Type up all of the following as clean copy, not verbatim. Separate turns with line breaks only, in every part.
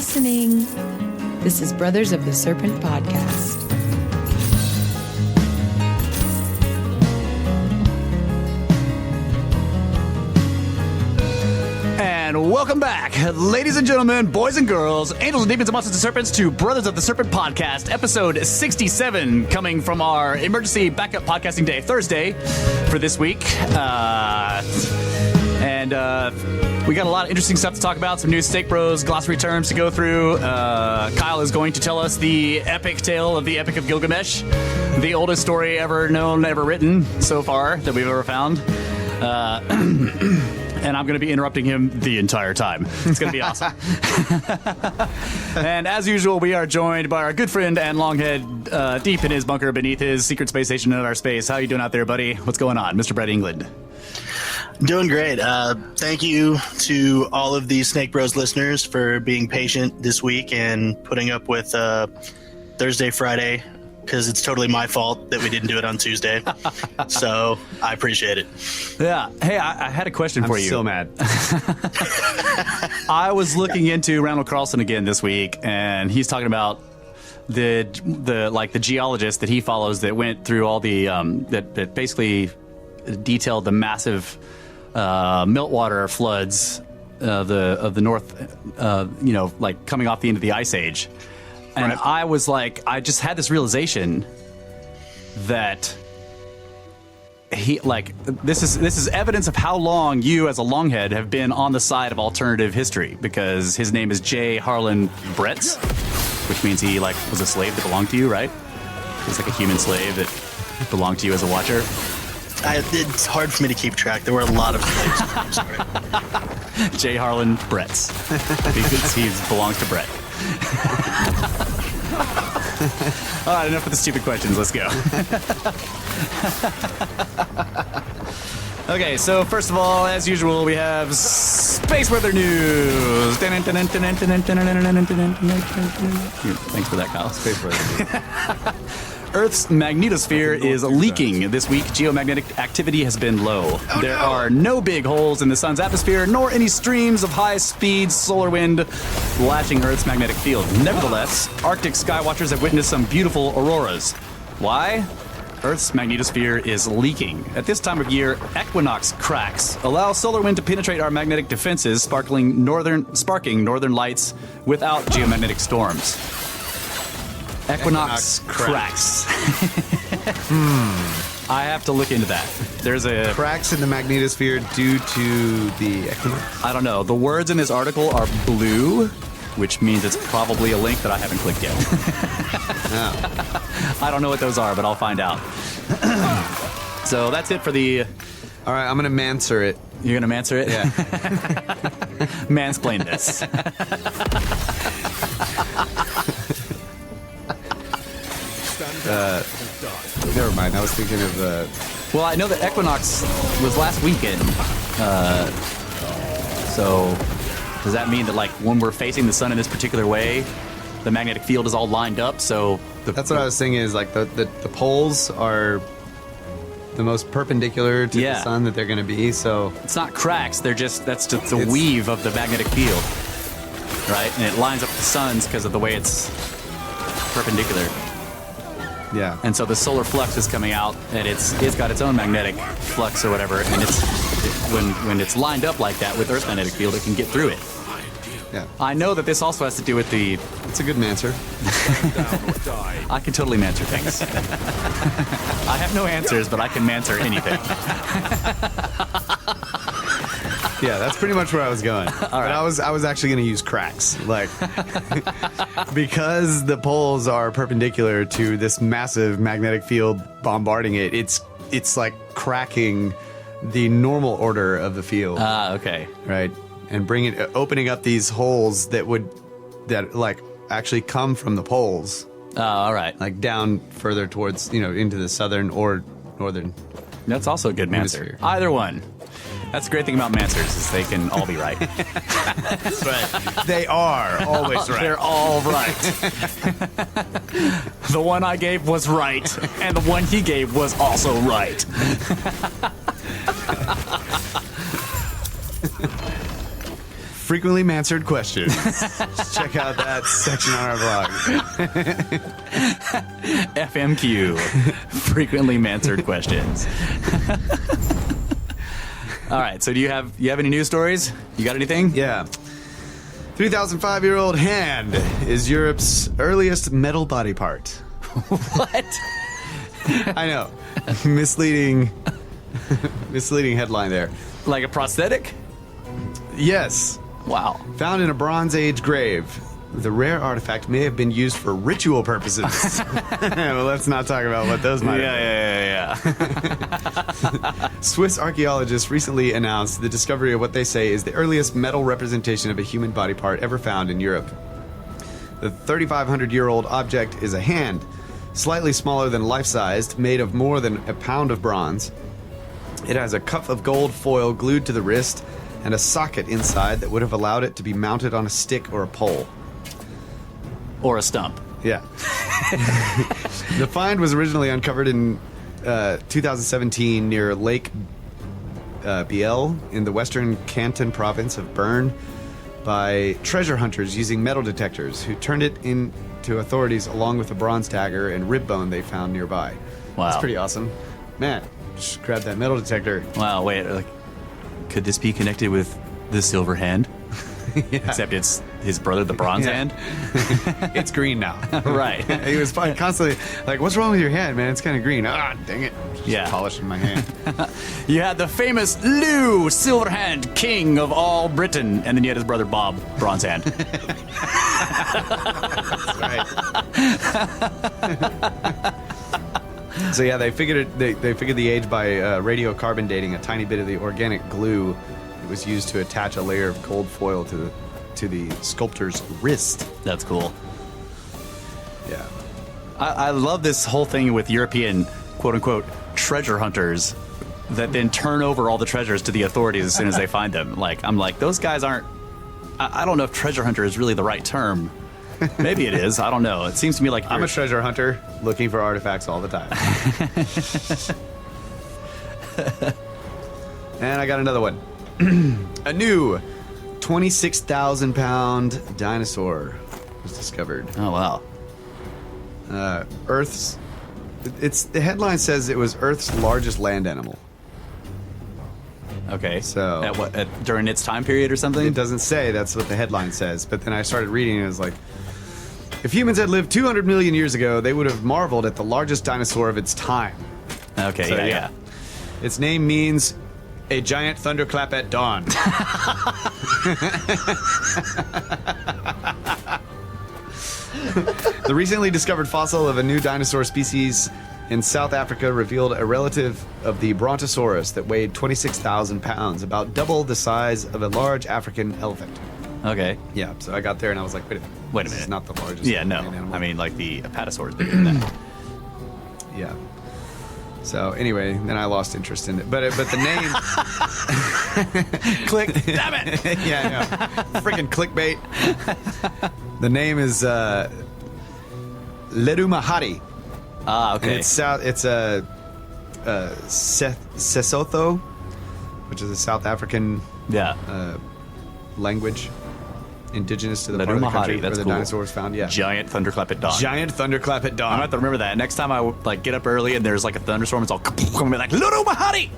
listening. This is Brothers of the Serpent podcast.
And welcome back, ladies and gentlemen, boys and girls, angels and demons and monsters and serpents, to Brothers of the Serpent podcast, episode 67, coming from our emergency backup podcasting day, Thursday, for this week. We got a lot of interesting stuff to talk about, some new Steak Bros glossary terms to go through. Kyle is going to tell us the epic tale of the Epic of Gilgamesh, the oldest story ever known, ever written so far that we've ever found. And I'm going to be interrupting him the entire time. It's going to be awesome. And as usual, we are joined by our good friend and Longhead, deep in his bunker beneath his secret space station in outer space. How you doing out there, buddy? What's going on? Mr. Brett England.
Doing great. Thank you to all of the Snake Bros listeners for being patient this week and putting up with Thursday, Friday, because it's totally my fault that we didn't do it on Tuesday. So I appreciate it.
Yeah. Hey, I had a question for you.
I'm so mad.
I was looking into Randall Carlson again this week, and he's talking about the geologist that he follows that went through all the that basically detailed the massive meltwater floods of the north, like coming off the end of the ice age. And right. I was like, I just had this realization that this is evidence of how long you as a longhead have been on the side of alternative history, because his name is J. Harlan Bretz, which means he was a slave that belonged to you, right? He's like a human slave that belonged to you as a watcher.
It's hard for me to keep track. There were a lot of slaves. I'm sorry.
J. Harlan Bretz, because he belongs to Brett. All right, enough with the stupid questions. Let's go. Okay, so first of all, as usual, we have space weather news. Thanks for that, Kyle. Space weather. Earth's magnetosphere is leaking this week. Geomagnetic activity has been low. There are no big holes in the sun's atmosphere, nor any streams of high-speed solar wind lashing Earth's magnetic field. Nevertheless, Arctic skywatchers have witnessed some beautiful auroras. Why? Earth's magnetosphere is leaking. At this time of year, equinox cracks allow solar wind to penetrate our magnetic defenses, sparking northern lights without geomagnetic storms. Equinox cracks. I have to look into that. There's a
cracks in the magnetosphere due to the equinox.
I don't know. The words in this article are blue, which means it's probably a link that I haven't clicked yet. I don't know what those are, but I'll find out. So that's it for the...
All right, I'm going to manswer it.
You're going to manswer it?
Yeah.
Mansplain this.
Never mind. I was thinking of...
Well, I know that equinox was last weekend. So does that mean that when we're facing the sun in this particular way, the magnetic field is all lined up? So
that's what I was saying is the poles are the most perpendicular to the sun that they're going to be. So
it's not cracks. That's just a weave of the magnetic field, right? And it lines up the sun's because of the way it's perpendicular.
Yeah.
And so the solar flux is coming out, and it's got its own magnetic flux or whatever, and when it's lined up like that with Earth's magnetic field, it can get through it.
Yeah.
I know that this also has to do with the...
It's a good manser.
I can totally manser things. I have no answers, but I can manser anything.
Yeah, that's pretty much where I was going. All right. But I was actually going to use cracks, because the poles are perpendicular to this massive magnetic field bombarding it. It's like cracking the normal order of the field.
Okay.
Right, and opening up these holes that actually come from the poles.
All right.
Down further towards into the southern or northern.
That's also a good manser. Either one. That's the great thing about mansers is they can all be right.
That's right.
They are always right.
They're all right. The one I gave was right, and the one he gave was also right.
frequently answered questions. Check out that section on our blog.
FMQ, frequently answered questions. All right, so do you have any news stories? You got anything?
Yeah. 3,005-year-old hand is Europe's earliest metal body part.
What?
I know. Misleading headline there.
Like a prosthetic?
Yes.
Wow.
Found in a Bronze Age grave. The rare artifact may have been used for ritual purposes. Well, let's not talk about what those might have been.
Yeah.
Swiss archaeologists recently announced the discovery of what they say is the earliest metal representation of a human body part ever found in Europe. The 3,500-year-old object is a hand, slightly smaller than life-sized, made of more than a pound of bronze. It has a cuff of gold foil glued to the wrist and a socket inside that would have allowed it to be mounted on a stick or a pole.
Or a stump.
Yeah. The find was originally uncovered in 2017 near Lake Biel in the western Canton province of Bern by treasure hunters using metal detectors who turned it in to authorities along with a bronze dagger and rib bone they found nearby.
Wow.
That's pretty awesome. Man, just grab that metal detector.
Wow, wait, like, could this be connected with the silver hand?
Yeah.
Except it's his brother, the bronze hand?
It's green now.
Right.
He was constantly like, what's wrong with your hand, man? It's kind of green. Ah, dang it. Just
Yeah.
polishing my hand.
You had the famous Lou Silverhand, king of all Britain, and then you had his brother Bob, bronze hand.
That's right. So yeah, they figured it. They figured the age by radiocarbon dating a tiny bit of the organic glue that was used to attach a layer of gold foil to the sculptor's wrist.
That's cool.
Yeah.
I love this whole thing with European, quote-unquote, treasure hunters that then turn over all the treasures to the authorities as soon as they find them. Like, I'm like, those guys aren't... I don't know if treasure hunter is really the right term. Maybe it is. I don't know. It seems to me like...
I'm a treasure hunter looking for artifacts all the time. And I got another one. A new 26,000-pound dinosaur was discovered.
Oh, wow.
Earth's... the headline says it was Earth's largest land animal.
Okay.
So-
At what, during its time period or something?
It doesn't say, that's what the headline says. But then I started reading and it was like, if humans had lived 200 million years ago, they would have marveled at the largest dinosaur of its time.
Okay,
So,
yeah.
Its name means a giant thunderclap at dawn. The recently discovered fossil of a new dinosaur species in South Africa revealed a relative of the Brontosaurus that weighed 26,000 pounds, about double the size of a large African elephant.
Okay.
Yeah, so I got there and I was like, wait a minute.
Wait a
This
minute.
is not the largest
Yeah, no.
land animal.
I mean, like the apatosaur is bigger than that.
Yeah. So anyway, then I lost interest in it. But the name...
Click. Damn it!
Yeah, I know. Freaking clickbait. The name is Ledumahati.
Ah,
And
okay.
it's Sesotho, which is a South African
Yeah.
language, indigenous to the part of the country
Ledumahati,
where
that's
the
cool.
dinosaurs found. Yeah.
Giant thunderclap at dawn.
Giant thunderclap at
I'm
dawn.
gonna have to remember that. Next time I like get up early and there's like a thunderstorm, it's all I'm gonna be like, Ludo Mahati!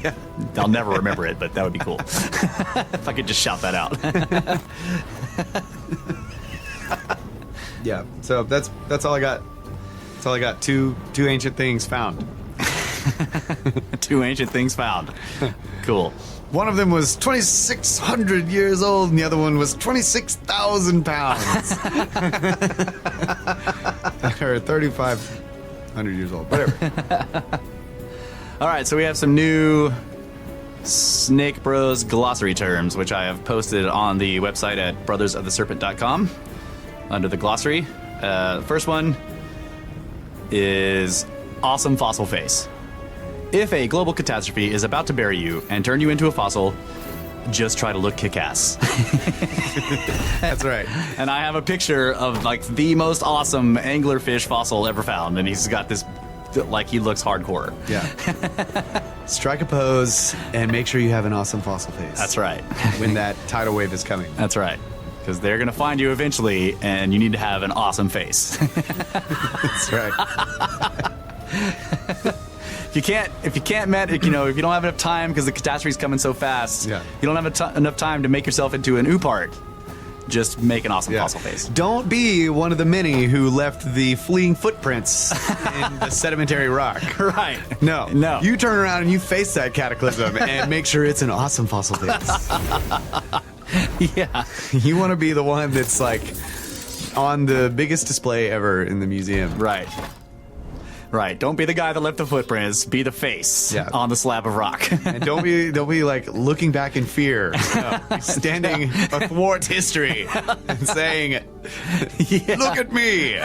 Yeah.
I'll never remember it, but that would be cool. If I could just shout that out.
Yeah. So that's all I got. That's all I got. Two ancient things found.
Two ancient things found. Cool.
One of them was 2,600 years old, and the other one was 26,000 pounds. Or 3,500 years old. Whatever.
All right, so we have some new Snake Bros glossary terms, which I have posted on the website at brothersoftheserpent.com under the glossary. First one is awesome fossil face. If a global catastrophe is about to bury you and turn you into a fossil, just try to look kick-ass.
That's right.
And I have a picture of like the most awesome anglerfish fossil ever found, and he's got this like he looks hardcore.
Yeah. Strike a pose and make sure you have an awesome fossil face.
That's right.
When that tidal wave is coming.
That's right. Because they're going to find you eventually, and you need to have an awesome face.
That's right.
If you don't have enough time because the catastrophe's coming so fast,
Yeah.
you don't have enough time to make yourself into an oopart. Just make an awesome fossil face.
Don't be one of the many who left the fleeing footprints in the sedimentary rock.
Right.
No.
No.
You turn around and you face that cataclysm and make sure it's an awesome fossil face.
Yeah.
You want to be the one that's like on the biggest display ever in the museum.
Right. Right. Don't be the guy that left the footprints. Be the face on the slab of rock.
And don't be like looking back in fear. No, be standing athwart history and saying, "Look at me."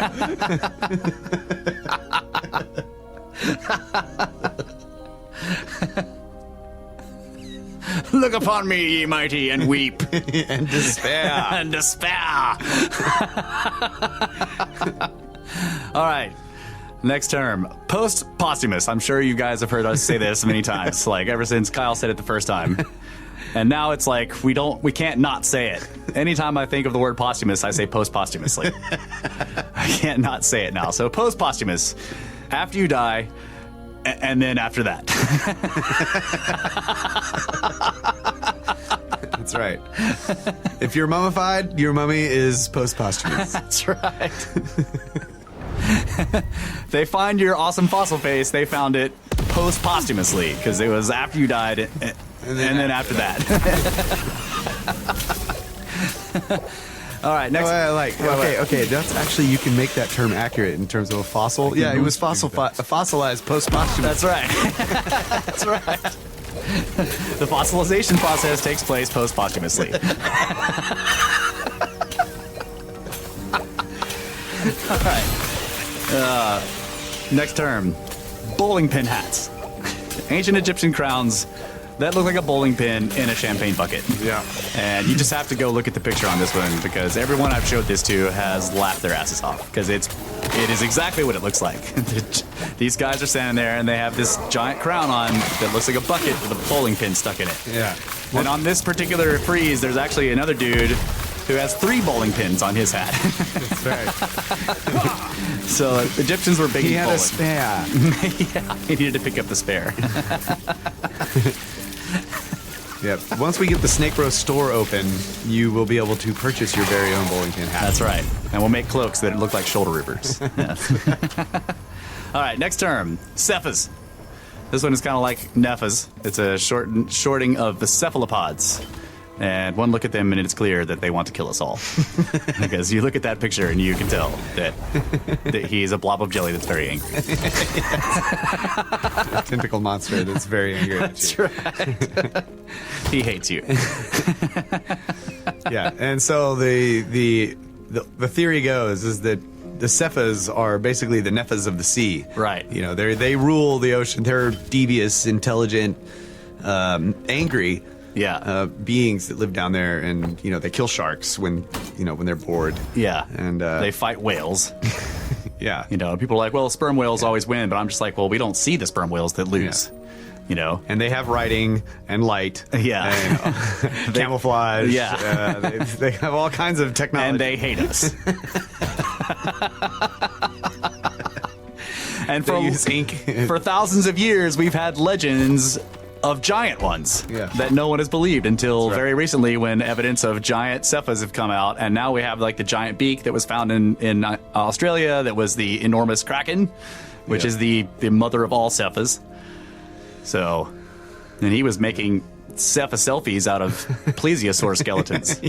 Look upon me, ye mighty, and weep.
And despair.
And despair. All right. Next term, post-posthumous. I'm sure you guys have heard us say this many times, like ever since Kyle said it the first time. And now it's like we can't not say it. Anytime I think of the word posthumous, I say post-posthumously. I can't not say it now. So post-posthumous, after you die, and then after that.
That's right. If you're mummified, your mummy is post-posthumous.
That's right. They find your awesome fossil face. They found it post-posthumously because it was after you died, and then after that. All right, next.
Okay. That's actually, you can make that term accurate in terms of a fossil. Yeah, it was fossilized post-posthumous.
That's right. That's right. The fossilization process takes place post-posthumously. All right. Next term, bowling pin hats. Ancient Egyptian crowns that look like a bowling pin in a champagne bucket.
Yeah.
And you just have to go look at the picture on this one because everyone I've showed this to has laughed their asses off because it is exactly what it looks like. These guys are standing there and they have this giant crown on that looks like a bucket with a bowling pin stuck in it.
Yeah.
And on this particular frieze, there's actually another dude who has 3 bowling pins on his hat.
That's right.
So Egyptians were big
He
in
had
bowling.
a spare.
Yeah, he needed to pick up the spare.
Yep. Once we get the Snake Bros store open, you will be able to purchase your very own bowling pin hat.
That's right. And we'll make cloaks that look like shoulder ribbers. Yeah. All right, next term, cephas. This one is kind of like nephas. It's a shorting of the cephalopods. And one look at them and it's clear that they want to kill us all. Because you look at that picture and you can tell that he's a blob of jelly that's very angry.
A tentacle monster that's very angry at you.
That's right. He hates you.
Yeah, and so the theory goes is that the cephas are basically the nephas of the sea.
Right.
You know, they rule the ocean. They're devious, intelligent, angry.
Yeah.
Beings that live down there, and they kill sharks when they're bored.
Yeah.
And
they fight whales.
Yeah.
People are like, well, sperm whales always win, but I'm just like, well, we don't see the sperm whales that lose.
Yeah. And they have writing and light.
Yeah.
And camouflage.
Yeah.
They have all kinds of technology.
And they hate us. And
They use ink.
For thousands of years, we've had legends of giant ones that no one has believed until very recently, when evidence of giant cephas have come out, and now we have like the giant beak that was found in Australia, that was the enormous kraken, which is the mother of all cephas. So, and he was making cepha selfies out of plesiosaur skeletons.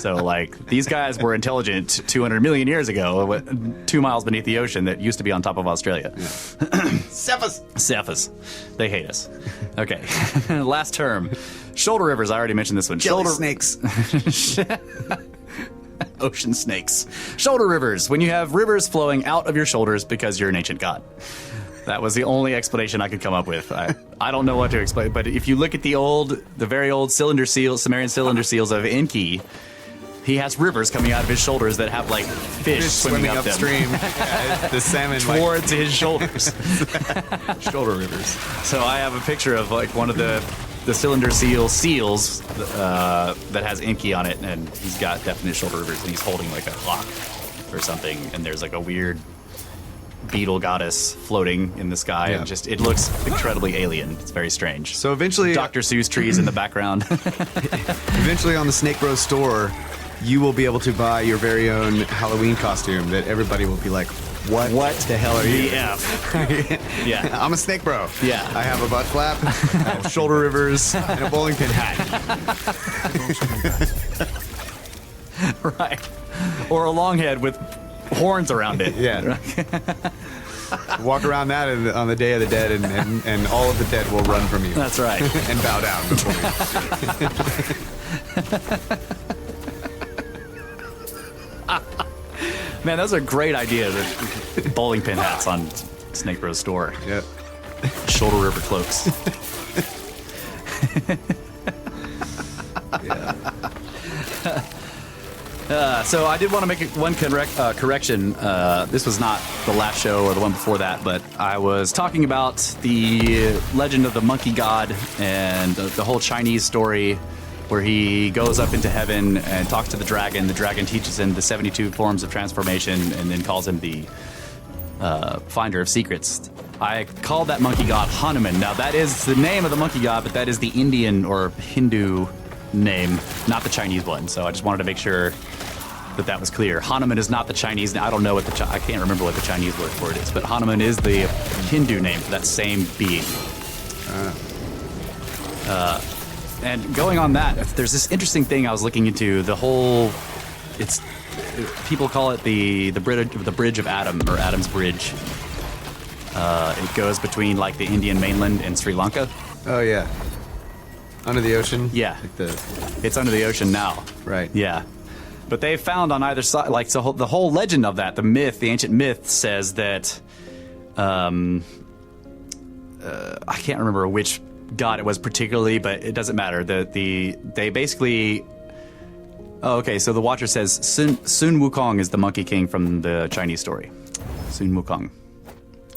So like, these guys were intelligent 200 million years ago, 2 miles beneath the ocean that used to be on top of Australia. Cephas. They hate us. Okay. Last term. Shoulder rivers. I already mentioned this one.
Jelly snakes.
Ocean snakes. Shoulder rivers. When you have rivers flowing out of your shoulders because you're an ancient god. That was the only explanation I could come up with. I don't know what to explain, but if you look at the very old cylinder seals, Sumerian cylinder seals of Enki, He has rivers coming out of his shoulders that have like fish swimming up
upstream. Yeah, the salmon
towards his shoulders.
shoulder rivers.
So I have a picture of like one of the cylinder seals that has Inky on it, and he's got definite shoulder rivers, and he's holding like a clock or something, and there's like a weird beetle goddess floating in the sky, and just it looks incredibly alien. It's very strange.
So eventually,
Dr. Seuss trees in the background.
eventually on the Snake Bros store, you will be able to buy your very own Halloween costume that everybody will be like, what the hell are you?
Yeah.
I'm a snake bro.
Yeah.
I have a butt flap, I have shoulder rivers, and a bowling pin hat.
Right. Or a long head with horns around it.
Yeah. Walk around that on the Day of the Dead, and all of the dead will run from you.
That's right.
And bow down before you.
Man, those are great ideas. Bowling pin hats on Snake Bros store.
Yeah.
Shoulder river cloaks. So I did want to make one correction. This was not the last show or the one before that, but I was talking about the legend of the monkey god and the whole Chinese story where he goes up into heaven and talks to the dragon. The dragon teaches him the 72 forms of transformation and then calls him the finder of secrets. I called that monkey god Hanuman. Now, that is the name of the monkey god, but that is the Indian or Hindu name, not the Chinese one. So I just wanted to make sure that was clear. Hanuman is not the Chinese. I don't know what I can't remember what the Chinese word for it is, but Hanuman is the Hindu name for that same being. And going on that, there's this interesting thing I was looking into. The whole, people call it the bridge of Adam, or Adam's Bridge. It goes between like the Indian mainland and Sri Lanka.
Oh yeah. Under the ocean.
Yeah,
Like
it's under the ocean now.
Right.
Yeah, but they found on either side, like, so the whole legend of that, the ancient myth says that, I can't remember which god it was particularly, but it doesn't matter. They basically. Oh, okay. So the Watcher says Sun Wukong is the Monkey King from the Chinese story. Sun Wukong.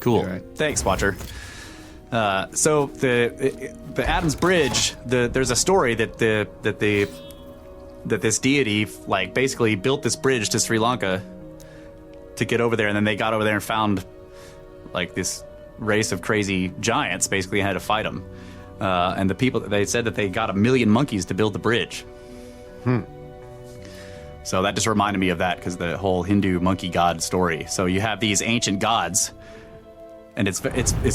Cool.
Right.
Thanks, Watcher. So the Adam's Bridge. There's a story that this deity like basically built this bridge to Sri Lanka to get over there, and then they got over there and found like this race of crazy giants basically and had to fight them. And the people, they said that they got 1 million monkeys to build the bridge. So that just reminded me of that, because the whole Hindu monkey god story. So you have these ancient gods, and it's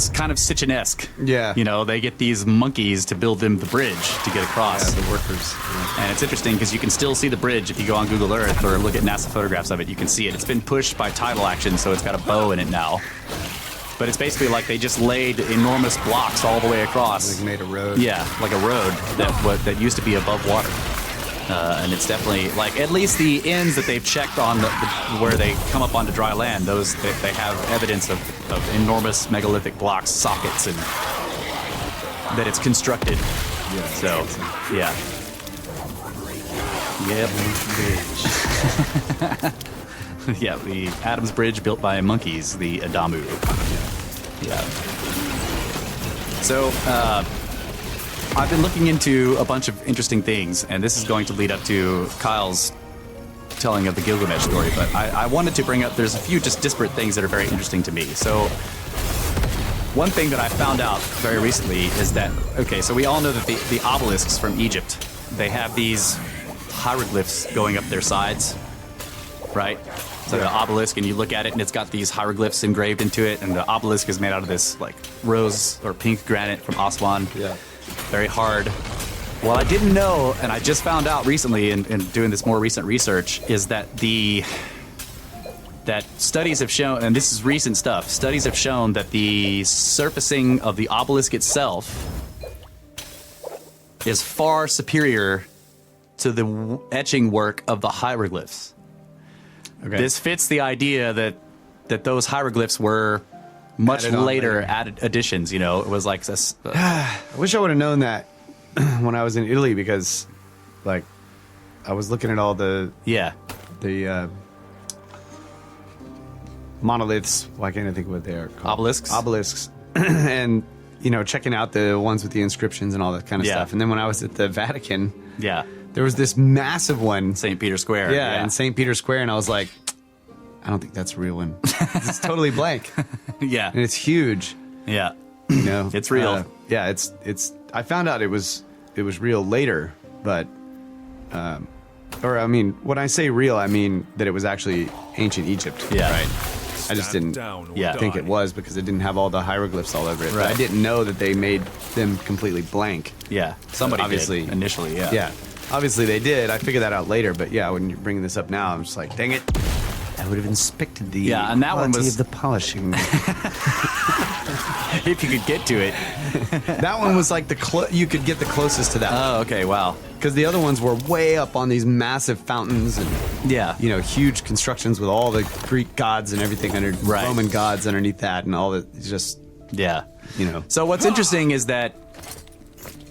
kind of Sitchin-esque.
Yeah.
You know, they get these monkeys to build them the bridge to get across.
Yeah, the workers. Yeah.
And it's interesting because you can still see the bridge if you go on Google Earth or look at NASA photographs of it. You can see it. It's been pushed by tidal action, so it's got a bow in it now. But it's basically like they just laid enormous blocks all the way across.
Like made a road.
Yeah, like a road that used to be above water. And it's definitely, like, at least the ends that they've checked on where they come up onto dry land, those they have evidence of enormous megalithic blocks, sockets, and that it's constructed.
Yeah.
So, yeah. Yep. Yeah, the Adam's Bridge built by monkeys, the Adamu. Yeah. So, I've been looking into a bunch of interesting things, and this is going to lead up to Kyle's telling of the Gilgamesh story, but I wanted to bring up, there's a few just disparate things that are very interesting to me. So, one thing that I found out very recently is that, okay, so we all know that the obelisks from Egypt, they have these hieroglyphs going up their sides, right? So the obelisk, and you look at it, and it's got these hieroglyphs engraved into it, and the obelisk is made out of this, like, rose or pink granite from Aswan.
Yeah.
Very hard. What I didn't know, and I just found out recently in doing this more recent research, is that that studies have shown, and this is recent stuff, studies have shown that the surfacing of the obelisk itself is far superior to the etching work of the hieroglyphs.
Okay.
This fits the idea that those hieroglyphs were much later added additions. You know, it was like this.
I wish I would have known that when I was in Italy, because, like, I was looking at all the monoliths. Why can't I think of what they are called? Obelisks. And, checking out the ones with the inscriptions and all that kind of stuff. And then when I was at the Vatican, there was this massive one.
St. Peter's Square.
Yeah, in St. Peter's Square. And I was like, I don't think that's a real one. It's totally blank.
Yeah.
And it's huge.
Yeah.
It's
real.
It's I found out it was real later, but when I say real, I mean that it was actually ancient Egypt.
Yeah.
Right. I just didn't think it was because it didn't have all the hieroglyphs all over it.
Right.
But I didn't know that they made them completely blank.
Yeah. Somebody
obviously
did initially, yeah.
Yeah. Obviously they did. I figured that out later, but yeah, when you're bringing this up now, I'm just like, dang it. I would have inspected the
and that one
quality
was
of the polishing.
if you could get to it.
That one was like you could get the closest to that.
Oh, okay, wow.
Because the other ones were way up on these massive fountains and huge constructions with all the Greek gods and everything under Roman gods underneath that and all that. Just
So what's interesting is that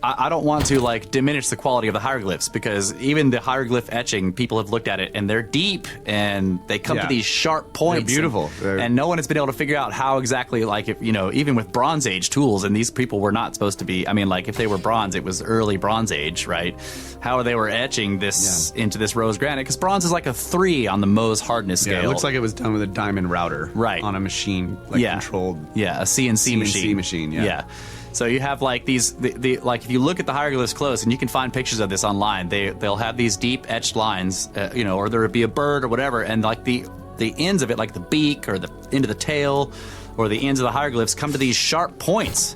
I don't want to diminish the quality of the hieroglyphs because even the hieroglyph etching, people have looked at it and they're deep and they come to these sharp points.
They're beautiful.
And no one has been able to figure out how exactly, even with Bronze Age tools, and these people were not supposed to be, if they were bronze, it was early Bronze Age, right? How they were etching this into this rose granite, because bronze is like a 3 on the Mohs hardness scale.
Yeah, it looks like it was done with a diamond router.
Right.
On a machine, controlled.
Yeah, a CNC machine. Yeah. So you have these, if you look at the hieroglyphs close, and you can find pictures of this online, they'll have these deep etched lines, or there would be a bird or whatever, and the ends of it, like the beak or the end of the tail, or the ends of the hieroglyphs come to these sharp points,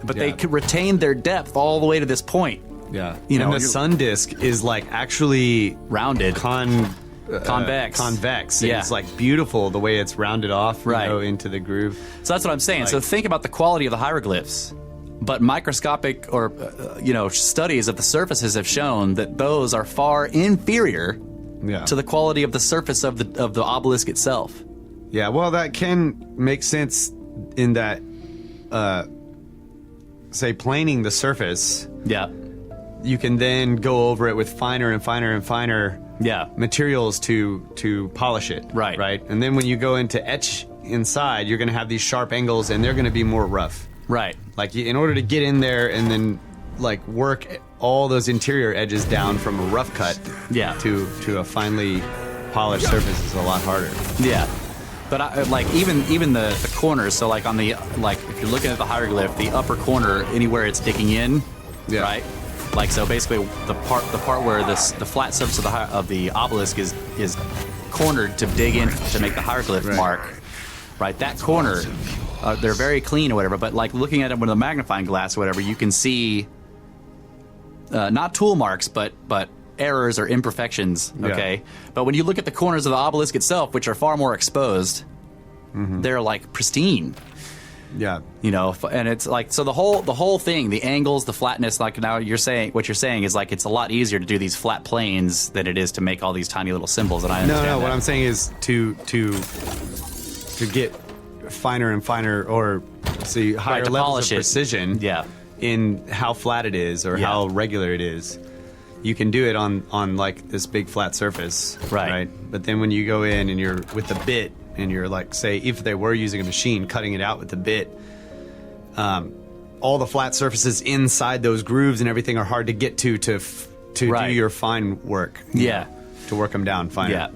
but they could retain their depth all the way to this point.
Yeah, and the sun disk is actually
rounded,
convex. Convex.
Yeah,
it's beautiful the way it's rounded off, into the groove.
So that's what I'm saying. So think about the quality of the hieroglyphs. But microscopic or studies of the surfaces have shown that those are far inferior to the quality of the surface of the obelisk itself.
Yeah, well, that can make sense in that, say, planing the surface.
Yeah,
you can then go over it with finer and finer and finer materials to polish it. Right. And then when you go into etch inside, you're going to have these sharp angles, and they're going to be more rough.
Right.
In order to get in there and then work all those interior edges down from a rough cut to a finely polished surface is a lot harder. Yeah.
But even the corners, so on the if you're looking at the hieroglyph, the upper corner, anywhere it's digging in, right? So basically the part where the flat surface of the obelisk is cornered to dig in to make the hieroglyph mark, right? That corner, they're very clean or whatever, but looking at it with a magnifying glass or whatever, you can see not tool marks, but errors or imperfections, okay? But when you look at the corners of the obelisk itself, which are far more exposed, they're pristine.
Yeah.
And it's so the whole thing, the angles, the flatness, now what you're saying is it's a lot easier to do these flat planes than it is to make all these tiny little symbols, and I understand that.
What I'm saying is to get finer and finer, or see higher levels of precision in how flat it is or how regular it is. You can do it on this big flat surface, right? But then when you go in and you're with the bit and you're say if they were using a machine cutting it out with the bit, all the flat surfaces inside those grooves and everything are hard to get to do your fine work. To work them down finer. Yeah.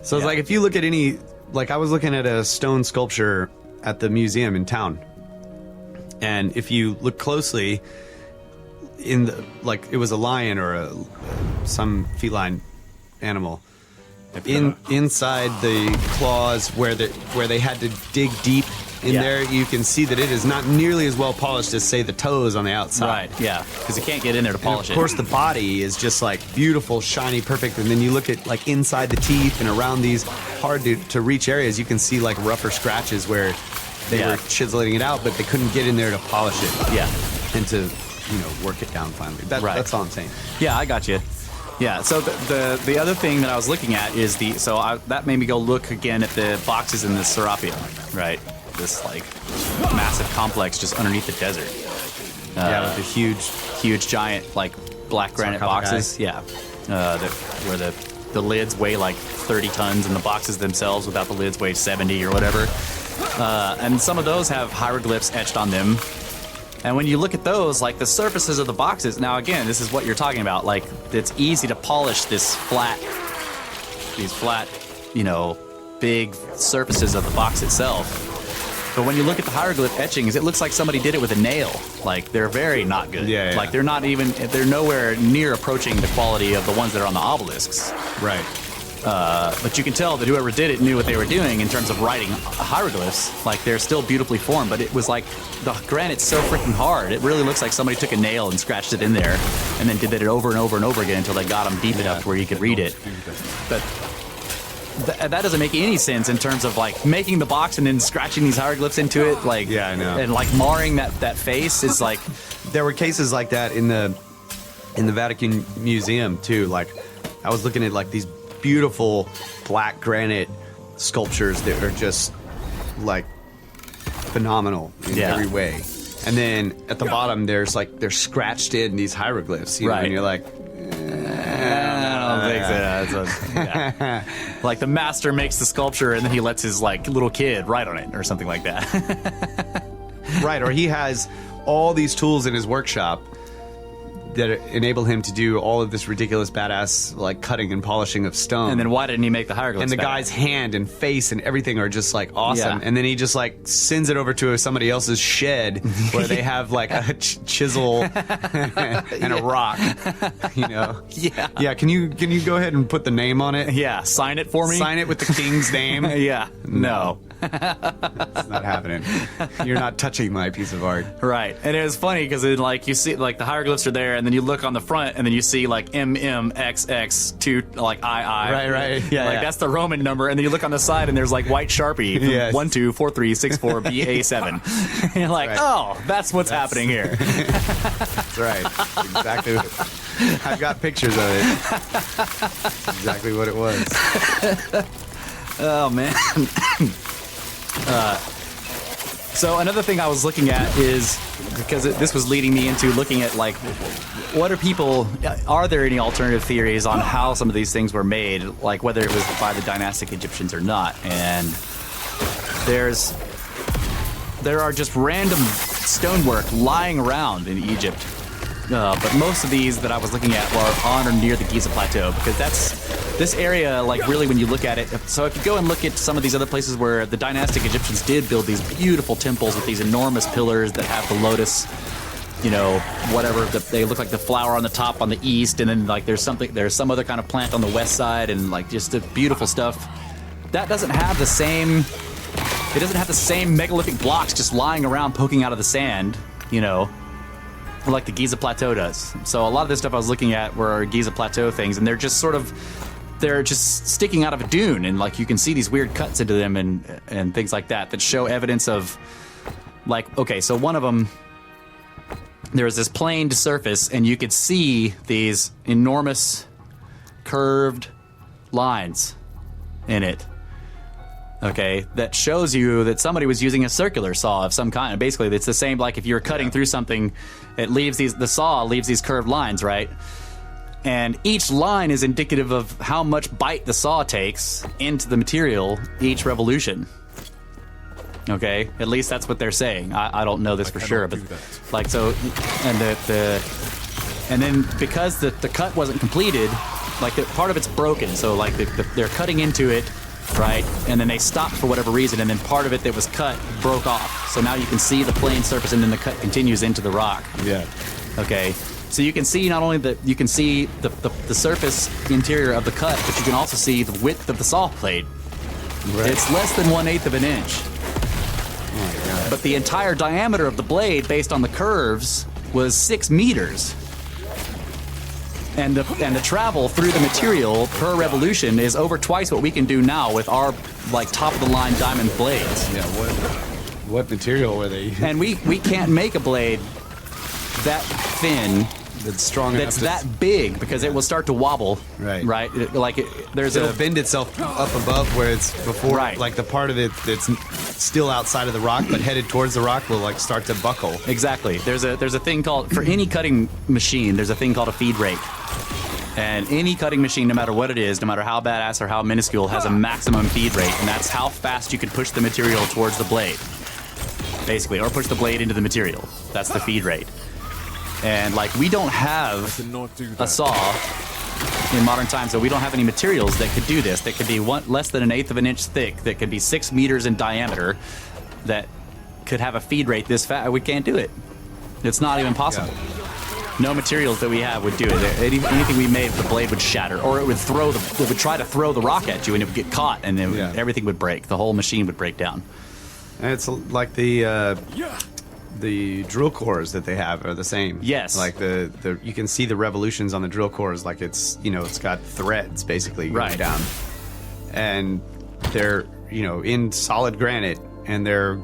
So it's if you look at any, I was looking at a stone sculpture at the museum in town, and if you look closely, in the it was a lion or some feline animal. Inside the claws where they had to dig deep in there, you can see that it is not nearly as well polished as, say, the toes on the outside.
Right, yeah, because you can't get in there to polish it.
Of course, the body is just beautiful, shiny, perfect, and then you look at inside the teeth and around these hard to reach areas, you can see rougher scratches where they were chiseling it out, but they couldn't get in there to polish it.
Yeah.
And to work it down finally. That's all I'm saying.
Yeah, I got you. Yeah, so the other thing that I was looking at is that made me go look again at the boxes in the Serapia, right? This massive complex just underneath the desert.
With the
huge giant black granite
Sarcophagi.
boxes. Yeah, where the lids weigh like 30 tons, and the boxes themselves without the lids weigh 70 or whatever. And some of those have hieroglyphs etched on them. And when you look at those, like the surfaces of the boxes, now again, this is what you're talking about. Like, it's easy to polish these flat, big surfaces of the box itself. But when you look at the hieroglyph etchings, it looks like somebody did it with a nail. Like, they're very not good.
Yeah.
Like, they're nowhere near approaching the quality of the ones that are on the obelisks.
Right.
But you can tell that whoever did it knew what they were doing in terms of writing hieroglyphs. Like, they're still beautifully formed, but it was like the granite's so freaking hard. It really looks like somebody took a nail and scratched it in there and then did it over and over and over again until they got them deep enough to where you could read it. But that doesn't make any sense in terms of like making the box and then scratching these hieroglyphs into it. Like,
Yeah, I know.
And like marring that face. It's like,
There were cases like that in the Vatican Museum too. Like, I was looking at like these beautiful black granite sculptures that are just like phenomenal in
Yeah.
every way. And then at the bottom, they're scratched in these hieroglyphs, you know,
Right.
and you're like,
I don't think so. Yeah. Like the master makes the sculpture and then he lets his like little kid write on it or something like that.
right, or he has all these tools in his workshop that enable him to do all of this ridiculous badass like cutting and polishing of stone.
And then why didn't he make the hieroglyphs?
And the
better?
guy's hand and face and everything are just like awesome.
Yeah.
And then he just like sends it over to somebody else's shed where they have like a chisel and a rock. You know?
Yeah.
Yeah. Can you go ahead and put the name on it?
Yeah, sign it for me.
Sign it with the king's name.
Yeah. No.
It's not happening. You're not touching my piece of art.
Right. And it was funny because then like you see like the hieroglyphs are there and then you look on the front and then you see like MMXX2 like II.
Right. Yeah.
Like that's the Roman number, and then you look on the side and there's like white Sharpie
Yes.
124364BA7. And you're like,
Right.
oh, that's what's happening here.
That's right. Exactly. I've got pictures of it. Exactly what it was.
Oh man. So another thing I was looking at is, because this was leading me into looking at like, are there any alternative theories on how some of these things were made, like whether it was by the dynastic Egyptians or not? And there are just random stonework lying around in Egypt. But most of these that I was looking at were on or near the Giza Plateau, because this area, like really when you look at it, so if you go and look at some of these other places where the dynastic Egyptians did build these beautiful temples with these enormous pillars that have the lotus, whatever, they look like the flower on the top on the east, and then like there's some other kind of plant on the west side, and like just the beautiful stuff. That doesn't have the same megalithic blocks just lying around poking out of the sand, like the Giza Plateau does. So a lot of this stuff I was looking at were Giza Plateau things, and they're just sticking out of a dune, and like you can see these weird cuts into them and things like that show evidence of, like, okay, so one of them, there was this planed surface, and you could see these enormous curved lines in it. Okay, that shows you that somebody was using a circular saw of some kind. Basically, it's the same, like if you're cutting through something, the saw leaves these curved lines, right? And each line is indicative of how much bite the saw takes into the material each revolution. Okay, at least that's what they're saying. I don't know this for sure, but like so, and and then because the cut wasn't completed, like part of it's broken, so like they're cutting into it. Right, and then they stopped for whatever reason, and then part of it that was cut broke off. So now you can see the plane surface, and then the cut continues into the rock.
Yeah.
Okay, so you can see not only the surface interior of the cut, but you can also see the width of the saw blade.
Right.
It's less than 1/8 of an inch.
Oh my God.
But the entire diameter of the blade, based on the curves, was 6 meters. And the travel through the material per revolution is over twice what we can do now with our like top of the line diamond blades.
Yeah. What material were they using?
And we can't make a blade that thin
That's strong
that's
enough
that big, because it will start to wobble.
Right.
Right. It'll
It'll bend itself up above where it's before,
Right.
like the part of it that's still outside of the rock, but headed towards the rock will like start to buckle.
Exactly. There's a thing called, for any cutting machine, there's a thing called a feed rate. And any cutting machine, no matter what it is, no matter how badass or how minuscule, has a maximum feed rate, and that's how fast you can push the material towards the blade, basically, or push the blade into the material. That's the feed rate. And like, we don't have a saw in modern times, so we don't have any materials that could do this. That could be less than 1/8 of an inch thick, that could be 6 meters in diameter, that could have a feed rate this fast. We can't do it. It's not even possible.
Yeah.
No materials that we have would do it. Anything we made, the blade would shatter, or it would try to throw the rock at you, and it would get caught, and then everything would break. The whole machine would break down.
And it's like the drill cores that they have are the same.
Yes.
Like the you can see the revolutions on the drill cores, like it's got threads basically going down, and they're in solid granite, and they're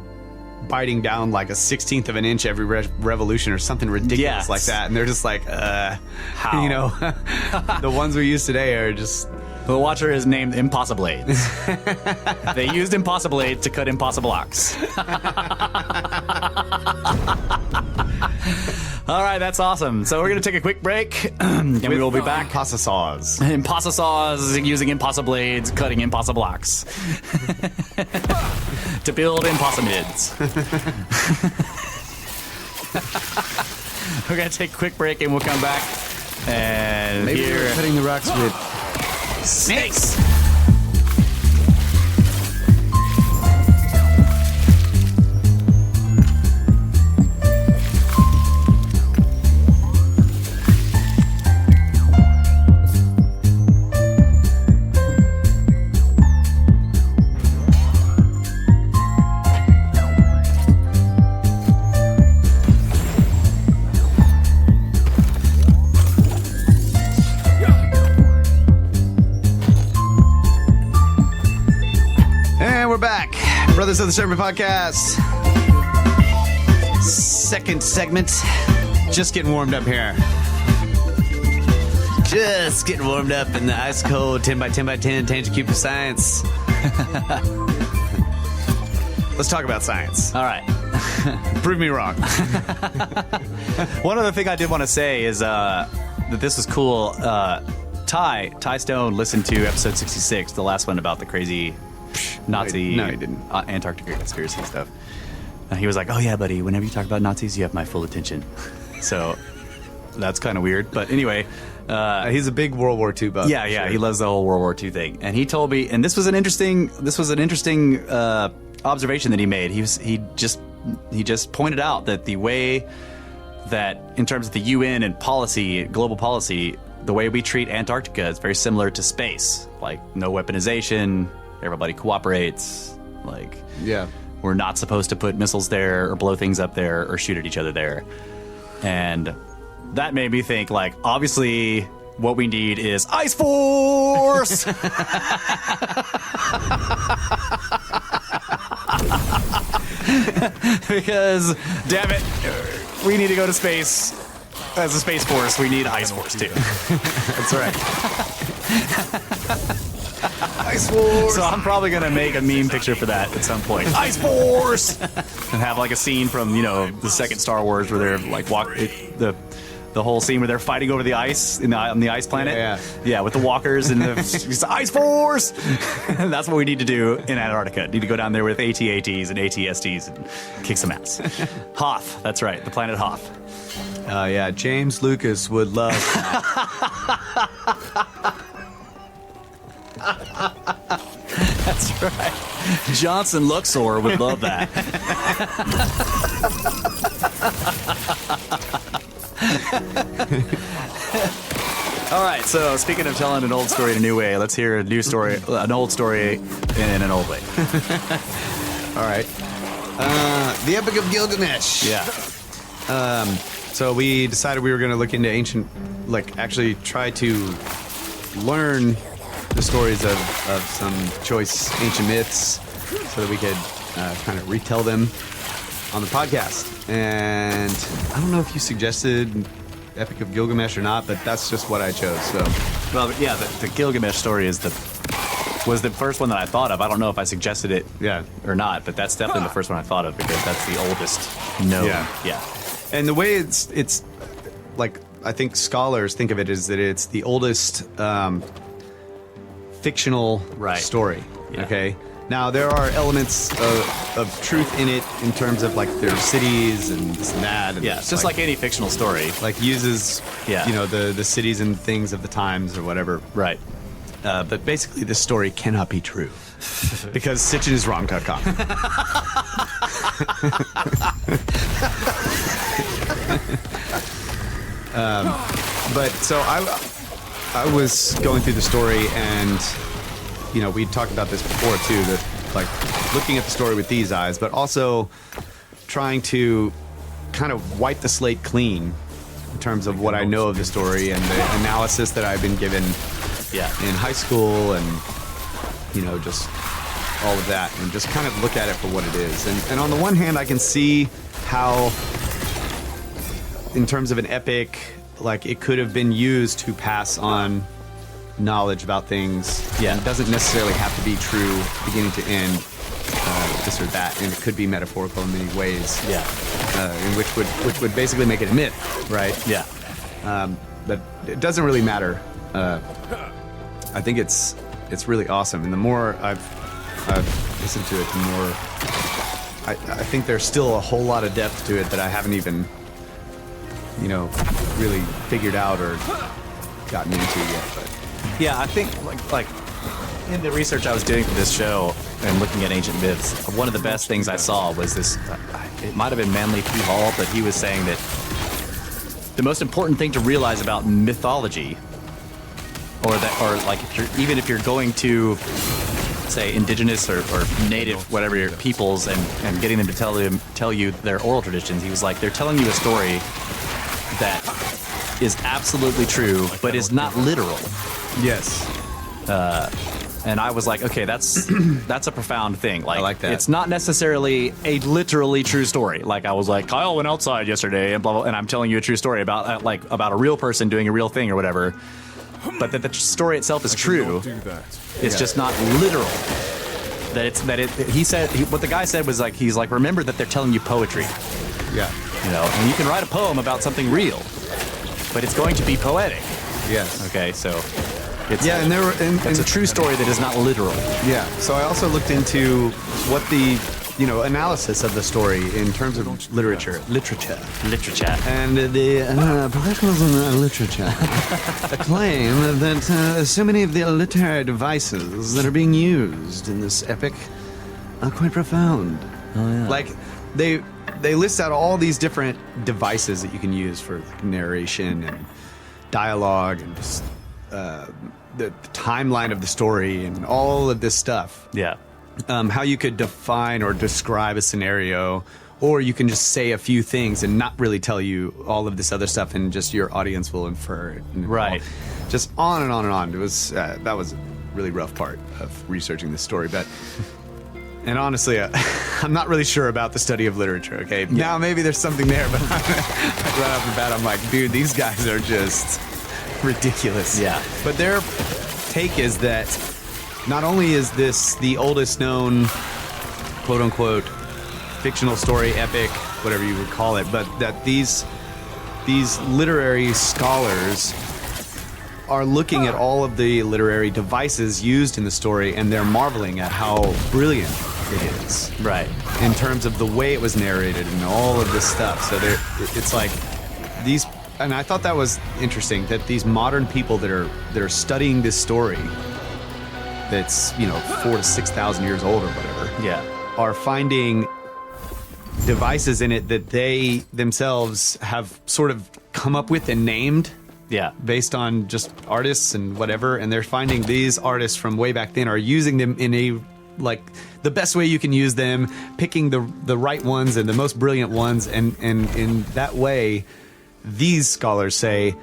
biting down like a 1/16 of an inch every revolution or something ridiculous like that, and they're just like, how? The ones we use today are just.
The Watcher is named Impossiblades. They used Impossiblade to cut Impossiblocks. All right, that's awesome. So we're going to take a quick break, and we will be back.
Impossisaws.
Impossisaws using Impossiblades, cutting Impossiblocks. To build Impossimids. We're going to take a quick break, and we'll come back. And
maybe we're cutting the rocks with
snakes.
Brothers of the Serpent Podcast. Second segment. Just getting warmed up here. Just getting warmed up in the ice cold 10x10x10 tangent cube of science. Let's talk about science.
All right.
Prove me wrong.
One other thing I did want to say is that this was cool. Ty Stone listened to episode 66, the last one about the crazy Nazi
No, he didn't.
Antarctica conspiracy stuff. He was like, oh yeah, buddy, whenever you talk about Nazis, you have my full attention. So that's kind of weird. But anyway,
he's a big World War II buff.
Yeah,
sure.
he loves the whole World War II thing. And he told me, and this was an interesting observation that he made. He just pointed out that the way that, in terms of the UN and policy, global policy, the way we treat Antarctica is very similar to space. Like, no weaponization, everybody cooperates, like,
yeah,
we're not supposed to put missiles there or blow things up there or shoot at each other there. And that made me think, like, obviously what we need is Ice Force! Because, damn it, we need to go to space. As a Space Force, we need Ice Force too.
That's right. Ice Force!
So I'm probably going to make a meme picture for that at some point. Ice Force! And have like a scene from, the second Star Wars where they're like the whole scene where they're fighting over the ice on the ice planet. Yeah, with the walkers and the Ice Force! That's what we need to do in Antarctica. Need to go down there with AT-ATs and AT-STs and kick some ass. Hoth, that's right, the planet Hoth.
Yeah, James Lucas would love.
That's right. Johnson Luxor would love that. All right, so speaking of telling an old story in a new way, let's hear an old story in an old way.
All right. The Epic of Gilgamesh.
Yeah.
So we decided we were going to look into ancient, actually try to learn the stories of some choice ancient myths so that we could kind of retell them on the podcast. And I don't know if you suggested Epic of Gilgamesh or not, but that's just what I chose. So,
well, yeah, the Gilgamesh story is the was the first one that I thought of. I don't know if I suggested it
Yeah.
or not, but that's definitely the first one I thought of because that's the oldest known. Yeah.
And the way it's like, I think scholars think of it is that it's the oldest fictional story.
Yeah.
Okay. Now there are elements of truth in it in terms of like their cities and this and that. And
Yeah, it's just like any fictional story.
like uses the cities and things of the times or whatever.
Right.
But basically, this story cannot be true because SitchinIsWrong.com. But so I was going through the story, and we talked about this before too. That like looking at the story with these eyes, but also trying to kind of wipe the slate clean in terms of what I know of the story and the analysis that I've been given. In high school and, just all of that and just kind of look at it for what it is. And on the one hand, I can see how, in terms of an epic, like it could have been used to pass on knowledge about things.
Yeah.
It doesn't necessarily have to be true beginning to end, this or that. And it could be metaphorical in many ways.
Yeah.
In which would basically make it a myth, right?
Yeah.
But it doesn't really matter. I think it's really awesome, and the more I've listened to it, the more I think there's still a whole lot of depth to it that I haven't even really figured out or gotten into yet. But
Yeah, I think like in the research I was doing for this show and looking at ancient myths, one of the best things I saw was this. It might have been Manly P. Hall, but he was saying that the most important thing to realize about mythology, or like even if you're going to say indigenous or native whatever your peoples and getting them to tell you their oral traditions, he was like, they're telling you a story that is absolutely true but is not literal.
yes,
And I was like, okay, that's a profound thing. Like,
I like that.
It's not necessarily a literally true story. Like I was like, Kyle went outside yesterday and blah blah, and I'm telling you a true story about about a real person doing a real thing or whatever. But that the story itself is true. It's just not literal. He said what the guy said was like, he's like, remember that they're telling you poetry.
yeah,
And you can write a poem about something real, but it's going to be poetic.
yes,
Okay, so it's
and there were
it's a true story that is not literal.
yeah. So I also looked into what the analysis of the story in terms of literature. And the professionals in literature claim that so many of the literary devices that are being used in this epic are quite profound.
Oh, yeah.
Like, they list out all these different devices that you can use for like, narration and dialogue and just the timeline of the story and all of this stuff.
Yeah.
How you could define or describe a scenario, or you can just say a few things and not really tell you all of this other stuff, and just your audience will infer it. And
Right.
Just on and on and on. It was that was a really rough part of researching this story, but. And honestly, I'm not really sure about the study of literature, okay? Yeah. Now, maybe there's something there, but right off the bat, I'm like, dude, these guys are just ridiculous.
Yeah.
But their take is that not only is this the oldest known, quote-unquote, fictional story, epic, whatever you would call it, but that these literary scholars are looking at all of the literary devices used in the story, and they're marveling at how brilliant it is.
Right.
In terms of the way it was narrated and all of this stuff. So it's like these, and I thought that was interesting that these modern people that are studying this story, that's 4,000 to 6,000 years old or whatever,
Yeah.
are finding devices in it that they themselves have sort of come up with and named.
Yeah.
Based on just artists and whatever, and they're finding these artists from way back then are using them in a the best way you can use them, picking the right ones and the most brilliant ones, and in that way, these scholars say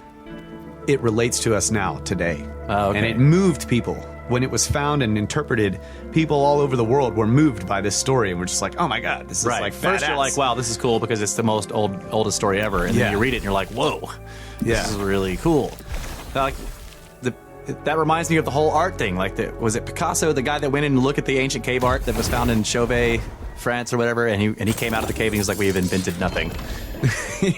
it relates to us now today.
Oh, okay.
And it moved people. When it was found and interpreted, people all over the world were moved by this story, and we're just like, oh my god, this is
Right.
like
First
badass.
you're like, wow, this is cool because it's the most oldest story ever, and
Yeah.
then you read it and you're like, whoa,
Yeah.
this is really cool. Like That reminds me of the whole art thing. Like, was it Picasso, the guy that went in to look at the ancient cave art that was found in Chauvet, France, or whatever, and he came out of the cave and he was like, "We have invented nothing."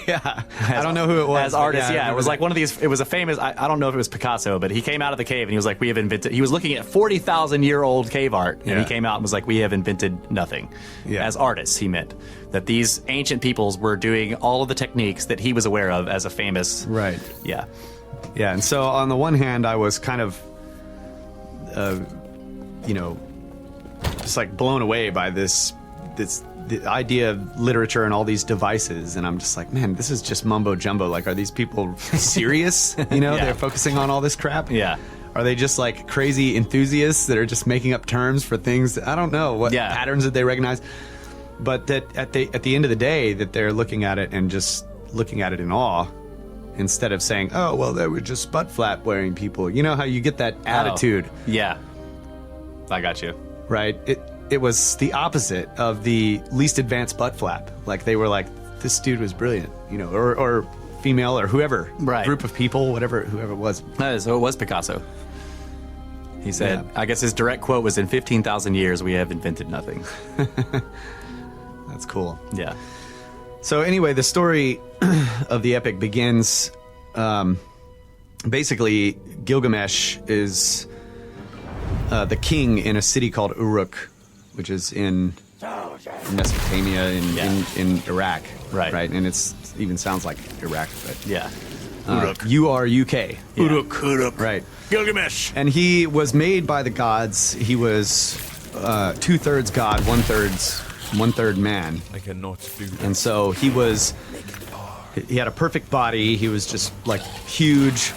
Yeah, I don't know who it was.
As artists,
yeah,
it was like one of these. It was a famous. I don't know if it was Picasso, but he came out of the cave and he was like, "We have invented." He was looking at 40,000-year-old cave art, and he came out and was like, "We have invented nothing."
Yeah.
As artists, he meant that these ancient peoples were doing all of the techniques that he was aware of as a famous.
Right.
Yeah.
Yeah, and so on the one hand, I was kind of, just like blown away by the idea of literature and all these devices, and I'm just like, man, this is just mumbo jumbo. Like, are these people serious?
Yeah.
They're focusing on all this crap.
Yeah.
Are they just like crazy enthusiasts that are just making up terms for things? I don't know what patterns that they recognize, but that at the end of the day, that they're looking at it and just looking at it in awe. Instead of saying, "Oh, well, they were just butt flap wearing people." You know how you get that attitude.
Yeah. I got you.
Right? It was the opposite of the least advanced butt flap. Like, they were like, "This dude was brilliant," or female or whoever.
Right.
Group of people, whoever it was.
So it was Picasso. He said, I guess his direct quote was, "In 15,000 years, we have invented nothing."
That's cool.
Yeah.
So anyway, the story of the epic begins. Basically, Gilgamesh is the king in a city called Uruk, which is in Mesopotamia in Iraq.
Right.
And it even sounds like Iraq, but
Yeah.
U-R-U-K.
Yeah.
Uruk.
Right.
Gilgamesh.
And he was made by the gods. He was 2/3 god, 1/3 man.
I cannot do that.
And so he had a perfect body. He was just like huge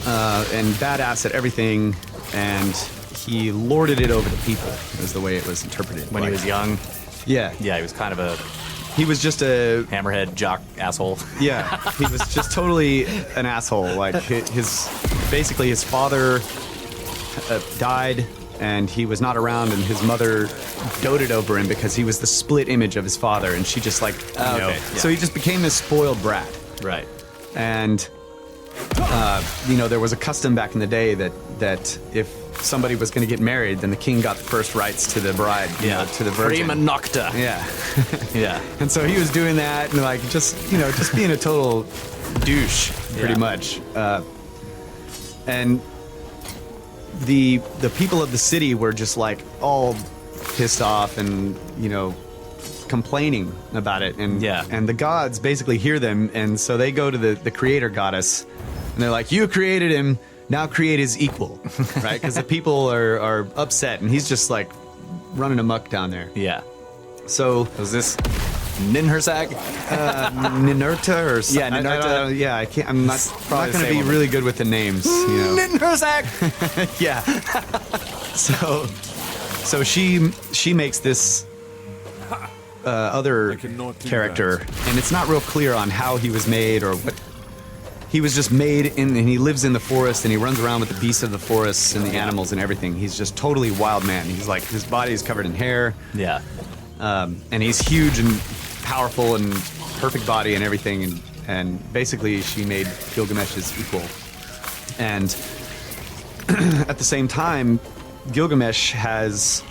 and badass at everything. And he lorded it over the people, is the way it was interpreted.
When he was young.
Yeah.
Yeah, he was kind of a
He was just a
hammerhead jock asshole.
Yeah, he was just totally an asshole. Like, basically his father died, and he was not around, and his mother doted over him because he was the split image of his father, and she just like, So he just became this spoiled brat.
Right.
And there was a custom back in the day that if somebody was going to get married, then the king got the first rights to the bride, to the virgin.
Prima nocta.
Yeah.
Yeah.
And so he was doing that, and like just being a total douche, pretty much. And the people of the city were just like all pissed off and complaining about it, and the gods basically hear them, and so they go to the creator goddess, and they're like, "You created him, now create his equal," right? Because the people are upset, and he's just like running amok down there.
Yeah.
So
Was this Ninhursag?
Ninurta or something?
Ninurta.
Yeah, I can't. I'm not
probably the
going to
same
be
one.
really good with the names.
Ninhursag!
Yeah. So she makes this other
cannot do
character, and it's not real clear on how he was made or what. He was just made and he lives in the forest, and he runs around with the beasts of the forest and the animals and everything. He's just totally wild man. He's like, his body is covered in hair.
Yeah.
And he's huge and powerful and perfect body and everything. And basically, she made Gilgamesh his equal. And at the same time, Gilgamesh has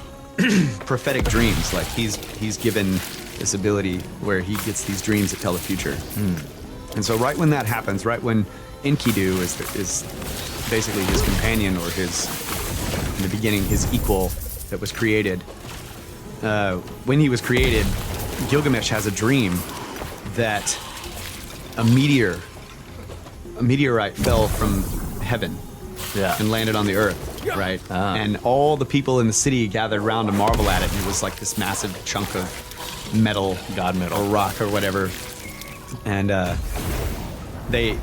prophetic dreams. Like, he's given this ability where he gets these dreams that tell the future. And so right when that happens, right when Enkidu is basically his companion, or in the beginning, his equal that was created, when he was created, Gilgamesh has a dream that a meteorite fell from heaven and landed on the earth, right? And all the people in the city gathered around to marvel at it. And it was like this massive chunk of metal, god metal, or rock or whatever. And they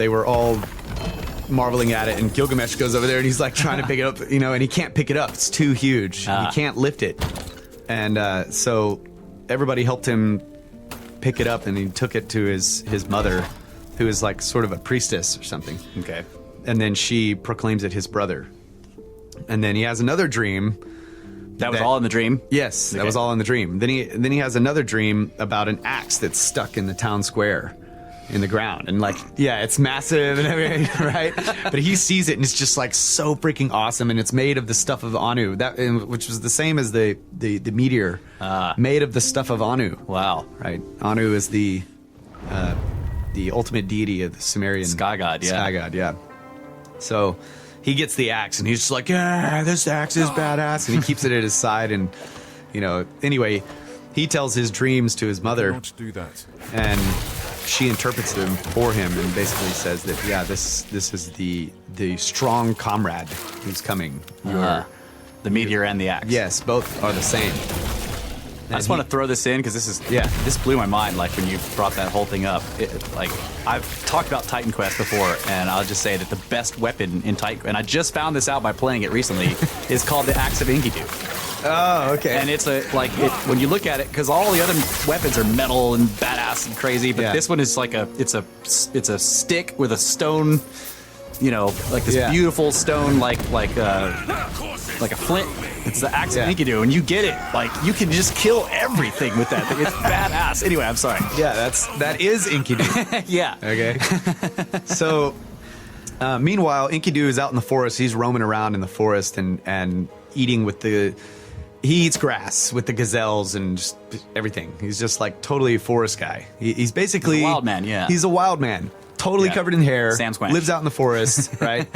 were all marveling at it, and Gilgamesh goes over there and he's like trying to pick it up, and he can't pick it up. It's too huge. He can't lift it. And so everybody helped him pick it up, and he took it to his mother, who is like sort of a priestess or something.
Okay.
And then she proclaims it his brother. And then he has another dream.
That was all in the dream?
Yes, that was all in the dream. Then he has another dream about an axe that's stuck in the town square. in the ground, and like, yeah, it's massive and everything, right? But he sees it, and it's just like so freaking awesome, and it's made of the stuff of Anu, which was the same as the meteor, made of the stuff of Anu.
Wow.
Right. Anu is the ultimate deity of the Sumerian
Sky god, yeah.
Sky god, yeah. So he gets the axe, and he's just like, yeah, this axe is badass, and he keeps it at his side, and anyway, he tells his dreams to his mother.
Don't do that.
And she interprets them for him and basically says that, yeah, this is the strong comrade who's coming.
The meteor and the axe.
Yes, both are the same.
I just want to throw this in because this blew my mind. Like when you brought that whole thing up, like I've talked about Titan Quest before, and I'll just say that the best weapon in Titan, and I just found this out by playing it recently, is called the Axe of Enkidu.
Oh, okay.
And it's when you look at it, because all the other weapons are metal and badass and crazy, but this one is like it's a stick with a stone, like this beautiful stone, like a flint. It's the Axe of Enkidu, and you get it. Like you can just kill everything with that thing. It's badass. Anyway, I'm sorry.
Yeah, that is Enkidu.
Yeah.
Okay. So, meanwhile, Enkidu is out in the forest. He's roaming around in the forest and eating he eats grass with the gazelles and just everything. He's just like totally a forest guy. He's basically
a wild man, yeah.
He's a wild man, totally covered in hair.
Sam Squanch.
Lives out in the forest, right?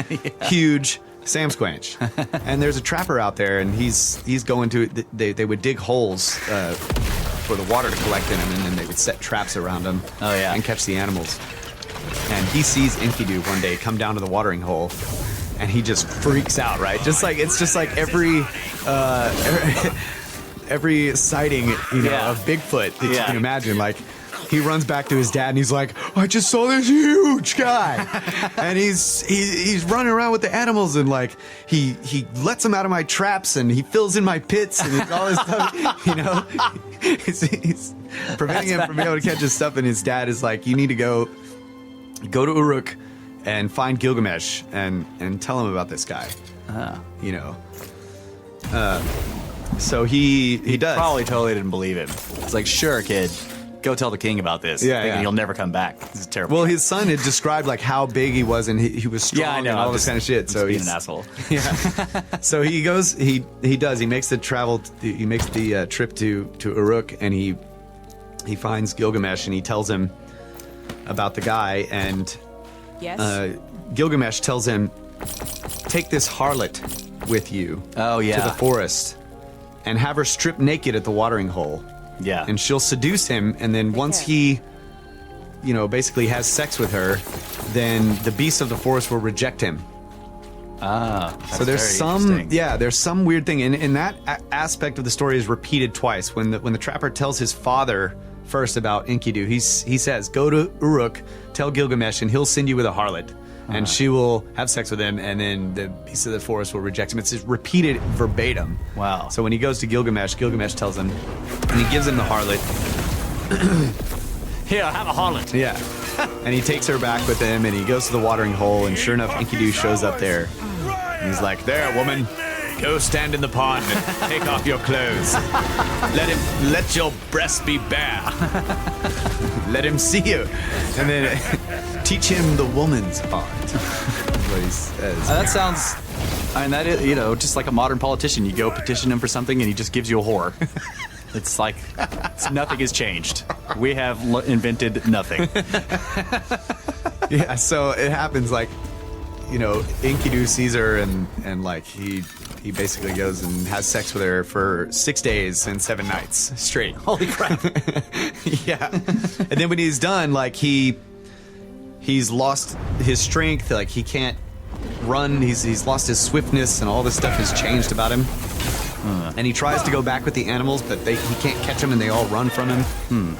Huge Sam Squanch. And there's a trapper out there, and he's going to. They would dig holes for the water to collect in them, and then they would set traps around them.
Oh yeah,
and catch the animals. And he sees Enkidu one day come down to the watering hole. And he just freaks out, right? Just like every sighting, of Bigfoot that you can imagine. Like he runs back to his dad, and he's like, "I just saw this huge guy," and he's running around with the animals, and like he lets them out of my traps, and he fills in my pits, and all this stuff. He's preventing him from being able to catch his stuff. And his dad is like, "You need to go to Uruk and find Gilgamesh and tell him about this guy." So he does.
Probably totally didn't believe him. It's like, sure, kid, go tell the king about this. Thinking he'll never come back. This is terrible.
Well, his son had described like how big he was, and he was strong.
Yeah, I know.
And all this kind of shit. So
he's being an asshole.
Yeah. So he goes. He does. He makes the trip to Uruk, and he finds Gilgamesh, and he tells him about the guy. And
Yes.
Gilgamesh tells him, take this harlot with you
to
the forest and have her stripped naked at the watering hole.
Yeah.
And she'll seduce him, and then once he, basically has sex with her, then the beasts of the forest will reject him.
That's
so there's
very
some weird thing, and that aspect of the story is repeated twice. When the trapper tells his father first about Enkidu, he says, go to Uruk, tell Gilgamesh, and he'll send you with a harlot, and she will have sex with him, and then the beasts of the forest will reject him. It's just repeated verbatim.
Wow.
So when he goes to Gilgamesh tells him, and he gives him the harlot.
Here, have a harlot.
Yeah. And he takes her back with him, and he goes to the watering hole, and sure enough, Enkidu shows up there. And he's like, there, woman, go stand in the pond and take off your clothes. Let your breasts be bare. Let him see you. And then teach him the woman's art. That's what he says.
That sounds, that is, just like a modern politician. You go petition him for something, and he just gives you a whore. It's like nothing has changed. We have invented nothing.
Yeah, so it happens like, Enkidu sees her and like he basically goes and has sex with her for 6 days and 7 nights straight.
Holy crap.
Yeah. And then when he's done, like he's lost his strength, like he can't run, he's lost his swiftness, and all this stuff has changed about him. And he tries to go back with the animals, but he can't catch them, and they all run from him.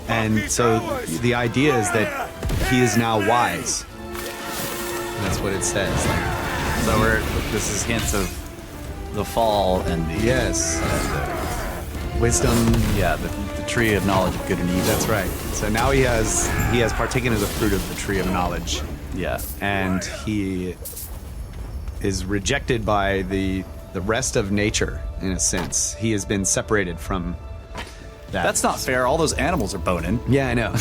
And so the idea is that he is now wise. And that's what it says.
So this is hints of the fall and the
wisdom.
Yeah, the tree of knowledge of good and evil.
That's right. So now he has partaken of the fruit of the tree of knowledge.
Yeah,
and he is rejected by the rest of nature, in a sense. He has been separated from that.
That's not fair. All those animals are boning.
Yeah, I know.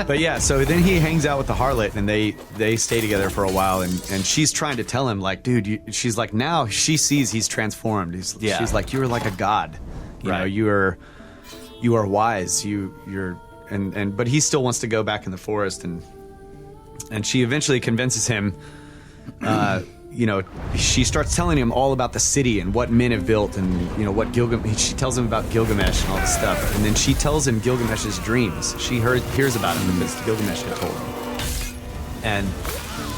But yeah, so then he hangs out with the harlot, and they stay together for a while, and she's trying to tell him, like, dude, she's like, now she sees he's transformed. She's like, you're like a god, you know, you are wise, but he still wants to go back in the forest, and she eventually convinces him. You know, she starts telling him all about the city and what men have built, and you know what she tells him about Gilgamesh and all this stuff, and then she tells him Gilgamesh's dreams. She hears about him because Gilgamesh had told him, and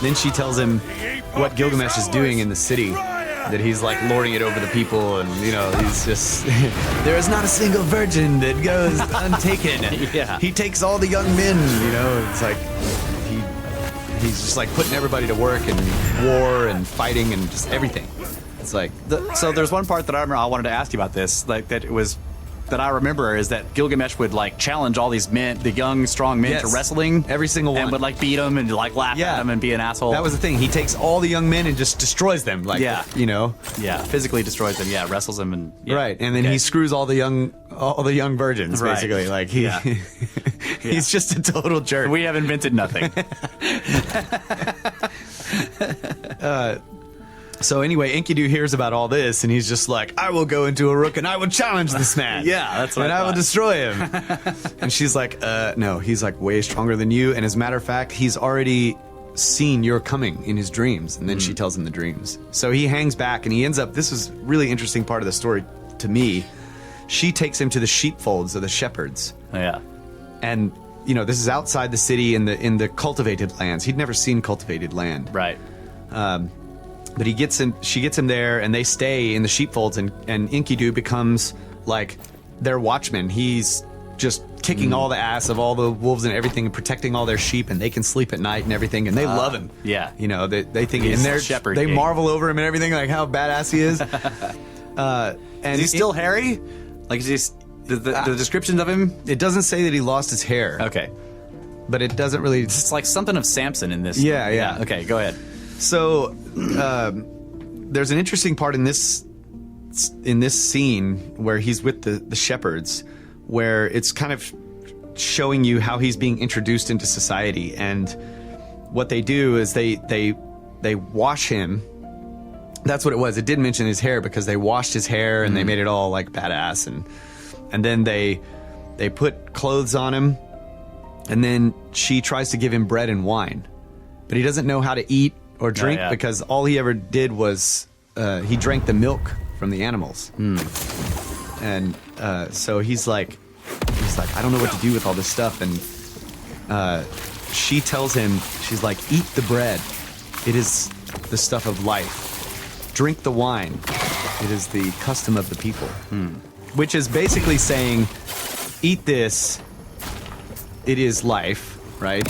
then she tells him what Gilgamesh is doing in the city, that he's like lording it over the people, and you know he's just there is not a single virgin that goes untaken.
Yeah,
he takes all the young men. You know, it's like he's just like putting everybody to work and war and fighting and just everything. It's like
so there's one part that I remember I wanted to ask you about this, like that I remember is that Gilgamesh would like challenge all these men, the young strong men, to wrestling,
every single one,
and would like beat them and like laugh at them and be an asshole.
That was the thing. He takes all the young men and just destroys them, like you know,
physically destroys them, wrestles them, and
right, and then he screws all the young virgins, basically, like he's just a total jerk.
We have invented nothing.
So anyway, Enkidu hears about all this, and he's just like, I will go into Uruk and I will challenge this man.
That's what
I will destroy him. And she's like, no, he's like way stronger than you. And as a matter of fact, he's already seen your coming in his dreams. And then she tells him the dreams. So he hangs back, and he ends up, this is a really interesting part of the story to me. She takes him to the sheepfolds of the shepherds.
Oh, yeah.
And, you know, this is outside the city in the cultivated lands. He'd never seen cultivated land.
Right.
But she gets him there, and they stay in the sheepfolds, and Enkidu becomes like their watchman. He's just kicking all the ass of all the wolves and everything, and protecting all their sheep, and they can sleep at night and everything, and they love him.
Yeah.
You know, they think
he's
and
shepherd
they
king.
marvel over him and everything, like how badass he is. And
is he still hairy? Like, is he the descriptions of him?
It doesn't say that he lost his hair.
Okay.
But it doesn't really.
It's like something of Samson in this.
Yeah.
Okay, go ahead.
So there's an interesting part in this scene where he's with the shepherds, where it's kind of showing you how he's being introduced into society. And what they do is they wash him. That's what it was. It did mention his hair, because they washed his hair and they made it all like badass, and then they put clothes on him, and then she tries to give him bread and wine, but he doesn't know how to eat or drink because all he ever did was he drank the milk from the animals. And so he's like, I don't know what to do with all this stuff. And she tells him, she's like, eat the bread. It is the stuff of life. Drink the wine. It is the custom of the people. Which is basically saying, eat this. It is life, right?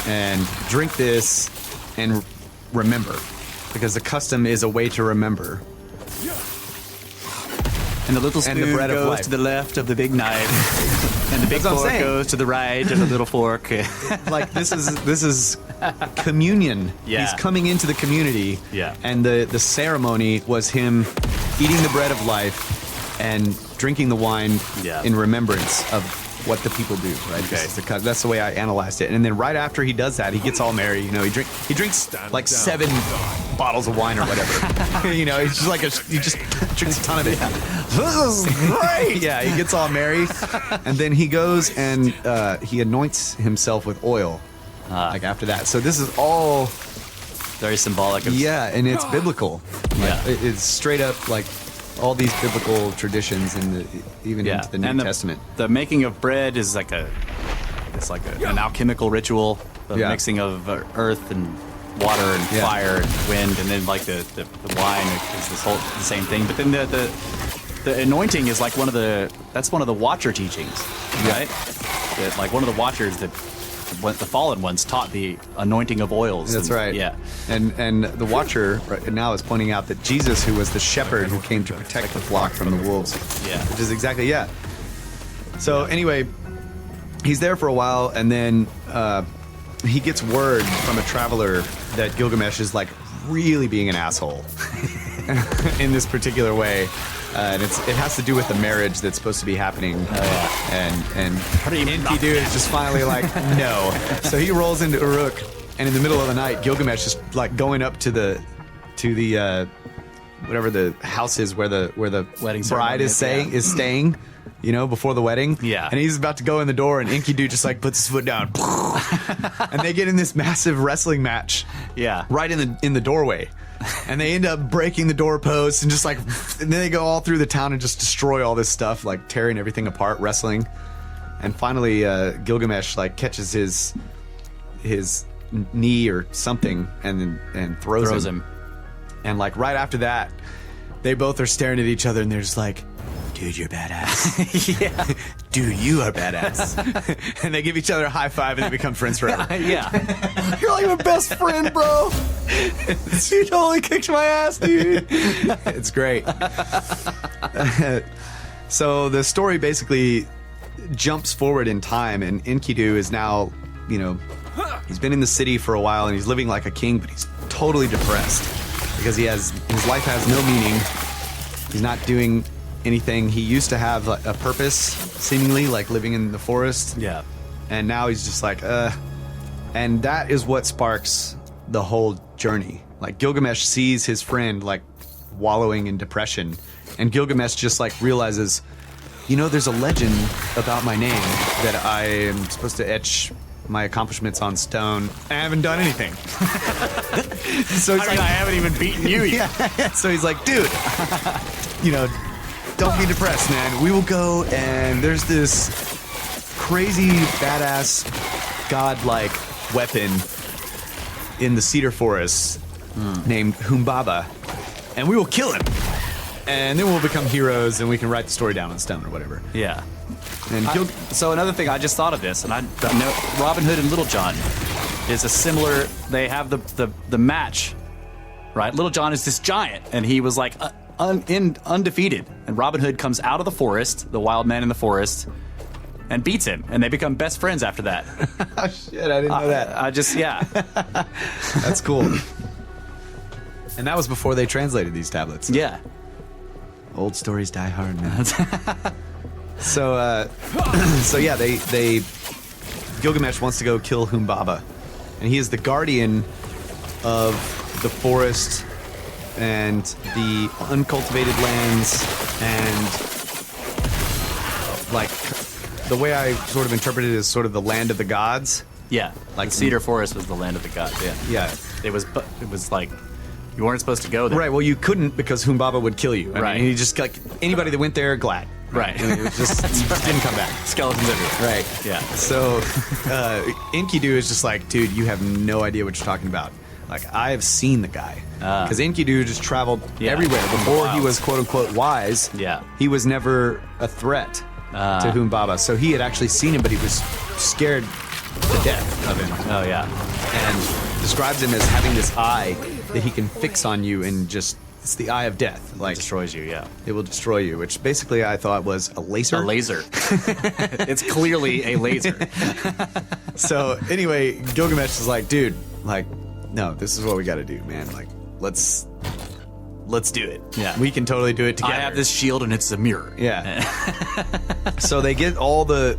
And drink this and remember, because the custom is a way to remember.
And the little spoon
the bread of
goes
life.
to the left of the big knife, and the big
That's what I'm
fork
saying.
goes to the right of the little fork.
Like this is communion.
Yeah.
He's coming into the community.
Yeah.
And the ceremony was him eating the bread of life and drinking the wine in remembrance of what the people do, right?
Okay.
That's the way I analyzed it. And then right after he does that, he gets all merry. You know, he drinks like 7 bottles of wine or whatever. You know, he's just like he just drinks a ton of it. This is great. Yeah, he gets all merry, and then he goes and he anoints himself with oil. Like after that, so this is all
very symbolic of
and it's biblical.
Yeah.
It's straight up like all these biblical traditions even into the New Testament.
The making of bread is like an alchemical ritual, the mixing of earth and water and fire and wind, and then like the wine is the same thing. But then the anointing is like one of the Watcher teachings, right? That like one of the Watchers that the fallen ones taught the anointing of oils.
That's right.
Yeah.
And the Watcher right now is pointing out that Jesus, who was the shepherd who came to protect the flock from the wolves.
Yeah.
Which is exactly, So anyway, he's there for a while, and then he gets word from a traveler that Gilgamesh is like really being an asshole in this particular way. And it has to do with the marriage that's supposed to be happening.
Oh, yeah.
And Enkidu is just finally like, no. So he rolls into Uruk, and in the middle of the night, Gilgamesh is like going up to the whatever the house is where the
Wedding
bride
ceremony
is staying, you know, before the wedding.
Yeah.
And he's about to go in the door, and Enkidu just like puts his foot down, and they get in this massive wrestling match.
Yeah.
Right in the doorway. And they end up breaking the doorposts and just like, and then they go all through the town and just destroy all this stuff, like tearing everything apart, wrestling. And finally, Gilgamesh like catches his knee or something and throws him. And like right after that, they both are staring at each other and they're just like, dude, you're badass.
Yeah.
Dude, you are badass. And they give each other a high five and they become friends forever.
Yeah.
You're like my best friend, bro. You totally kicked my ass, dude. It's great. So the story basically jumps forward in time, and Enkidu is now, you know, he's been in the city for a while and he's living like a king, but he's totally depressed because his life has no meaning. He's not doing anything. He used to have a purpose, seemingly, like living in the forest.
Yeah.
And now he's just like, and that is what sparks the whole journey. Like Gilgamesh sees his friend like wallowing in depression, and Gilgamesh just like realizes, you know, there's a legend about my name that I am supposed to etch my accomplishments on stone. I haven't done anything. So he's
I haven't even beaten you yet.
yeah. So he's like, dude, you know, don't be depressed, man. We will go, and there's this crazy, badass, godlike weapon in the cedar forest named Humbaba, and we will kill him. And then we'll become heroes, and we can write the story down on stone or whatever.
Yeah.
And
So another thing, I just thought of this, and I know Robin Hood and Little John is a similar. They have the match, right? Little John is this giant, and he was like undefeated. And Robin Hood comes out of the forest, the wild man in the forest, and beats him, and they become best friends after that.
oh shit, I didn't know that.
Yeah.
That's cool. And that was before they translated these tablets.
Yeah.
Old stories die hard, man. So yeah, they Gilgamesh wants to go kill Humbaba, and he is the guardian of the forest and the uncultivated lands, and like the way I sort of interpret it is sort of the land of the gods.
Yeah.
Like
the Cedar Forest was the land of the gods. Yeah.
Yeah.
It was like you weren't supposed to go there.
Right. Well, you couldn't because Humbaba would kill you. I
Right.
mean, he just like anybody that went there, glad.
Right.
It was just didn't come back.
Skeletons everywhere.
Right.
Yeah.
So Enkidu is just like, dude, you have no idea what you're talking about. Like, I have seen the guy. Because Enkidu just traveled everywhere. Before he was quote unquote wise, he was never a threat to Humbaba. So he had actually seen him, but he was scared to death of him.
Oh yeah.
And describes him as having this eye that he can fix on you and just, it's the eye of death. Like,
Destroys you. Yeah.
it will destroy you, which basically I thought was a laser.
A laser. It's clearly a laser.
So anyway, Gilgamesh is like, dude, like, no, this is what we got to do, man. Like, let's do it.
Yeah.
We can totally do it together.
I have this shield and it's a mirror.
Yeah. So they get all the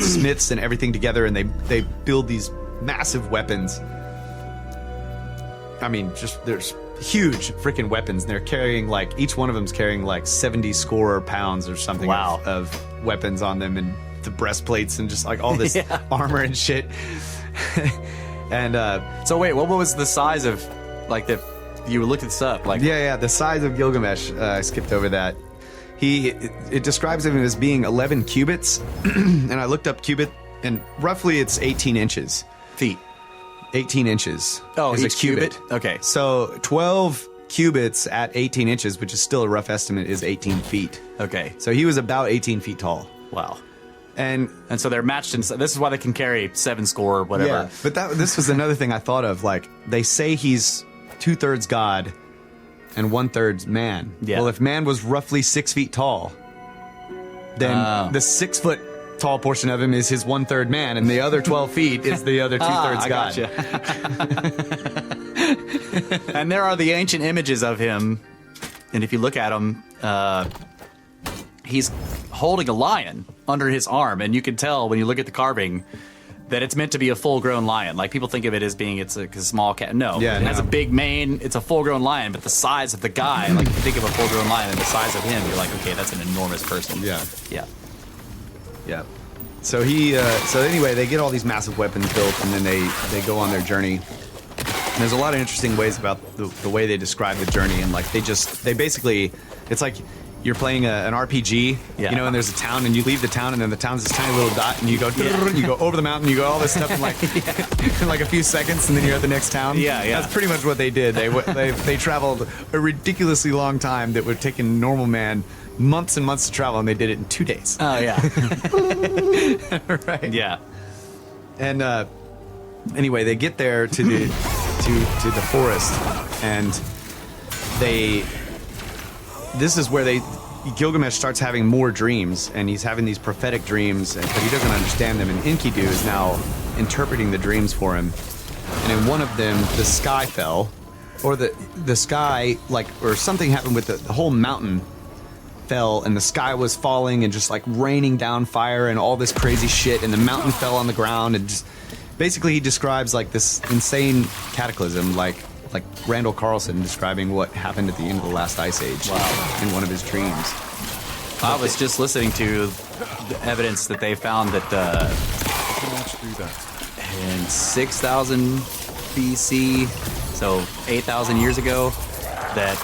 smiths and everything together, and they build these massive weapons. I mean, just there's huge freaking weapons. And they're carrying like, each one of them's carrying like 70 score pounds or something of weapons on them, and the breastplates and just like all this armor and shit. And
So wait, what was the size of like the? You looked this up, like
the size of Gilgamesh. I skipped over that. It describes him as being 11 cubits, and I looked up cubit, and roughly it's 18 inches.
feet.
18 inches.
Oh,
is a
each
cubit.
Okay.
So 12 cubits at 18 inches, which is still a rough estimate, is 18 feet.
Okay.
So he was about 18 feet tall.
Wow.
And
so they're matched in. This is why they can carry 7 score or whatever.
yeah, but this was another thing I thought of. Like, they say he's 2/3 God and 1/3 man.
Yeah.
Well, if man was roughly 6 feet tall, then the 6 foot tall portion of him is his 1/3 man, and the other 12 feet is the other 2/3 God.
Gotcha. And there are the ancient images of him and if you look at him, he's holding a lion under his arm, and you can tell when you look at the carving that it's meant to be a full-grown lion. Like, people think of it as being it's a small cat. No, it has a big mane. It's a full-grown lion, but the size of the guy, like, if you think of a full-grown lion and the size of him, you're like, okay, that's an enormous person.
Yeah. So anyway, they get all these massive weapons built, and then they go on their journey. And there's a lot of interesting ways about the way they describe the journey, and like they basically, it's like you're playing an RPG, and there's a town, and you leave the town, and then the town's this tiny little dot, and you go, and you go over the mountain, you go all this stuff in like in like a few seconds, and then you're at the next town. That's pretty much what they did. They traveled a ridiculously long time that would take a normal man months and months to travel, and they did it in 2 days.
Oh yeah.
Right.
Yeah.
And anyway, they get there to the forest, and this is where Gilgamesh starts having more dreams, and he's having these prophetic dreams, but he doesn't understand them, and Enkidu is now interpreting the dreams for him. And in one of them, the sky fell, or the sky, like, or something happened with the whole mountain fell, and the sky was falling and just like raining down fire and all this crazy shit, and the mountain fell on the ground, and just basically he describes like this insane cataclysm, like Randall Carlson describing what happened at the end of the last ice age.
Wow.
In one of his dreams.
I was just listening to the evidence that they found that in 6,000 BC, so 8,000 years ago, that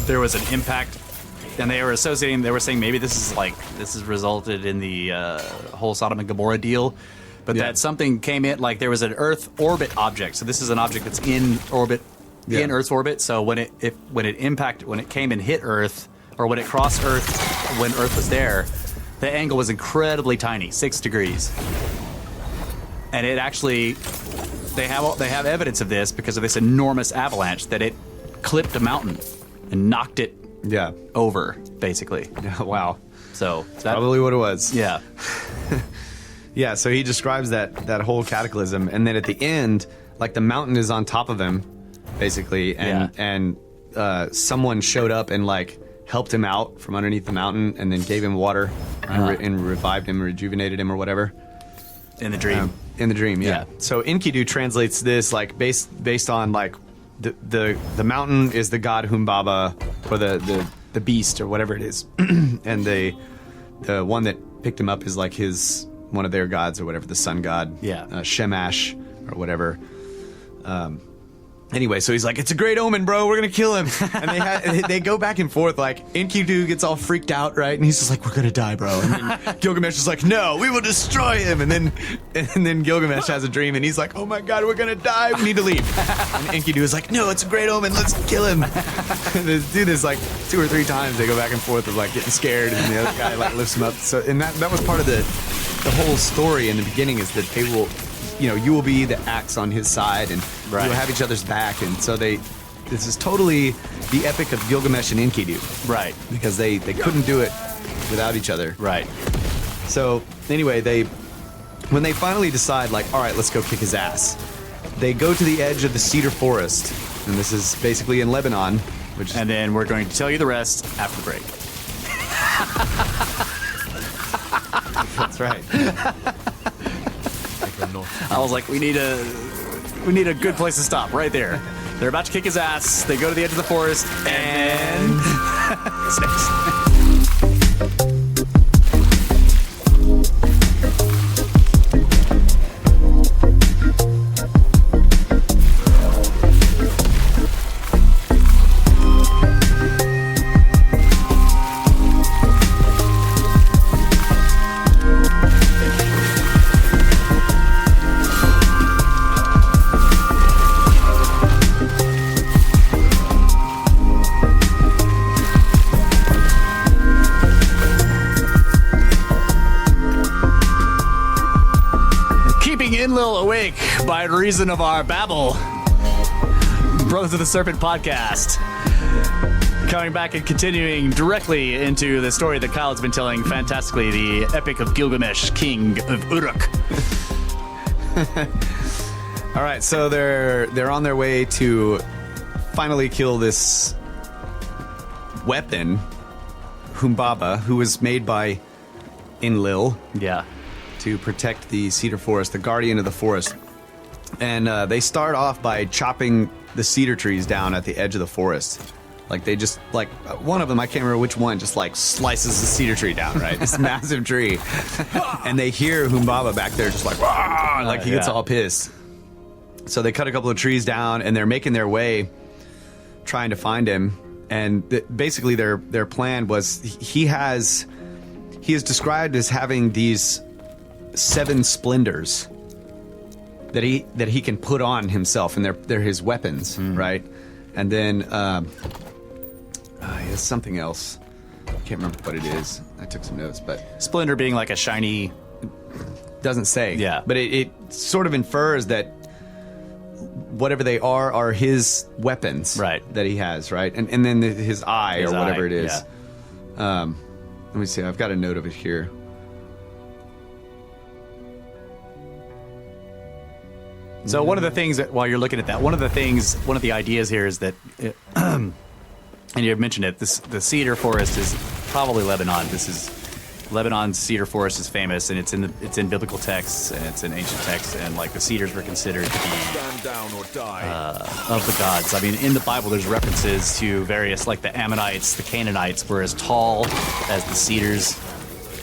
there was an impact, and they were saying maybe this has resulted in the whole Sodom and Gomorrah deal, but that something came in, like there was an Earth orbit object. So this is an object that's in orbit, in Earth's orbit. So when it came and hit Earth, or when it crossed Earth, when Earth was there, the angle was incredibly tiny, 6 degrees. And it actually, they have evidence of this because of this enormous avalanche, that it clipped a mountain and knocked it over, basically.
Yeah, wow.
So
that's probably what it was.
Yeah.
Yeah, so he describes that whole cataclysm, and then at the end, like the mountain is on top of him, basically, and someone showed up and like helped him out from underneath the mountain, and then gave him water and revived him, rejuvenated him, or whatever.
In the dream.
In the dream, yeah. So Enkidu translates this like based on like the mountain is the god Humbaba, or the beast, or whatever it is, and the one that picked him up is like one of their gods, or whatever, the sun god, Shemash, or whatever. Anyway, so he's like, it's a great omen, bro, we're gonna kill him. And they go back and forth, like, Enkidu gets all freaked out, right? And he's just like, we're gonna die, bro. And then Gilgamesh is like, no, we will destroy him. And then Gilgamesh has a dream, and he's like, oh my god, we're gonna die, we need to leave. And Enkidu is like, no, it's a great omen, let's kill him. And they do this like 2 or 3 times, they go back and forth of like getting scared, and the other guy like lifts him up. So, and that was part of the whole story in the beginning, is that they will, you will be the axe on his side, and you'll have each other's back. And so this is totally the epic of Gilgamesh and Enkidu.
Right.
Because they couldn't do it without each other.
Right.
So anyway, when they finally decide, like, all right, let's go kick his ass, they go to the edge of the cedar forest, and this is basically in Lebanon,
and then we're going to tell you the rest after the break.
That's right.
I was like, we need a good place to stop right there. They're about to kick his ass. They go to the edge of the forest, and snakes. Awake by reason of our babble. Brothers of the Serpent podcast. Coming back and continuing directly into the story that Kyle has been telling fantastically, the Epic of Gilgamesh, King of Uruk.
All right, so they're on their way to finally kill this weapon, Humbaba, who was made by Enlil
Yeah.
to protect the cedar forest, the guardian of the forest. And they start off by chopping the cedar trees down at the edge of the forest. Like they just, like, one of them, I can't remember which one, just like slices the cedar tree down, right? This massive tree. And they hear Humbaba back there just like, "Wah!" Like he gets all pissed. So they cut a couple of trees down and they're making their way trying to find him. And basically their plan was he is described as having these 7 splendors that he can put on himself, and they're his weapons, right? And then he has something else. I can't remember what it is. I took some notes, but
Splendor being like a shiny.
doesn't say.
Yeah.
But it sort of infers that whatever they are his weapons,
Right.
that he has, right? And then his eye
His
or whatever
eye,
it is. Let me see. I've got a note of it here.
So one of the things that, while you're looking at that, one of the ideas here is that, and you mentioned it, the cedar forest is probably Lebanon. Lebanon's cedar forest is famous, and it's in biblical texts, and it's in ancient texts, and like the cedars were considered to be of the gods. I mean, in the Bible, there's references to various, like the Ammonites, the Canaanites were as tall as the cedars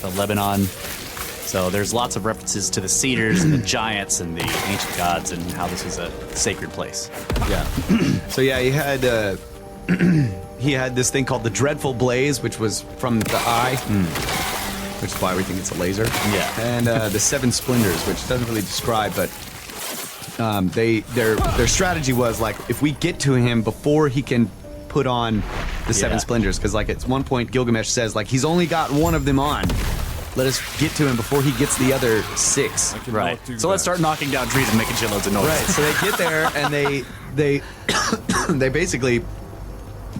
of Lebanon. So there's lots of references to the cedars and the giants and the ancient gods and how this was a sacred place.
Yeah. So yeah, he had this thing called the Dreadful Blaze, which was from the eye, which is why we think it's a laser.
Yeah.
And the 7 Splendors, which doesn't really describe, but their strategy was like, if we get to him before he can put on the 7 Splendors, because like at one point Gilgamesh says like he's only got one of them on. Let us get to him before he gets the other 6.
Right. So let's start knocking down trees and making shitloads of noise.
Right. So they get there and they basically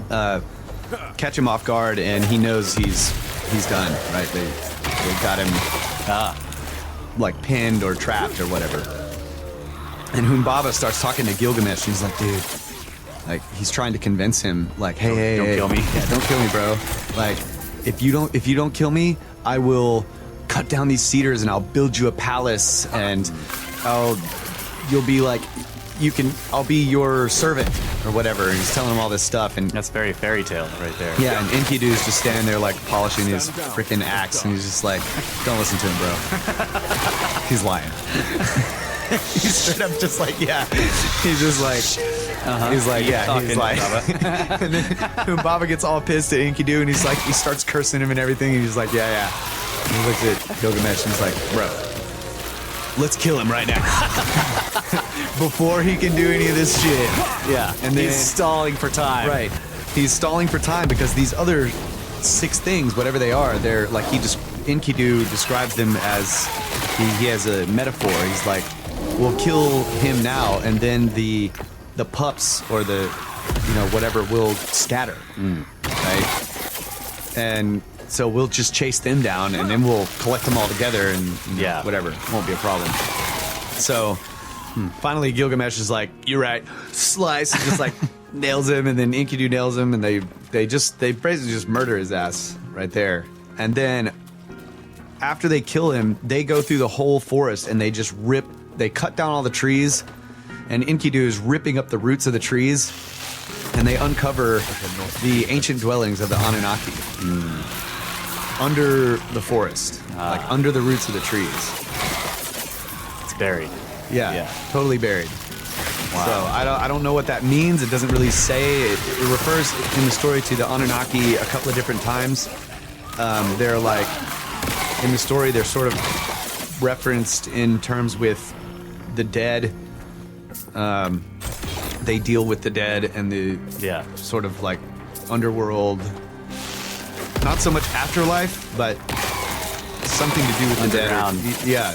catch him off guard, and he knows he's done. Right. They got him like pinned or trapped or whatever. And Humbaba starts talking to Gilgamesh. He's like, dude, like he's trying to convince him, like, hey,
Don't kill me.
Yeah, don't kill me, bro. Like, if you don't kill me, I will cut down these cedars and I'll build you a palace, and you'll be like, I'll be your servant or whatever. And he's telling him all this stuff, and
That's very fairy tale right there.
yeah, and Enkidu's just standing there like polishing his freaking axe, and he's just like, don't listen to him, bro. He's lying. He's straight up just like, yeah. He's just like, he's like, yeah, he's like, and then Humbaba gets all pissed at Enkidu, and he's like, he starts cursing him and everything, and he's like, yeah. And he looks at Gilgamesh, and he's like, bro, let's kill him right now. Before he can do any of this shit.
Yeah.
And then,
he's stalling for time.
right. He's stalling for time because these other 6 things, whatever they are, they're like, Enkidu describes them as, he has a metaphor. He's like, we'll kill him now, and then the pups or the, whatever will scatter, right? And so we'll just chase them down, and then we'll collect them all together, and whatever, won't be a problem. So finally Gilgamesh is like, you're right, slice, and just like nails him, and then Enkidu nails him, and they basically just murder his ass right there. And then after they kill him, they go through the whole forest, and they cut down all the trees, and Enkidu is ripping up the roots of the trees, and they uncover the ancient dwellings of the Anunnaki under the forest, like under the roots of the trees.
It's buried.
Yeah, totally buried. Wow. So I don't know what that means. It doesn't really say. It refers in the story to the Anunnaki a couple of different times. They're like, in the story, they're sort of referenced in terms with the dead. They deal with the dead and the sort of like underworld. Not so much afterlife, but something to do with the dead. Yeah,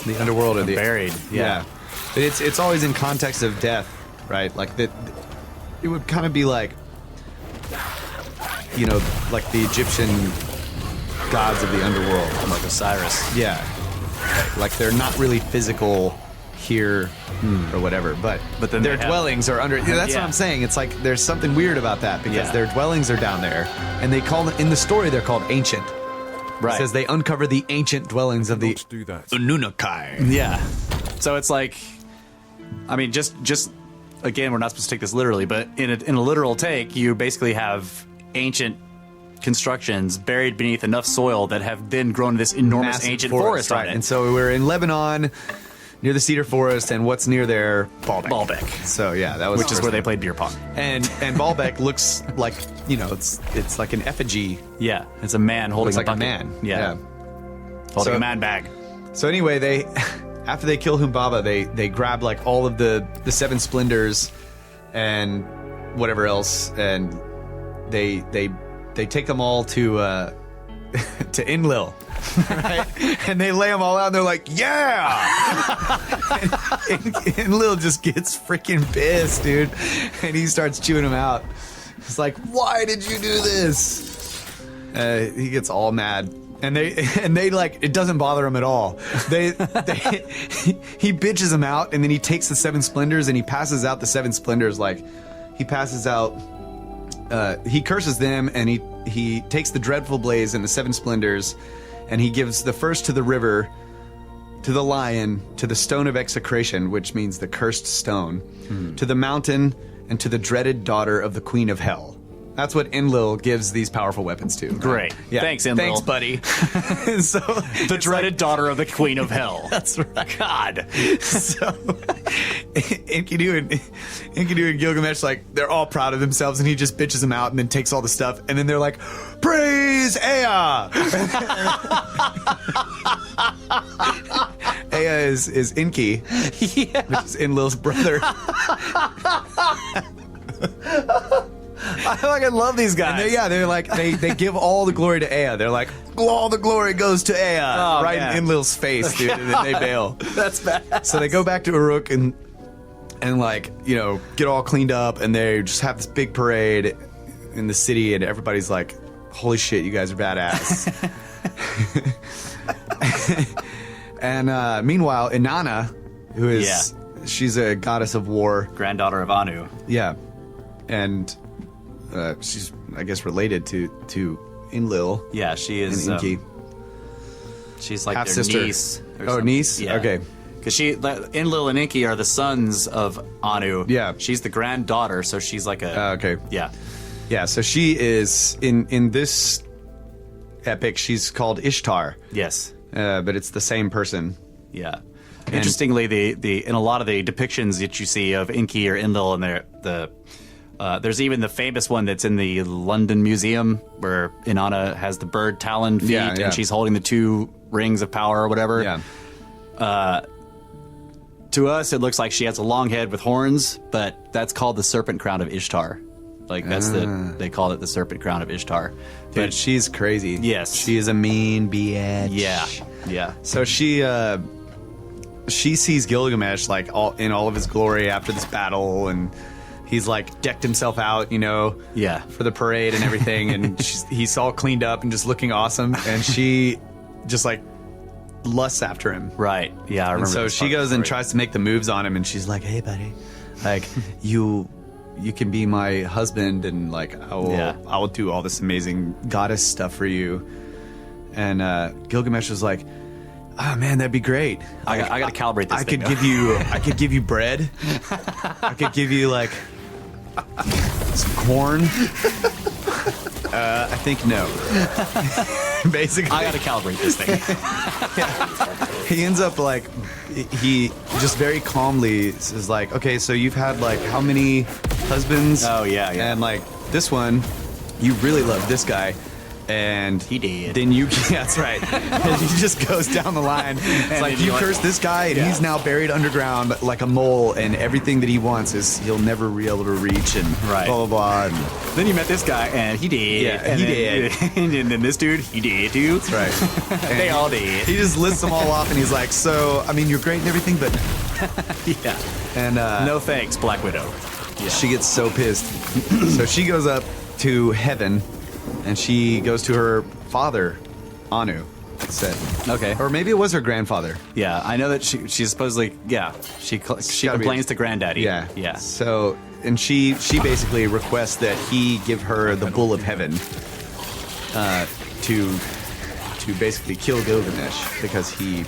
the underworld or the
buried.
Yeah, but it's always in context of death, right? Like that, it would kind of be like, like the Egyptian gods of the underworld,
Like Osiris.
yeah. Like they're not really physical here or whatever. But
then
their
they have-
dwellings are under. Yeah, that's what
Yeah.
I'm saying. It's like there's something weird about that because
Yeah.
their dwellings are down there, and they call in the story they're called ancient.
Right.
It says they uncover the ancient dwellings of the
do that.
Anunnaki.
Yeah. So it's like, I mean, just again, we're not supposed to take this literally, but in a literal take, you basically have ancient constructions buried beneath enough soil that have then grown this enormous
Massive
ancient forest on
right?
it.
And so we're in Lebanon, near the cedar forest, and what's near there?
Baalbek.
So yeah, that was
Which is where they played beer pong.
And Baalbek looks like, you know, it's like an effigy.
Yeah, it's a man holding
Looks like a
bucket.
man.
Yeah, holding
So-
a man bag.
So anyway, they after they kill Humbaba, they grab like all of the seven splendors and whatever else, and they take them all to to Enlil, right? And they lay them all out, and they're like, "Yeah!" and Enlil just gets freaking pissed, dude, and he starts chewing them out. It's like, "Why did you do this?" He gets all mad. And they like, it doesn't bother him at all. He bitches them out, and then he takes the seven splendors and he passes out the seven splendors. Like, he passes out, he curses them, and he takes the dreadful blaze and the seven splendors, and he gives the first to the river, to the lion, to the stone of execration, which means the cursed stone, to the mountain, and to the dreaded daughter of the queen of hell. That's what Enlil gives these powerful weapons to. Right?
Great.
Yeah.
Thanks, Enlil.
Thanks, buddy. so
The dreaded daughter of the queen of hell.
That's right.
God.
So Enkidu and Gilgamesh, like, they're all proud of themselves, and he just bitches them out and then takes all the stuff, and then they're like, "Praise Ea!" Ea is Enki, which is Enlil's brother.
I fucking love these guys.
And they're like, they give all the glory to Ea. They're like, all the glory goes to Ea, right
man.
in Enlil's face, dude, and then they bail.
That's bad.
So they go back to Uruk and like, you know, get all cleaned up, and they just have this big parade in the city, and everybody's like, "Holy shit, you guys are badass." And meanwise, Inanna, who is she's a goddess of war,
Granddaughter of Anu.
yeah, and she's, I guess, related to Enlil
Yeah, she is.
and Enki.
She's like
Half
their
sister.
niece. or
Oh,
something.
niece?
Yeah.
Okay.
Because Enlil and Enki are the sons of Anu.
Yeah.
She's the granddaughter, so she's like a.
Okay.
Yeah.
Yeah, so she is in this epic. She's called Ishtar,
Yes.
but it's the same person.
Yeah. Interestingly, the in a lot of the depictions that you see of Enki or Enlil, and there's even the famous one that's in the London Museum where Inanna has the bird talon feet,
Yeah, yeah.
and she's holding the two rings of power or whatever.
Yeah.
To us, it looks like she has a long head with horns, but that's called the serpent crown of Ishtar. Like that's they call it the serpent crown of Ishtar.
Dude,
But
she's crazy.
Yes.
She is a mean bitch.
yeah.
So she sees Gilgamesh like in all of his glory after this battle, and he's like decked himself out, you know,
Yeah.
for the parade and everything, and he's all cleaned up and just looking awesome, and she just like lusts after him.
Right. Yeah, I remember.
And so
this
she
part of
goes
the
and
story.
tries to make the moves on him, and she's like, "Hey, buddy, like you can be my husband, and like I will do all this amazing goddess stuff for you." And Gilgamesh was like, "Oh man, that'd be great.
I got to calibrate this.
I
thing,
could
though.
I could give you bread. I could give you like some corn." I think no. Basically,
I got to calibrate this thing.
he ends up like he just very calmly is like, "Okay, so you've had like how many husbands?"
Oh, yeah.
And like this one, you really love this guy, and
He did.
Then you, yeah, that's right. And he just goes down the line. It's
And
like
then
you
you're
curse
like,
this guy, and
yeah.
he's now buried underground like a mole, and everything that he wants is he'll never be able to reach, and
Right.
blah blah blah. And
Then you met this guy, and he did.
Yeah,
and
he
then,
did.
And then this dude, he did too.
that's right.
They all did.
He just lists them all off, and he's like, "So, I mean, you're great and everything, but..."
Yeah.
And
No thanks, Black Widow.
she gets so pissed. So she goes up to heaven, and she goes to her father, Anu, said.
Okay.
Or maybe it was her grandfather.
Yeah, I know that she supposedly, she complains to Granddaddy.
Yeah.
Yeah.
So, and she basically requests that he give her the Bull of Heaven to basically kill Gilgamesh because she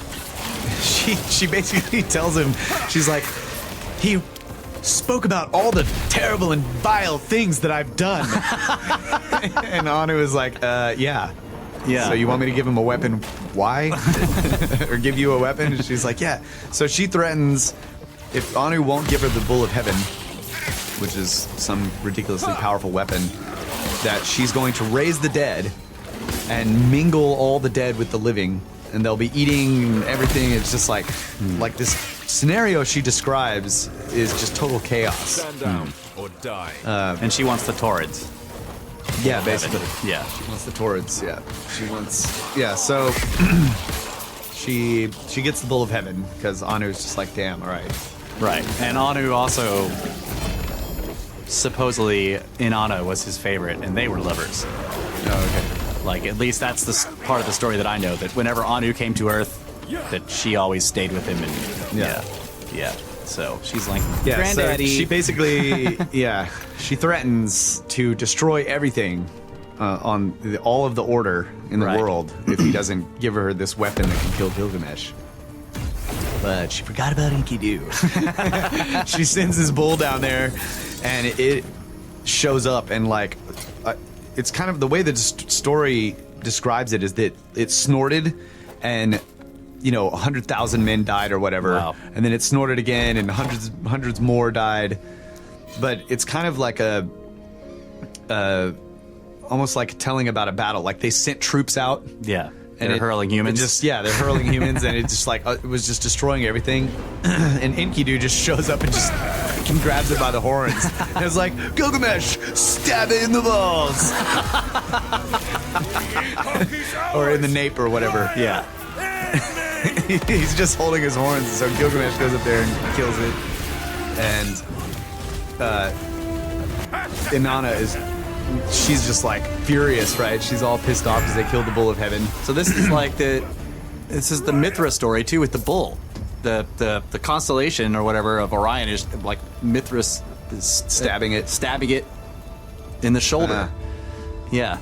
basically tells him, she's like, he spoke about all the terrible and vile things that I've done. And Anu is like, yeah.
Yeah.
So you want me to give him a weapon? Why? Or give you a weapon? And she's like, yeah. So she threatens if Anu won't give her the Bull of Heaven, which is some ridiculously powerful weapon, that she's going to raise the dead and mingle all the dead with the living, and they'll be eating everything. It's just like this scenario she describes is just total chaos.
Stand down or die.
And she wants the Taurids.
Yeah, basically.
Yeah.
She wants the Taurids, yeah. She wants... Yeah, so... she gets the Bull of Heaven, because Anu's just like, damn, alright.
Right. And Anu also... supposedly, Inanna was his favorite, and they were lovers.
Oh, okay.
Like, at least that's the part of the story that I know, that whenever Anu came to Earth, that she always stayed with him, and... Yeah. So, she's like,
Yeah,
Granddaddy.
so she basically... yeah. She threatens to destroy everything on all of the order in the
Right.
world if he doesn't give her this weapon that can kill Gilgamesh. But she forgot about Enkidu. She sends his bull down there, and it shows up, and like, it's kind of the way the story describes it is that it snorted, and 100,000 men died or whatever,
Wow.
and then it snorted again, and hundreds more died. But it's kind of like almost like telling about a battle. Like they sent troops out.
Yeah.
And
They're hurling humans.
They're hurling humans, and it just like it was just destroying everything. And Enkidu just shows up and just fucking grabs it by the horns. And it's like, Gilgamesh, stab it in the balls, or in the nape or whatever.
Yeah.
He's just holding his horns, so Gilgamesh goes up there and kills it. And Inanna she's just like furious, right? She's all pissed off because they killed the Bull of Heaven.
So this is like this is the Mithra story too with the bull. The constellation or whatever of Orion is like Mithras is
Stabbing it.
in the shoulder.
Yeah.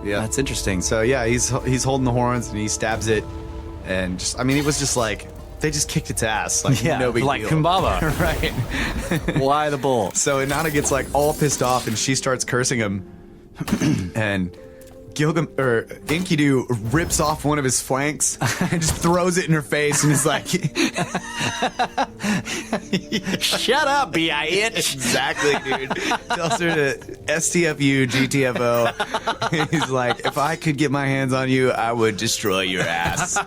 That's interesting.
So yeah, he's holding the horns and he stabs it, and just it was just like they just kicked its ass, like no big
like
deal.
Kumbaba.
Right.
Why the bull?
So Inanna gets like all pissed off and she starts cursing him, and Enkidu rips off one of his flanks and just throws it in her face and is like,
Shut up, bitch.
exactly, dude. Tells her to STFU, GTFO. He's like, if I could get my hands on you, I would destroy your ass.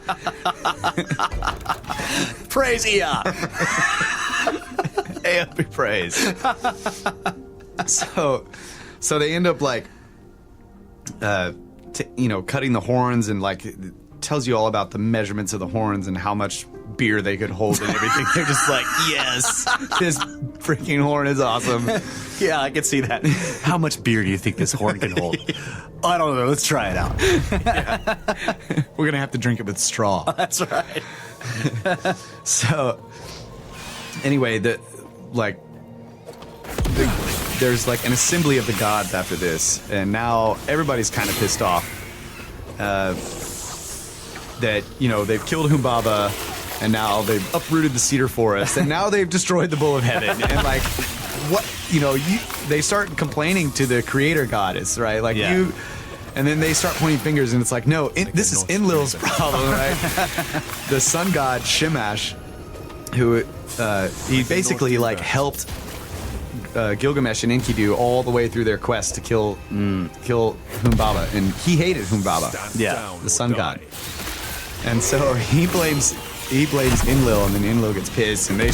Praise Ea.
Ea be praised. So they end up like, cutting the horns, and like it tells you all about the measurements of the horns and how much beer they could hold and everything. They're just like, yes, this freaking horn is awesome.
Yeah, I can see that. How much beer do you think this horn can hold? I don't know. Let's try it out.
We're gonna have to drink it with straw.
That's right.
So anyway, there's like an assembly of the gods after this, and now everybody's kind of pissed off that they've killed Humbaba, and now they've uprooted the cedar forest, and now they've destroyed the Bull of Heaven, and like what they start complaining to the creator goddess, right? Like
Yeah.
and then they start pointing fingers, and it's like, no, this is Enlil's problem, right? The sun god Shamash, who he basically like helped Gilgamesh and Enkidu all the way through their quest to kill Humbaba, and he hated Humbaba, the sun god, and so he blames Enlil, and then Enlil gets pissed, and they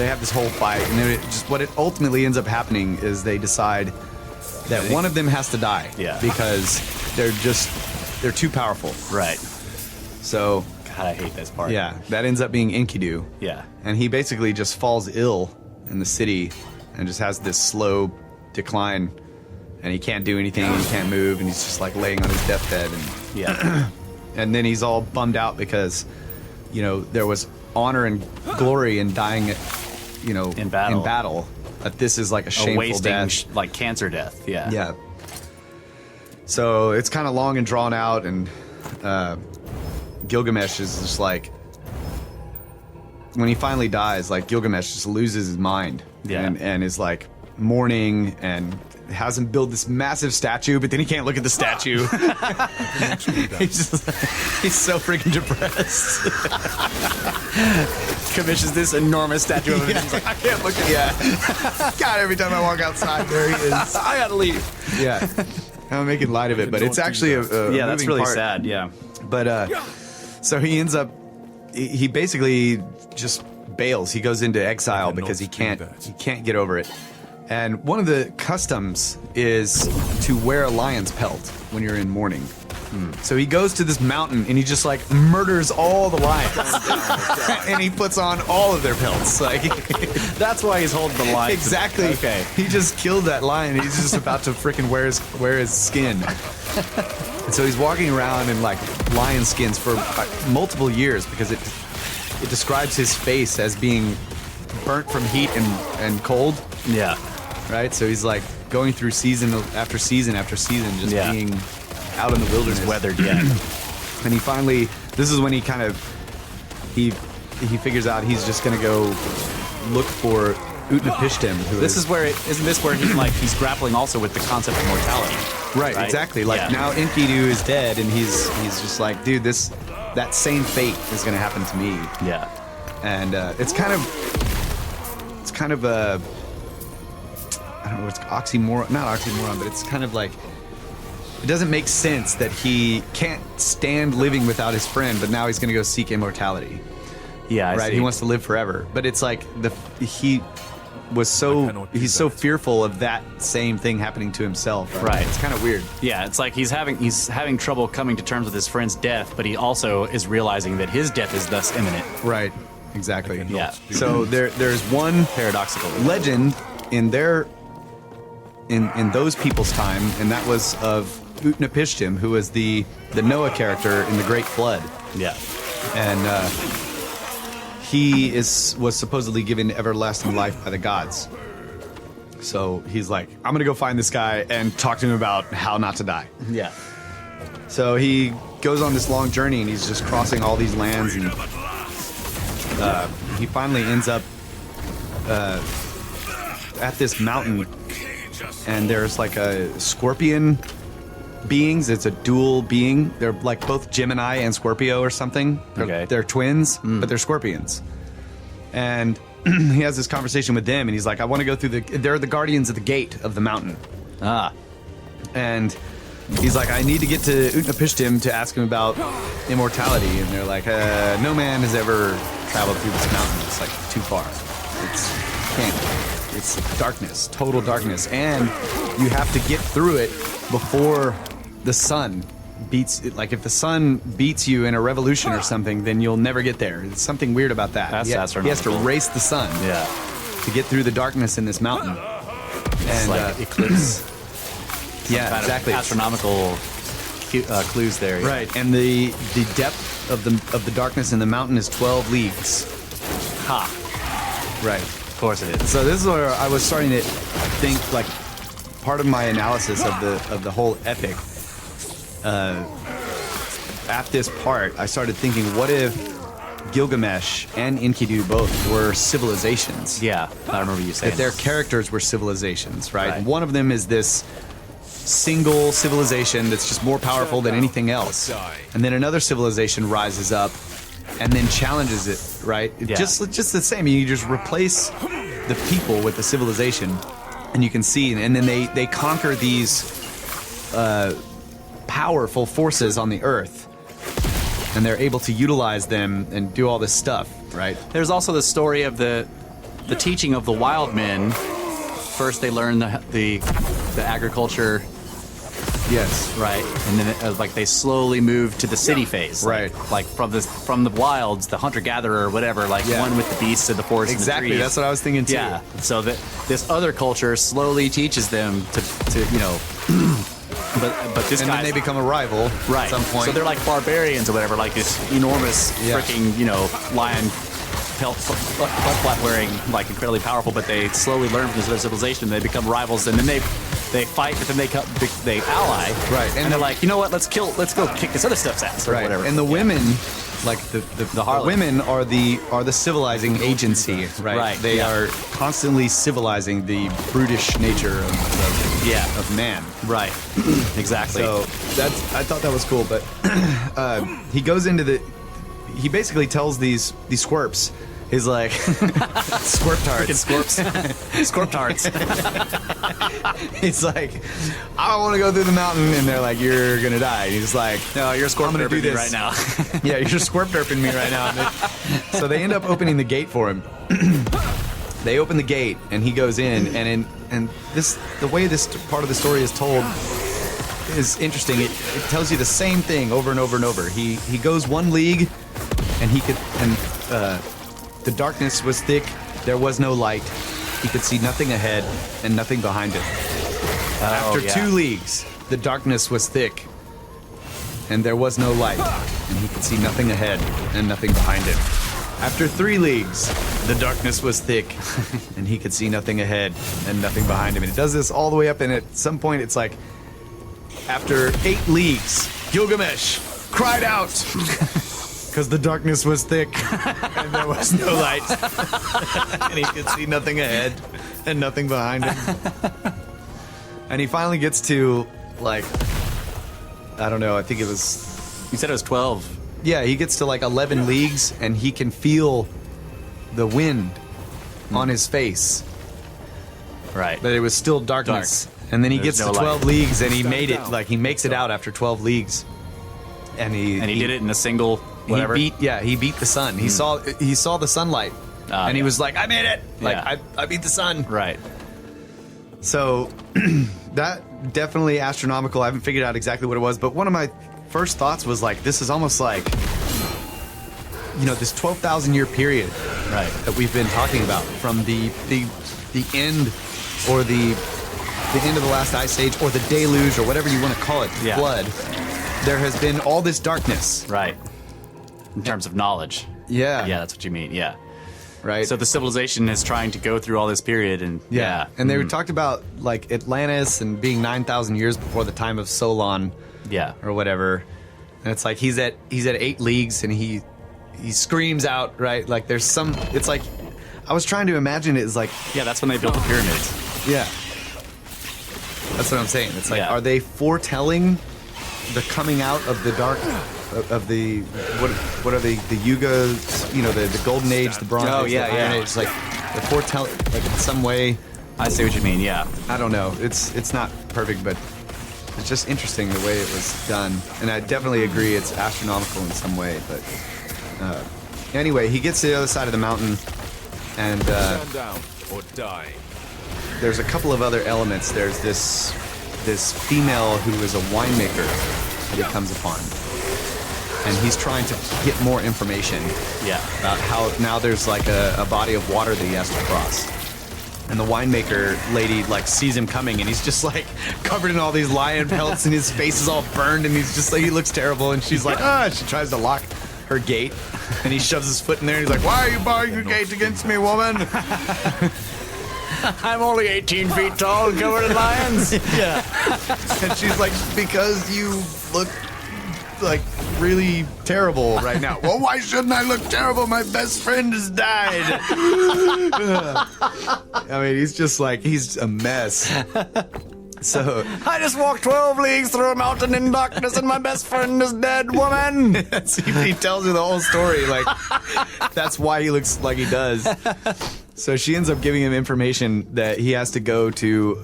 have this whole fight, and then what it ultimately ends up happening is they decide that one of them has to die, because they're too powerful,
Right.
so
God, I hate this part.
yeah, that ends up being Enkidu.
Yeah.
And he basically just falls ill in the city and just has this slow decline, and he can't do anything, and he can't move, and he's just like laying on his deathbed. And
Yeah.
and then he's all bummed out because, you know, there was honor and glory in dying, you know,
In battle.
But this is like a
A
shameful
wasting,
death.
like cancer death. Yeah.
Yeah. So it's kind of long and drawn out, and Gilgamesh is just like, when he finally dies, like Gilgamesh just loses his mind, and is like mourning and has him build this massive statue, but then he can't look at the statue. he's so freaking depressed.
Commissions this enormous statue of him. He's like, I can't look at
God, every time I walk outside, there he is.
I gotta leave.
Yeah. I'm making light of it, but it's actually a
Yeah, that's
moving
really
part.
sad. Yeah.
But so he ends up, he basically just bails. He goes into exile because he can't get over it. And one of the customs is to wear a lion's pelt when you're in mourning. So he goes to this mountain and he just like murders all the lions, and he puts on all of their pelts. Like
That's why he's holding the line.
exactly.
Okay.
He just killed that lion. He's just about to freaking wear his skin. And so he's walking around in like lion skins for multiple years because it describes his face as being burnt from heat and cold.
Yeah.
Right? So he's like going through season after season after season, just being out in the wilderness.
Weathered. Yeah.
And he finally, this is when he kind of, he figures out he's just going to go look for Utnapishtim.
Isn't this where he's grappling also with the concept of mortality?
Right, exactly. Like now Enkidu is dead, and he's just like, dude, that same fate is going to happen to me.
Yeah.
And it's kind of a, I don't know, it's oxymoron, not oxymoron, but it's kind of like, it doesn't make sense that he can't stand living without his friend, but now he's going to go seek immortality.
Yeah, I
right.
see.
He wants to live forever, but it's like he's so fearful of that same thing happening to himself.
Right.
It's kind of weird.
Yeah, it's like he's having trouble coming to terms with his friend's death, but he also is realizing that his death is thus imminent.
Right. Exactly.
Yeah.
So there's one
Paradoxical
legend in those people's time, and that was of Utnapishtim, who was the Noah character in the Great Flood.
Yeah.
And he was supposedly given everlasting life by the gods. So he's like, I'm gonna go find this guy and talk to him about how not to die.
Yeah.
So he goes on this long journey, and he's just crossing all these lands, and he finally ends up at this mountain, and there's like a scorpion beings. It's a dual being. They're like both Gemini and Scorpio or something. They're twins, but they're scorpions. And he has this conversation with them, and he's like, I want to go through they're the guardians of the gate of the mountain. And he's like, I need to get to Utnapishtim to ask him about immortality. And they're like, no man has ever traveled through this mountain. It's like too far. It's darkness, total darkness. And you have to get through it before the sun beats it. Like if the sun beats you in a revolution or something, then you'll never get there. There's something weird about that.
That's
he has to
astronomical.
race the sun to get through the darkness in this mountain.
It's
And
like eclipse.
yeah,
Kind of
exactly.
astronomical clues there. Yeah.
Right, and the depth of the darkness in the mountain is 12 leagues. Right.
Of course it is.
So this is where I was starting to think, like, part of my analysis of the whole epic. At this part, I started thinking, what if Gilgamesh and Enkidu both were civilizations?
Yeah, I remember you saying
That their
this.
characters were civilizations, right?
Right.
One of them is this single civilization that's just more powerful than anything else. And then another civilization rises up and then challenges it, right?
Yeah.
Just the same. You just replace the people with the civilization, and you can see, and then they conquer these powerful forces on the earth, and they're able to utilize them and do all this stuff, right?
There's also the story of the teaching of the wild men. First, they learn the agriculture,
Yes.
right, and then like they slowly move to the city phase,
Right.
Like from the wilds, the hunter gatherer or whatever, like
Yeah.
one with the beasts of the forest. and the
Exactly.
trees.
That's what I was thinking too.
Yeah. So that this other culture slowly teaches them to but this
and
guy
then they become a rival
right
at some point.
So they're like barbarians or whatever, like this enormous freaking lion pelt flap wearing, like incredibly powerful. But they slowly learn from this civilization. They become rivals, and then they fight, but then they ally,
right?
And they're like, you know what? Let's go kick this other stuff's ass, or whatever.
And the women, like the women are the civilizing agency, right?
Right.
They are constantly civilizing the brutish nature of man.
Right. Exactly.
So I thought that was cool, but he goes into he basically tells these squirps. He's like, squirp tarts.
Squirp tarts.
He's like, I don't want to go through the mountain, and they're like, you're gonna die. And he's like,
no, you're squirp derping me right now.
Yeah, you're squirp derping me right now. So they end up opening the gate for him. They open the gate, and he goes in, and the way this part of the story is told is interesting. It tells you the same thing over and over and over. He goes 1 league, and the darkness was thick, there was no light. He could see nothing ahead and nothing behind him. After 2 leagues, the darkness was thick, and there was no light, and he could see nothing ahead and nothing behind him. After 3 leagues, the darkness was thick, and he could see nothing ahead and nothing behind him. And it does this all the way up, and at some point it's like, after 8 leagues, Gilgamesh cried out, because the darkness was thick, and there was no light, and he could see nothing ahead and nothing behind him. And he finally gets to, like, I don't know, I think it was...
You said it was 12.
Yeah, he gets to like 11 leagues, and he can feel the wind on his face.
Right.
But it was still darkness. And then he gets to 12 leagues, and he made it, like, he makes it out after 12 leagues. And he did it
in a single whatever.
He beat the sun. He saw the sunlight. And he was like, I made it! Like, I beat the sun.
Right.
So, that definitely astronomical. I haven't figured out exactly what it was, but one of my first thoughts was like, this is almost like, this 12,000 year period,
right,
that we've been talking about, from the end, or the end of the last ice age, or the deluge, or whatever you want to call it, flood. There has been all this darkness,
right, in terms of knowledge.
Yeah,
that's what you mean. Yeah.
Right.
So the civilization is trying to go through all this period, and
and they talked about like Atlantis and being 9,000 years before the time of Solon, or whatever. And it's like he's at 8 leagues, and he screams out, right? Like there's some. It's like I was trying to imagine it as like
that's when they built the pyramids.
Yeah, that's what I'm saying. It's like, are they foretelling the coming out of the dark? Of the what are the yugas, the golden age, the bronze age, the iron age, like the foretell, like in some way.
I see what you mean. Yeah,
I don't know. It's not perfect, but it's just interesting the way it was done, and I definitely agree it's astronomical in some way. But anyway, he gets to the other side of the mountain, and
Stand down or die.
There's a couple of other elements. There's this female who is a winemaker that he comes upon. And he's trying to get more information about how now there's like a body of water that he has to cross. And the winemaker lady like sees him coming, and he's just like covered in all these lion pelts, and his face is all burned, and he's just like, he looks terrible. And she's like, she tries to lock her gate, and he shoves his foot in there, and he's like, why are you barring your gate against me, woman?
I'm only 18 feet tall and covered in lions.
And she's like, because you look like really terrible right now. Well, why shouldn't I look terrible? My best friend has died. I mean, he's just like, he's a mess. So
I just walked 12 leagues through a mountain in darkness, and my best friend is dead, woman.
He tells her the whole story. Like, that's why he looks like he does. So she ends up giving him information that he has to go to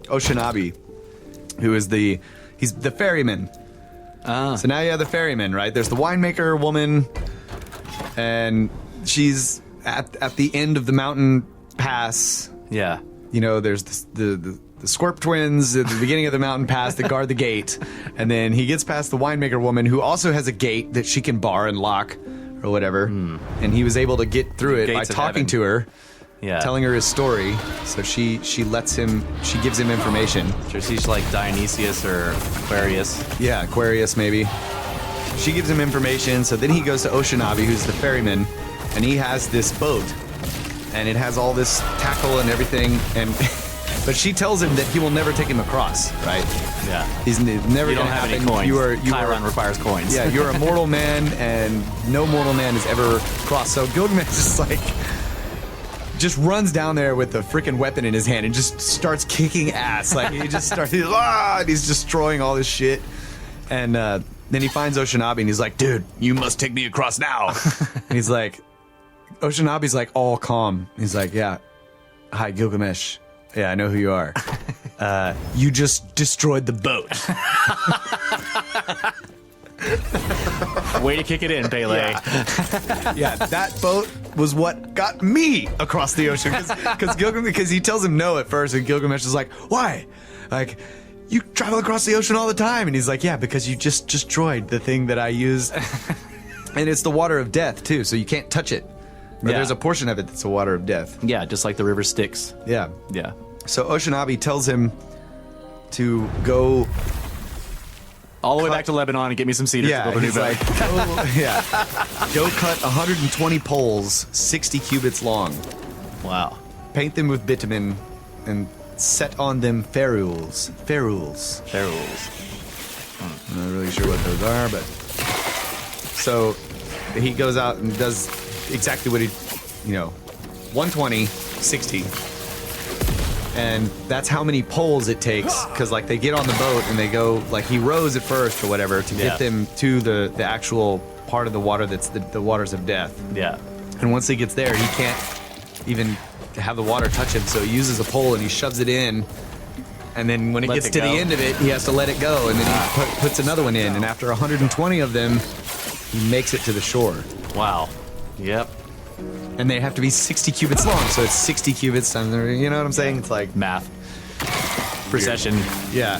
Oshinabe, who is he's the ferryman. So now you have the ferryman, right? There's the winemaker woman, and she's at the end of the mountain pass.
Yeah.
There's the Squirp twins at the beginning of the mountain pass that guard the gate. And then he gets past the winemaker woman, who also has a gate that she can bar and lock or whatever. And he was able to get through it by talking to her.
Yeah.
telling her his story. So she gives him information.
Sure, she's like Dionysius or Aquarius.
Yeah, Aquarius maybe. She gives him information. So then he goes to Oceanabi, who's the ferryman, and he has this boat, and it has all this tackle and everything. And but she tells him that he will never take him across, right?
Yeah.
He's never
You don't
gonna
have
happen.
any coins. Chiron
are
requires coins.
yeah, you're a mortal man, and no mortal man has ever crossed. So Gilgamesh just runs down there with a freaking weapon in his hand and just starts kicking ass. Like he just starts, and he's destroying all this shit. And then he finds Oceanabi and he's like, dude, you must take me across now. And he's like, Oceanabi's like all calm. He's like, yeah, hi Gilgamesh. Yeah, I know who you are. You just destroyed the boat.
Way to kick it in, Pele.
Yeah, that boat was what got me across the ocean. Because he tells him no at first, and Gilgamesh is like, why? Like, you travel across the ocean all the time. And he's like, yeah, because you just destroyed the thing that I used. And it's the water of death, too, so you can't touch it. Or
Yeah.
there's a portion of it that's the water of death.
Yeah, just like the river Styx.
Yeah.
Yeah.
So Oceanabi tells him to go...
All the way back to Lebanon and get me some cedar to
Yeah,
build a new
he's
boat.
like, go cut 120 poles, 60 cubits long.
Wow.
Paint them with bitumen and set on them ferules. Ferules.
Fair rules.
I'm not really sure what those are, but... So, he goes out and does exactly what he... 120, 60. And that's how many poles it takes, because, like, they get on the boat and they go... Like, he rows at first or whatever to get them to the actual part of the water that's the waters of death.
Yeah.
And once he gets there, he can't even have the water touch him, so he uses a pole and he shoves it in. And then when it
Lets
gets
it
to the
go.
end of it, he has to let it go, and then he puts another one in. And after 120 of them, he makes it to the shore.
Wow. Yep.
And they have to be 60 cubits long, so it's 60 cubits times, you know what I'm saying? It's like,
Math. Precession.
yeah.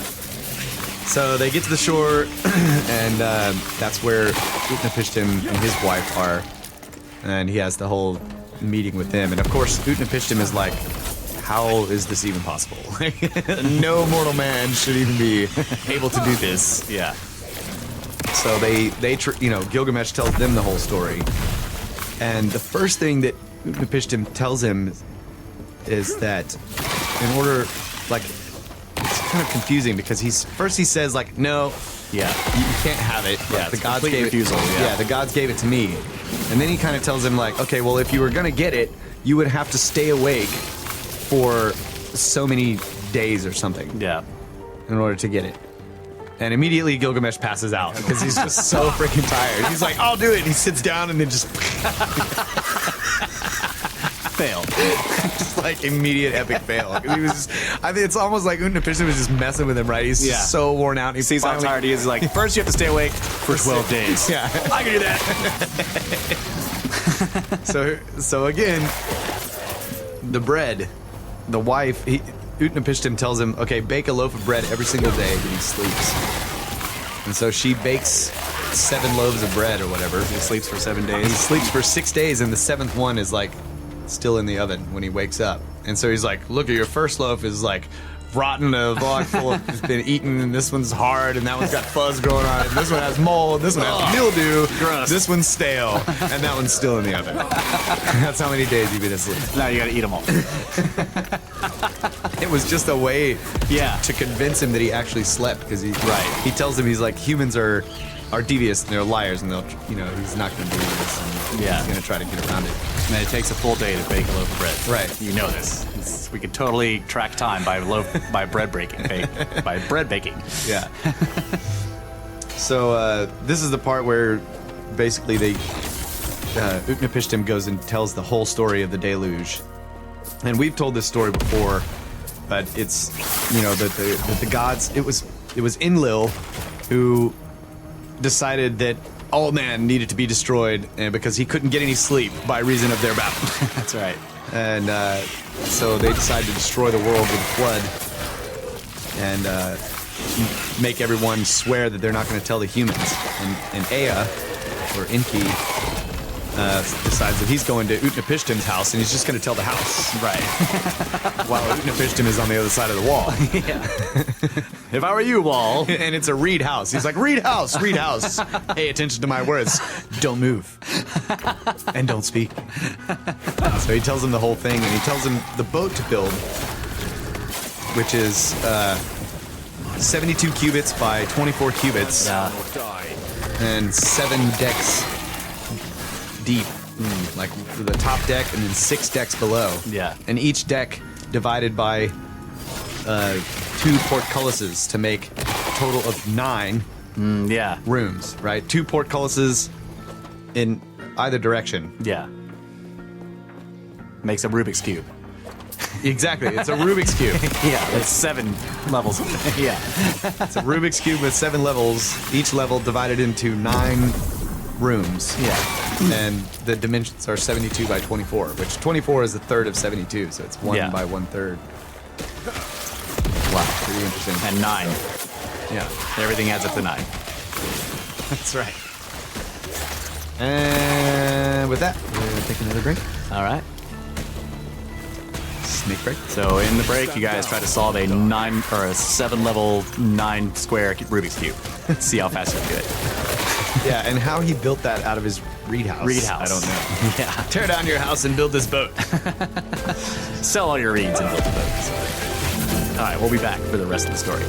So they get to the shore, and that's where Utnapishtim and his wife are. And he has the whole meeting with them. And of course, Utnapishtim is like, how is this even possible? No mortal man should even be able to do this.
Yeah.
So Gilgamesh tells them the whole story. And the first thing that Utnapishtim tells him is that in order, like, it's kind of confusing because he says, like, no,
Yeah.
you can't have it.
Yeah,
the
it's
gods
complete
gave
refusal,
it.
yeah.
The gods gave it to me. And then he kind of tells him, like, okay, well, if you were gonna get it, you would have to stay awake for so many days or something
Yeah.
in order to get it. And immediately Gilgamesh passes out because he's just so freaking tired. He's like, I'll do it. And he sits down and then just
Fail.
just like immediate epic fail. He was just, I think it's almost like Utnapishtim was just messing with him, right? He's
Yeah.
just so worn out. He
Sees how tired he is. He's like, first you have to stay awake for 12 days.
Yeah.
I can do that.
So again, the bread, the wife, Utnapishtim tells him, okay, bake a loaf of bread every single day when he sleeps. And so she bakes 7 loaves of bread or whatever.
He sleeps for 7
He
days.
sleeps for 6 days, and the 7th one is like still in the oven when he wakes up. And so he's like, look, at your first loaf is like rotten, a log full of, it's been eaten, and this one's hard, and that one's got fuzz growing on it, and this one has mold, this one has mildew,
Gross.
this one's stale, and that one's still in the oven. That's how many days you've been asleep.
Now you gotta eat them all.
It was just a way
Yeah.
to convince him that he actually slept, because he tells him, he's like, humans are devious and they're liars, and they'll, he's not going to believe this, and
Yeah.
he's going to try to get around it.
And then it takes a full day to bake a loaf of bread.
Right.
You know this. We could totally track time by bread baking.
Yeah. So this is the part where basically Utnapishtim goes and tells the whole story of the deluge. And we've told this story before, but it's, that the gods, it was Enlil who decided that all man needed to be destroyed because he couldn't get any sleep by reason of their battle.
That's right.
And so they decided to destroy the world with a flood and make everyone swear that they're not going to tell the humans. And Ea, or Enki, decides that he's going to Utnapishtim's house, and he's just going to tell the house.
Right.
While Utnapishtim is on the other side of the wall.
If I were you, Wall.
And it's a reed house. He's like, reed house. Pay attention to my words. Don't move. And don't speak. So he tells him the whole thing, and he tells him the boat to build, which is 72 cubits by 24 cubits.
Yeah.
Or die.
And 7 decks deep, like the top deck and then 6 decks below.
Yeah.
And each deck divided by 2 portcullises to make a total of 9
Yeah.
rooms, right? 2 portcullises in either direction.
Yeah. Makes a Rubik's Cube.
Exactly, it's a Rubik's Cube.
Yeah, that's 7 levels. Yeah.
It's a Rubik's Cube with 7 levels, each level divided into 9 rooms.
Yeah.
And the dimensions are 72 by 24, which 24 is a third of 72, so it's 1
Yeah.
by 1/3.
Wow.
Pretty interesting.
And 9.
Yeah,
Everything adds up to 9.
that's right. And with that, we're going to take another break.
All right.
Snake break.
So in the break, you guys try to solve a 9 or a 7 level 9 square Rubik's Cube. See how fast you can do it.
Yeah, and how he built that out of his reed house.
Reed house.
I don't know.
Yeah.
Tear down your house and build this boat.
Sell all your reeds and build the boats. All right, we'll be back for the rest of the story.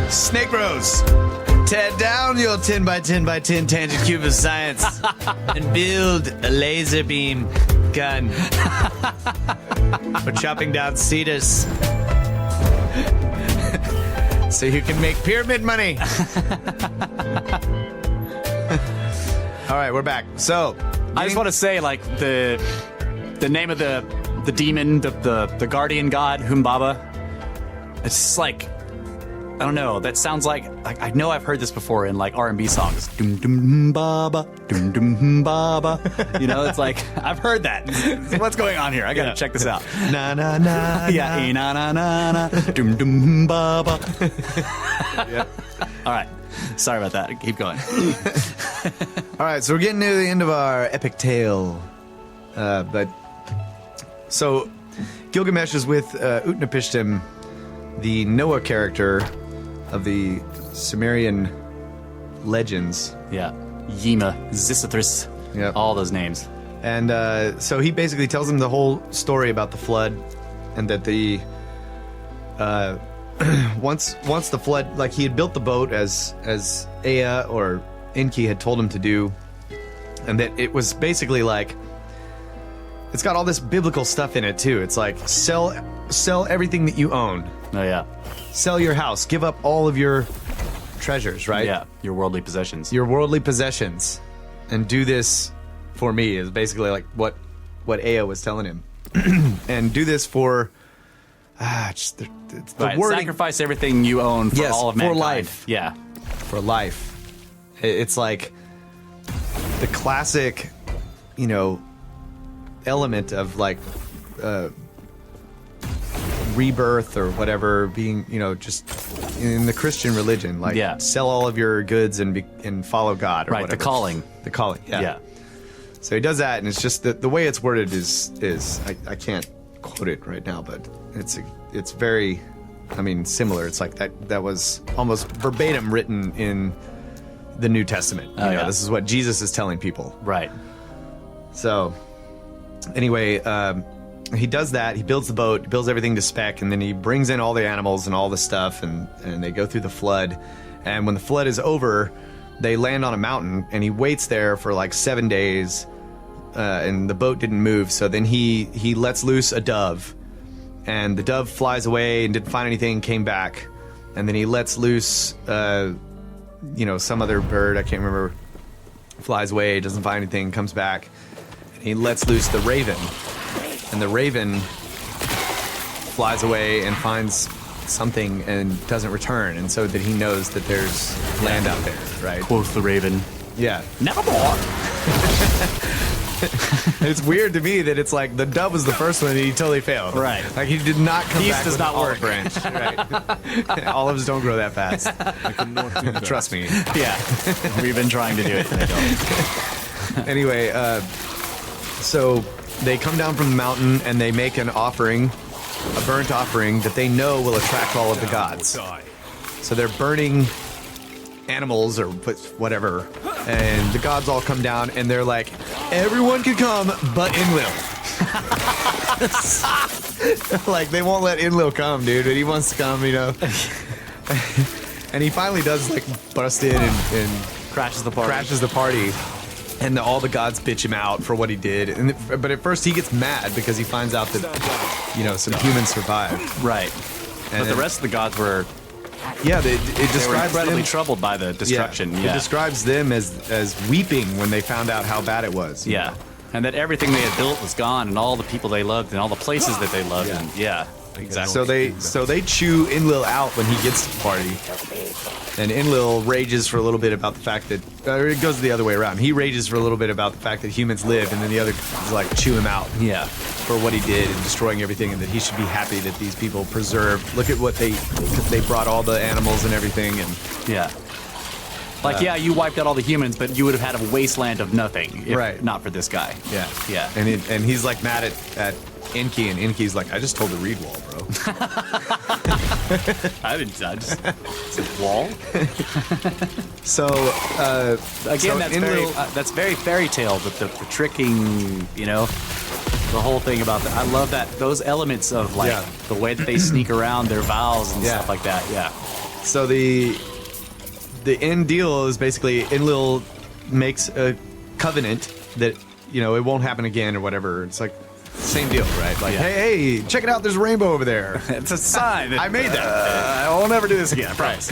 Snake Bros, tear down your 10 by 10 by 10 tangent cube of science and build a laser beam gun for chopping down cedars so you can make pyramid money. All right, we're back. So,
I just want to say, like, the name of the demon, the guardian god, Humbaba. It's just like, I don't know. That sounds like I know I've heard this before in like R&B songs. Dum dum baba, dum dum baba. You know, it's like I've heard that. What's going on here? I gotta check this out.
na na na.
Yeah, na na na na, dum dum baba.
Yeah.
All right, sorry about that. Keep going.
All right, so we're getting near the end of our epic tale. But so Gilgamesh is with Utnapishtim, the Noah character of the Sumerian legends.
Yeah, Yima, Xisithris,
Yep.
all those names.
And so he basically tells him the whole story about the flood, and that the once the flood, like he had built the boat as Ea or Enki had told him to do, and that it was basically like it's got all this biblical stuff in it too. It's like sell everything that you own,
Oh yeah,
sell your house, give up all of your treasures, right?
yeah, your worldly possessions.
Your worldly possessions, and do this for me is basically like what Ea was telling him, and do this for just the
Right,
wording
sacrifice everything you own for
Yes,
all of
for
mankind.
life.
Yeah,
for life. It's like the classic, element of like rebirth or whatever, being just in the Christian religion, like
Yeah.
sell all of your goods and follow God or
right.
whatever.
The calling.
The calling, yeah.
Yeah.
So he does that, and it's just the way it's worded is I can't quote it right now, but it's very, similar. It's like that was almost verbatim written in the New Testament.
Oh, yeah.
This is what Jesus is telling people.
Right.
So anyway, he does that. He builds the boat, he builds everything to spec, and then he brings in all the animals and all the stuff, and they go through the flood. And when the flood is over, they land on a mountain, and he waits there for like 7 days, and the boat didn't move. So then he lets loose a dove, and the dove flies away and didn't find anything, came back, and then he lets loose some other bird, I can't remember. flies away, doesn't find anything, comes back, and he lets loose the raven. And the raven flies away and finds something and doesn't return, and so that he knows that there's land out there, right?
Quoth the raven.
Yeah.
Nevermore.
It's weird to me that it's like the dove was the first one and he totally failed.
Right.
Like he did not come
Peace
back
does
with
not
an olive
work.
branch. Right. Olives don't grow that fast.
I cannot do that.
Trust me.
Yeah. We've been trying to do it. And they don't.
Anyway, so they come down from the mountain and they make an offering, a burnt offering that they know will attract all of the gods.
Die.
So they're burning animals or whatever, and the gods all come down and they're like, everyone can come but Enlil. Like they won't let Enlil come, dude, but he wants to come, you know. And he finally does like bust in and
Crashes the party.
crashes the party. And all the gods bitch him out for what he did. But at first he gets mad because he finds out that, you know, some humans survived.
Right.
And
But the
then-
rest of the gods were
Yeah, it
they were
describes
incredibly
them,
troubled by the destruction.
It
Yeah.
describes them as weeping when they found out how bad it was. you
Yeah.
know?
And that everything they had built was gone, and all the people they loved, and all the places that they loved.
Yeah.
And yeah, exactly.
So they chew Enlil out when he gets to the party, and Enlil rages for a little bit about the fact that it goes the other way around. He rages for a little bit about the fact that humans live, and then the other is like chew him out
Yeah.
for what he did and destroying everything, and that he should be happy that these people preserved. Look at what they brought all the animals and everything, and
Yeah. Like, yeah, you wiped out all the humans, but you would have had a wasteland of nothing if
Right.
not for this guy.
yeah,
Yeah.
and he's like mad at Enki, and Enki's like, I just told the reed wall, bro.
I just it's a wall.
So
Again,
so
that's very fairy tale, but the tricking, you know, the whole thing about that. I love that those elements of like
Yeah.
the way that they sneak around their vows and
Yeah.
stuff like that. Yeah.
So the end deal is basically Enlil makes a covenant that, you know, it won't happen again or whatever. It's like same deal, right? Like,
Yeah.
hey, check it out, there's a rainbow over there.
It's a sign. That,
I made that.
I will never do this again. I promise.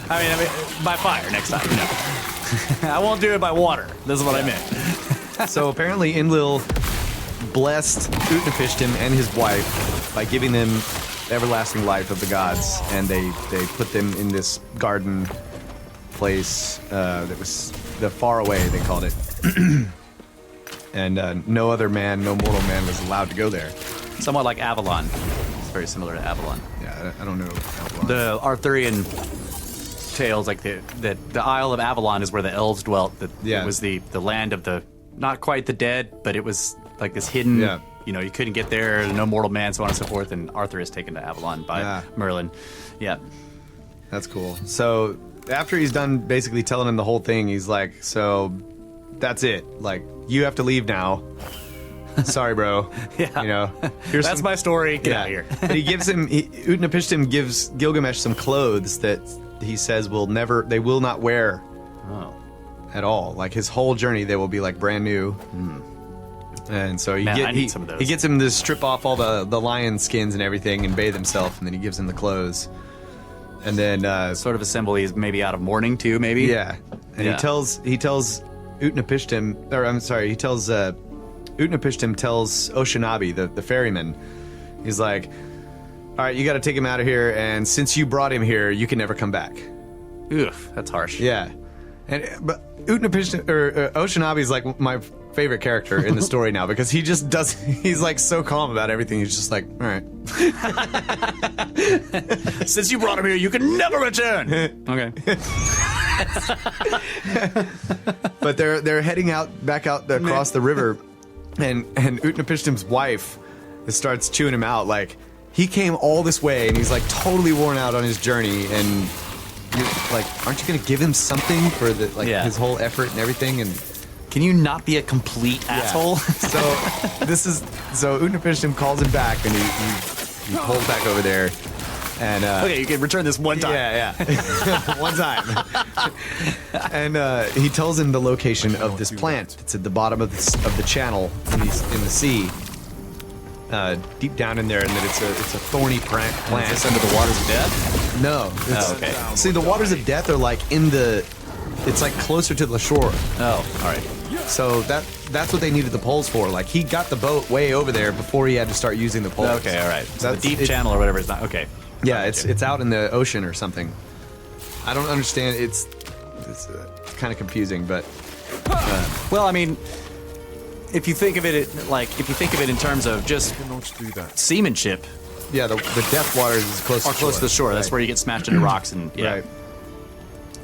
I mean, by fire next time. No. I won't do it by water. This is what I meant.
So apparently Enlil blessed Utnapishtim and his wife by giving them everlasting life of the gods, and they put them in this garden place that was the far away, they called it. And no other man, no mortal man was allowed to go there.
Somewhat like Avalon. It's very similar to Avalon.
Yeah, I don't know. How long.
The Arthurian tales, like the Isle of Avalon is where the elves dwelt. That
Yeah.
it was the land of the not quite the dead, but it was like this hidden.
Yeah.
You know, you couldn't get there. No mortal man, so on and so forth. And Arthur is taken to Avalon by
Yeah.
Merlin. Yeah.
That's cool. So after he's done basically telling him the whole thing, he's like, so that's it. Like, you have to leave now. Sorry, bro.
Yeah.
You know, here's
That's
some-
my story. Get out of here.
But he gives him, Utnapishtim gives Gilgamesh some clothes that he says they will not wear
Oh.
at all. Like his whole journey, they will be like brand new. And so
Man, I need some of those.
he gets him to strip off all the lion skins and everything and bathe himself, and then he gives him the clothes. And then
Sort of a symbol he's maybe out of mourning too, maybe.
yeah, and
Yeah.
he tells Utnapishtim, or I'm sorry, he tells Utnapishtim tells Oshanabi, the ferryman, he's like, all right, you got to take him out of here, and since you brought him here, you can never come back.
Oof, that's harsh.
Yeah, but Utnapishtim or Oshanabi is like my favorite character in the story now because he just does. He's like so calm about everything. He's just like, all right.
Since you brought him here, you can never return. Okay.
But they're heading back out across the river, and Utnapishtim's wife starts chewing him out like he came all this way and he's like totally worn out on his journey, and you're like, aren't you gonna give him something for the
Yeah.
his whole effort and everything? And
Can you not be a complete asshole?
so Utnapishtim calls him back, and he pulls back over there, and
Okay, you can return this one time.
Yeah. One time. And he tells him the location of this plant. It's at the bottom of the channel in the sea, deep down in there, and that it's a thorny plant.
Is this under the waters of death?
No.
Oh, okay.
See, the waters of death are like in the it's like closer to the shore.
Oh, all right.
So that's what they needed the poles for. Like he got the boat way over there before he had to start using the poles.
Okay, all right. So the deep
it-
channel or whatever is not okay.
Yeah, it's out in the ocean or something. I don't understand. It's kind of confusing, but
Well, I mean, if you think of it in terms of just
Cannot do that.
seamanship,
yeah, the depth waters is close.
or close to the shore, that's where you get smashed into rocks and yeah.
Right.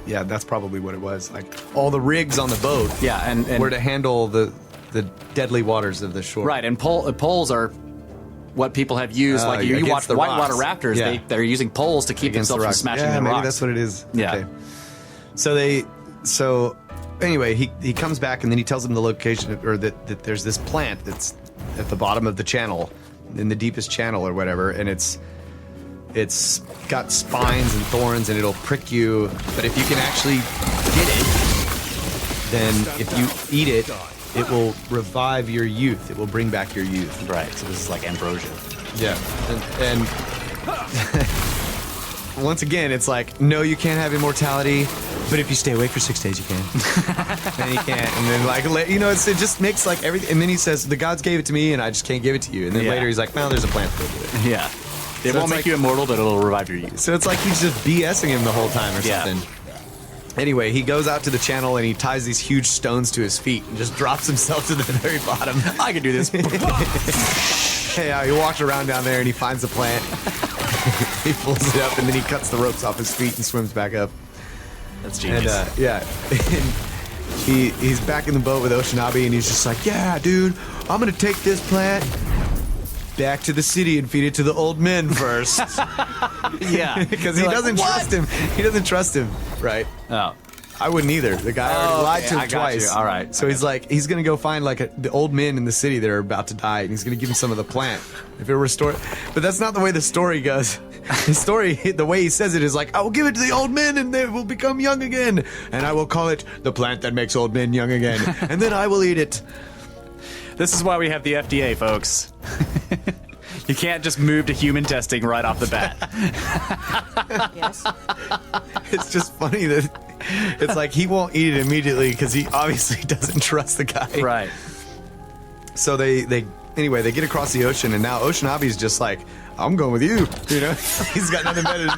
Yeah, that's probably what it was. Like all the rigs on the boat.
Yeah, and
were to handle the deadly waters of the shore.
right, and poles are what people have used. Like you
against
watch
the
whitewater
rocks.
raptors,
Yeah.
they're using poles to keep
Against the
themselves from
rocks.
smashing
Yeah,
into
maybe
rocks.
that's what it is.
Yeah.
Okay. So anyway, he comes back and then he tells them the location, or that there's this plant that's at the bottom of the channel, in the deepest channel or whatever, and it's got spines and thorns and it'll prick you, but if you can actually get it, then if you eat it, it will revive your youth. It will bring back your youth.
Right. So this is like ambrosia.
Yeah, and once again, it's like, no, you can't have immortality, but if you stay awake for 6 days, you can. And you can't. And then, like, it just makes, like, everything. And then he says, the gods gave it to me, and I just can't give it to you. And then
Yeah.
later he's like, well, there's a plant to do it.
Yeah. It
So
won't
it's
make
like-
you immortal, but it'll revive your youth.
So it's like he's just BSing him the whole time or
Yeah.
something. Anyway, he goes out to the channel, and he ties these huge stones to his feet and just drops himself to the very bottom.
I can do this.
Yeah, he walks around down there, and he finds the plant. He pulls it up, and then he cuts the ropes off his feet and swims back up.
That's
And
genius.
yeah, and he's back in the boat with Oshinabe, and he's just like, yeah, dude, I'm gonna take this plant back to the city and feed it to the old men first,
yeah.
because he
You're like,
doesn't
"What?"
trust him. He doesn't trust him, right?
Oh.
I wouldn't either. The guy already lied to him
I got
twice.
you. All right.
So he's like, he's gonna go find like the old men in the city that are about to die, and he's gonna give him some of the plant if it restore. But that's not the way the story goes. The story, the way he says it is like, I will give it to the old men, and they will become young again, and I will call it the plant that makes old men young again, and then I will eat it.
This is why we have the FDA, folks. You can't just move to human testing right off the bat.
Yes.
It's just funny that it's like he won't eat it immediately because he obviously doesn't trust the guy.
Right.
So they get across the ocean, and now Oceanabe's just like, I'm going with you. You know, he's got nothing better to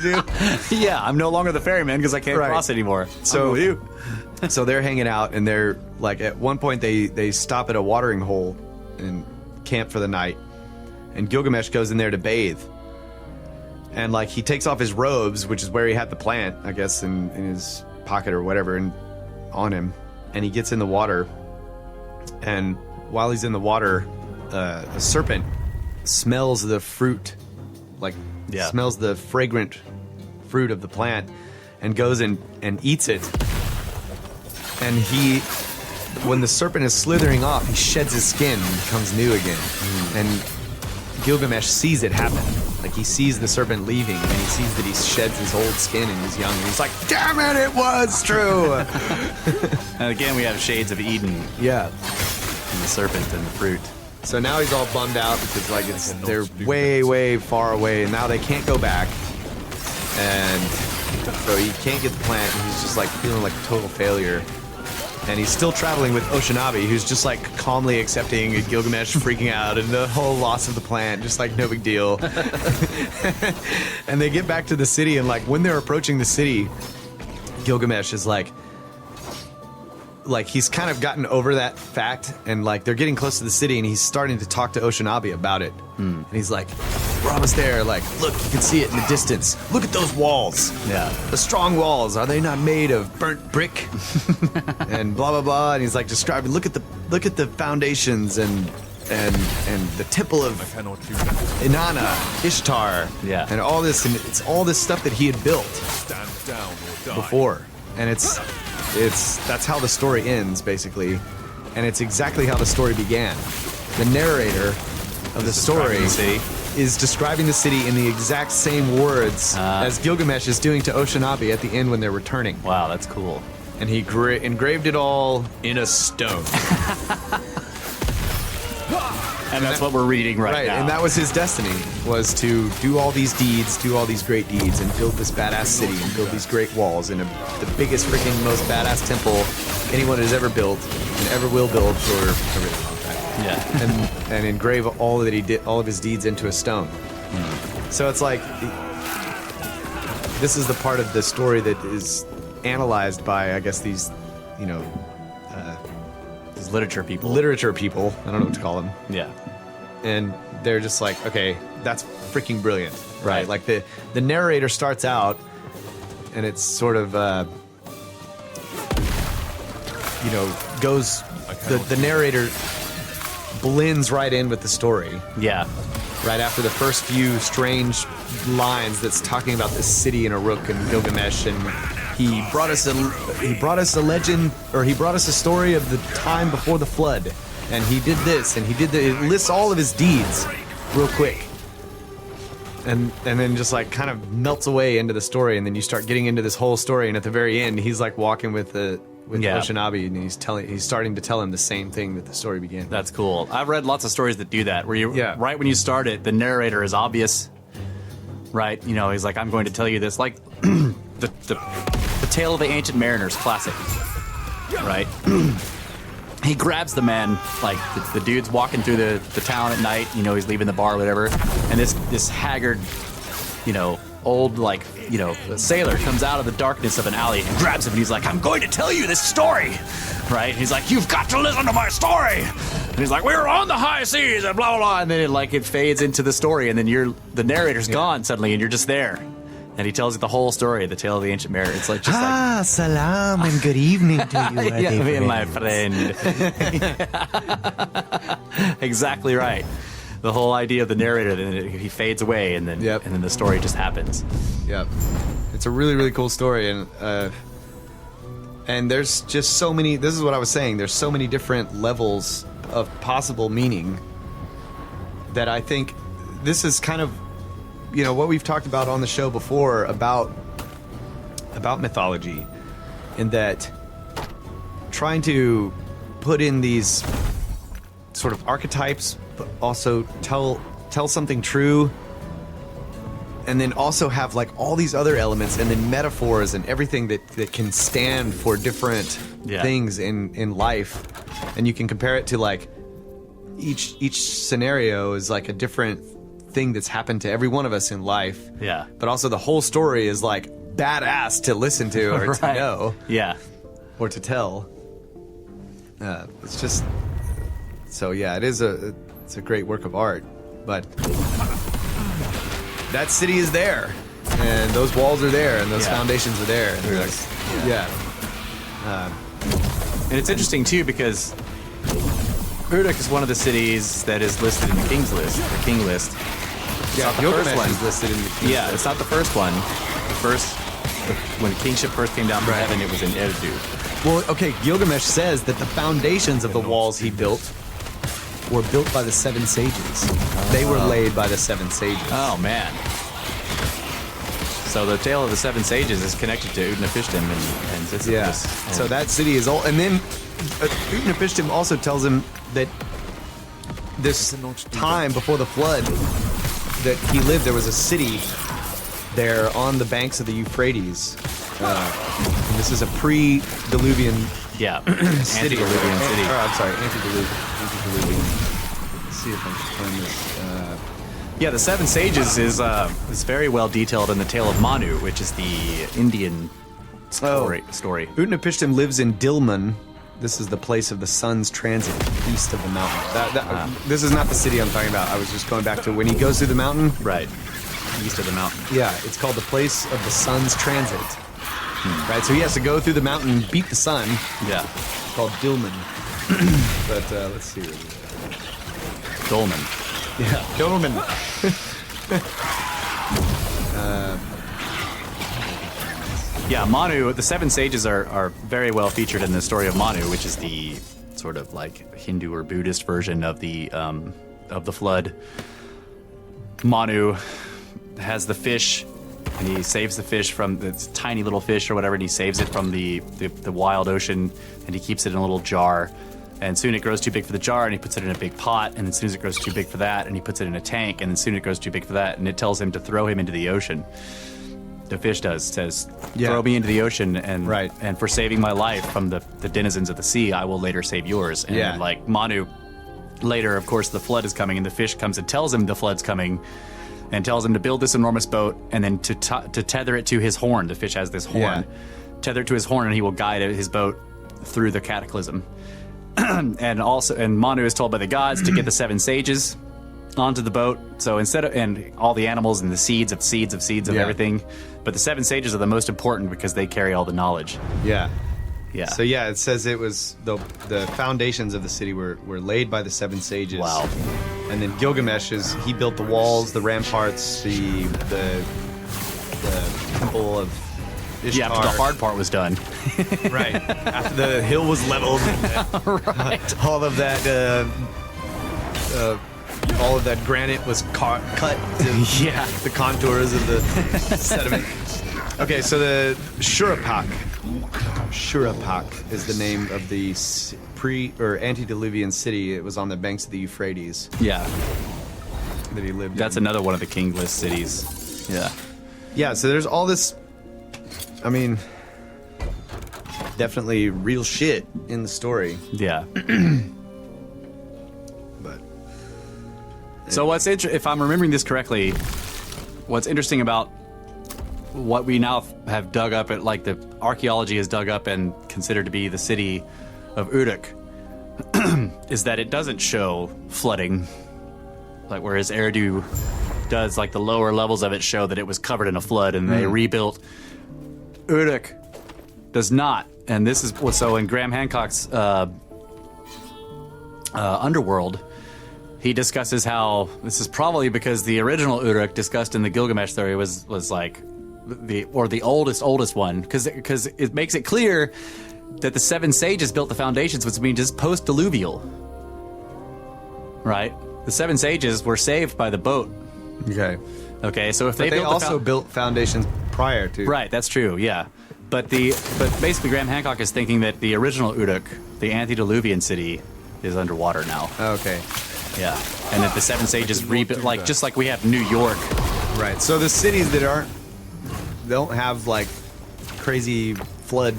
do.
Yeah, I'm no longer the ferryman because I can't
Right.
cross anymore.
So
I'm with you.
So they're hanging out, and they're like, at one point they stop at a watering hole and camp for the night, and Gilgamesh goes in there to bathe, and like he takes off his robes, which is where he had the plant, I guess, in his pocket or whatever, and on him, and he gets in the water, and while he's in the water, a serpent smells the fruit, like smells the fragrant fruit of the plant, and goes and eats it. And when the serpent is slithering off, he sheds his skin and becomes new again. And Gilgamesh sees it happen. Like he sees the serpent leaving, and he sees that he sheds his old skin and he's young. And he's like, damn it, it was true.
And again, we have shades of Eden
Yeah.
and the serpent and the fruit.
So now he's all bummed out because like they're way, way far away, and now they can't go back. And so he can't get the plant, and he's just like feeling like a total failure. And he's still traveling with Oceanabe, who's just like calmly accepting Gilgamesh freaking out and the whole loss of the plant, just like no big deal. And they get back to the city, and like when they're approaching the city, Gilgamesh is like he's kind of gotten over that fact, and like they're getting close to the city, and he's starting to talk to Oceanabe about it. And he's like, we're almost there, like, look, you can see it in the distance. Look at those walls.
Yeah.
The strong walls, are they not made of burnt brick? And blah blah blah. And he's like describing, look at the foundations and the temple of
Cannot do that.
Inanna, Ishtar,
Yeah.
and all this, and it's all this stuff that he had built
Stand down or die.
before, and it's that's how the story ends basically, and it's exactly how the story began. The narrator of the story
describing the city.
is describing the city in the exact same words as Gilgamesh is doing to Oceanabe at the end when they're returning,
Wow, that's cool.
and he engraved it all in a stone.
And that's what we're reading right now.
And that was his destiny, was to do all these deeds, do all these great deeds, and build this badass city, and build these great walls, and the biggest freaking most badass temple anyone has ever built and ever will build for a really long time.
Yeah.
And engrave all that he did, all of his deeds into a stone. So it's like, this is the part of the story that is analyzed by, I guess, these,
These literature people.
literature people. I don't know what to call them.
Yeah.
And they're just like, okay, that's freaking brilliant, right?
Right.
Like the narrator starts out, and it's sort of, goes. The narrator blends right in with the story.
Yeah.
Right after the first few strange lines that's talking about this city in Uruk and Gilgamesh, and he brought us a legend, or he brought us a story of the time before the flood, and he did this, and he did that. It lists all of his deeds real quick, and then just like kind of melts away into the story, and then you start getting into this whole story, and at the very end, he's like walking with
Yeah.
Oshinabe, and he's starting to tell him the same thing that the story began.
That's cool. I've read lots of stories that do that, where right when you start it, the narrator is obvious, right? He's like, I'm going to tell you this, like the Tale of the Ancient Mariners, classic, right? He grabs the man, like the dude's walking through the town at night, he's leaving the bar or whatever, and this haggard, old, like, sailor comes out of the darkness of an alley and grabs him, and he's like, I'm going to tell you this story, right? And he's like, you've got to listen to my story. And he's like, we're on the high seas, and blah, blah, blah. And then it fades into the story, and then the narrator's gone suddenly, and you're just there. And he tells you the whole story, the Tale of the Ancient Mariner. It's like just
salam and good evening to you,
yeah, my friend. Exactly right. The whole idea of the narrator, then he fades away, and then the story just happens.
Yep. It's a really, really cool story, and there's just so many. This is what I was saying. There's so many different levels of possible meaning that I think this is kind of, what we've talked about on the show before about mythology, and that trying to put in these sort of archetypes, but also tell something true, and then also have like all these other elements, and then metaphors and everything that can stand for different things in life, and you can compare it to like each scenario is like a different thing that's happened to every one of us in life.
Yeah.
But also the whole story is like badass to listen to or to know.
Yeah.
Or to tell. It's just so it's a great work of art, but that city is there, and those walls are there, and those foundations are there. And
and it's interesting too, because Uruk is one of the cities that is listed in the King's List, the King List. It's not the first one.
Is listed in the King's List.
It's not the first one. When kingship first came down from heaven, it was in Eridu.
Well, okay, Gilgamesh says that the foundations of the walls he built were built by the 7 sages. They were laid by the 7 sages.
Oh, man. So the Tale of the 7 Sages is connected to Utnapishtim and Sisyphus.
So that city is old. And then Utnapishtim also tells him that this time before the flood that he lived, there was a city there on the banks of the Euphrates. And this is a pre-Diluvian city.
Antediluvian city.
I'm sorry, antediluvian. Let's see if I can find this.
The 7 Sages is very well detailed in the Tale of Manu, which is the Indian story.
Utnapishtim lives in Dilmun. This is the place of the sun's transit east of the mountain. This is not the city I'm talking about. I was just going back to when he goes through the mountain.
Right. East of the mountain.
Yeah, it's called the place of the sun's transit. Right, so he has to go through the mountain and beat the sun.
Yeah.
It's called Dilmun. But let's see.
Dolmen.
Yeah, Dolmen.
Manu, the 7 Sages are very well featured in the story of Manu, which is the sort of like Hindu or Buddhist version of the flood. Manu has the fish, and he saves the fish from the tiny little fish or whatever, and he saves it from the wild ocean, and he keeps it in a little jar. And soon it grows too big for the jar, and he puts it in a big pot. And as soon as it grows too big for that, and he puts it in a tank. And then soon it grows too big for that, and it tells him to throw him into the ocean. The fish says, throw me into the ocean, and and for saving my life from the denizens of the sea, I will later save yours. And like Manu, later, of course, the flood is coming, and the fish comes and tells him the flood's coming, and tells him to build this enormous boat, and then to tether it to his horn. The fish has this horn. Tether it to his horn, and he will guide his boat through the cataclysm. and Manu is told by the gods to get the 7 sages onto the boat. So and all the animals and the seeds of everything. But the 7 sages are the most important because they carry all the knowledge.
Yeah.
Yeah.
So it says it was the foundations of the city were laid by the 7 sages.
Wow.
And then Gilgamesh he built the walls, the ramparts, the temple of Ishtar.
Yeah, after the hard part was done.
Right. After the hill was leveled.
Right.
All of that granite was cut to the contours of the sediment. Okay, so the Shurappak is the name of the antediluvian city. It was on the banks of the Euphrates.
Yeah.
That he lived
That's
in.
another one of the king list cities. Yeah.
Yeah, so there's all this, I mean, definitely real shit in the story.
Yeah.
But
So what's if I'm remembering this correctly, what's interesting about what we now have dug up, like the archaeology has dug up and considered to be the city of Uruk, is that it doesn't show flooding, like whereas Eridu does. Like the lower levels of it show that it was covered in a flood and they rebuilt. Uruk does not, and this is so in Graham Hancock's Underworld. He discusses how this is probably because the original Uruk discussed in the Gilgamesh theory was like the oldest one, because it makes it clear that the 7 sages built the foundations, which means just post-diluvial, right? The 7 sages were saved by the boat. Okay, so if
they
built
also built foundations prior to.
Right, that's true. Yeah, but basically Graham Hancock is thinking that the original Uruk, the antediluvian city, is underwater now.
Okay.
Yeah, and that the 7 sages rebuilt, like just like we have New York.
Right. So the cities that don't have like crazy flood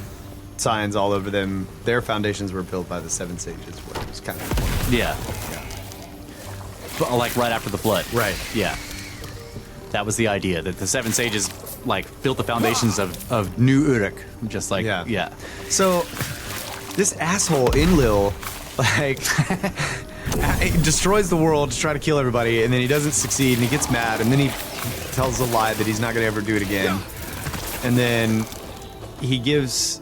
signs all over them, their foundations were built by the 7 sages, where it was kind of
But, like right after the flood.
Right.
Yeah. That was the idea, that the 7 sages like built the foundations of New Uruk, just like yeah.
So this asshole Enlil, like, he destroys the world to try to kill everybody, and then he doesn't succeed, and he gets mad, and then he tells a lie that he's not going to ever do it again, and then he gives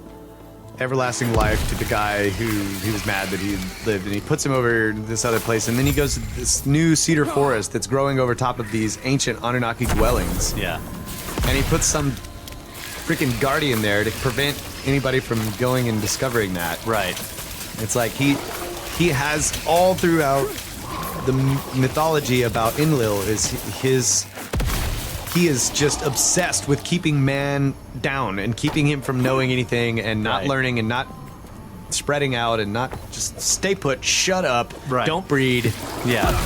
everlasting life to the guy who he was mad that he lived, and he puts him over to this other place, and then he goes to this new cedar forest that's growing over top of these ancient Anunnaki dwellings.
Yeah.
And he puts some freaking guardian there to prevent anybody from going and discovering that.
Right.
It's like he has all throughout the mythology about Enlil he is just obsessed with keeping man down and keeping him from knowing anything and not learning and not spreading out and not just stay put, shut up, don't breed.
Yeah.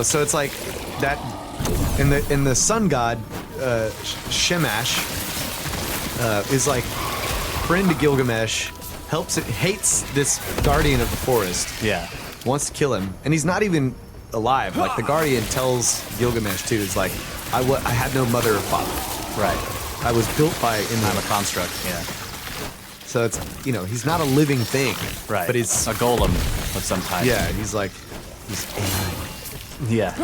So it's like that in the sun god Shamash is like friend to Gilgamesh, hates this guardian of the forest.
Yeah.
Wants to kill him, and he's not even alive. Like the guardian tells Gilgamesh too, is like, I had no mother or father.
Right.
I was built by Enlil.
I'm a construct. Yeah.
So it's he's not a living thing.
Right.
But he's
a golem of some type.
Yeah. He's AI.
Yeah.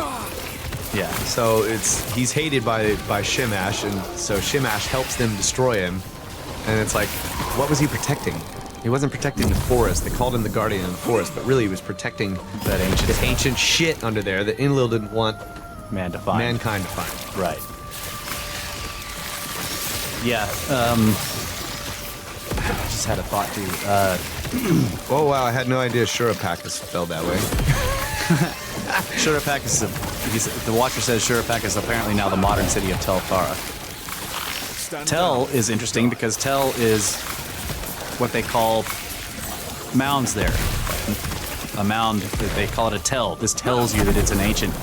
Yeah.
So he's hated by Shamash, and so Shamash helps them destroy him. And it's like, what was he protecting? He wasn't protecting the forest. They called him the guardian of the forest, but really he was protecting
that
ancient shit under there that Enlil didn't want
mankind to find.
Right.
Yeah. I just had a thought too.
Oh wow, I had no idea Shurappak is spelled that way.
Shurappak is the Watcher says Shurappak is apparently now the modern city of Tel Tara. Tel is interesting because Tel is what they call mounds there. a mound. They call it a tell. This tells you that it's an ancient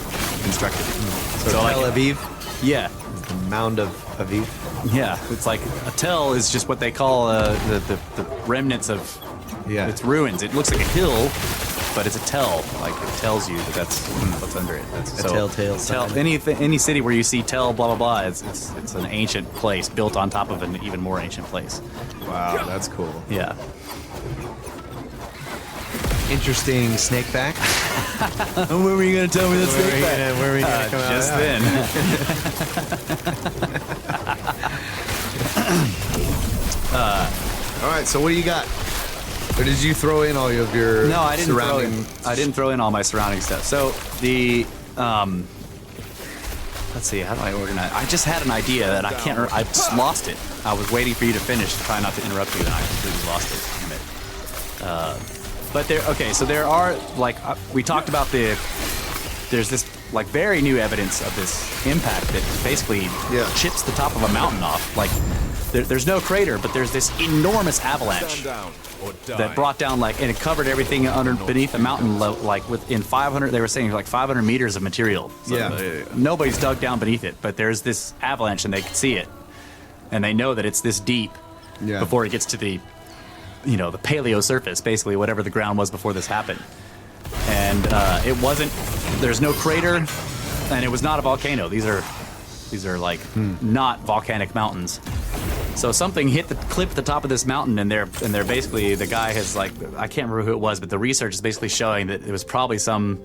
construction.
So Tel Aviv,
Yeah.
the mound of Aviv.
Yeah, it's like a tell is just what they call the remnants of its ruins. It looks like a hill, but it's a tell. Like it tells you that that's what's under it. That's
A telltale sign.
Any city where you see tell blah blah blah, it's an ancient place built on top of an even more ancient place.
Wow, that's cool.
Yeah.
Interesting snake fact.
When were you gonna tell me this thing?
Where are we gonna come out?
Just
of that?
then.
All right, so what do you got? Or did you throw in all of your
No, I didn't
surrounding?
I didn't throw in all my surrounding stuff. So the let's see, how do I organize? I just had an idea and I just lost it. I was waiting for you to finish to try not to interrupt you, and I completely lost it. Damn it. But so there are we talked about there's this like very new evidence of this impact that basically chips the top of a mountain off. Like there's no crater, but there's this enormous avalanche
Stand down or die.
that brought down and it covered everything beneath the mountain, within 500. They were saying 500 meters of material. So nobody's dug down beneath it, but there's this avalanche and they can see it, and they know that it's this deep before it gets to the the paleo surface, basically whatever the ground was before this happened. And it wasn't. There's no crater, and it was not a volcano. These are not volcanic mountains. So something clipped the top of this mountain, and they're basically, the guy has I can't remember who it was, but the research is basically showing that it was probably some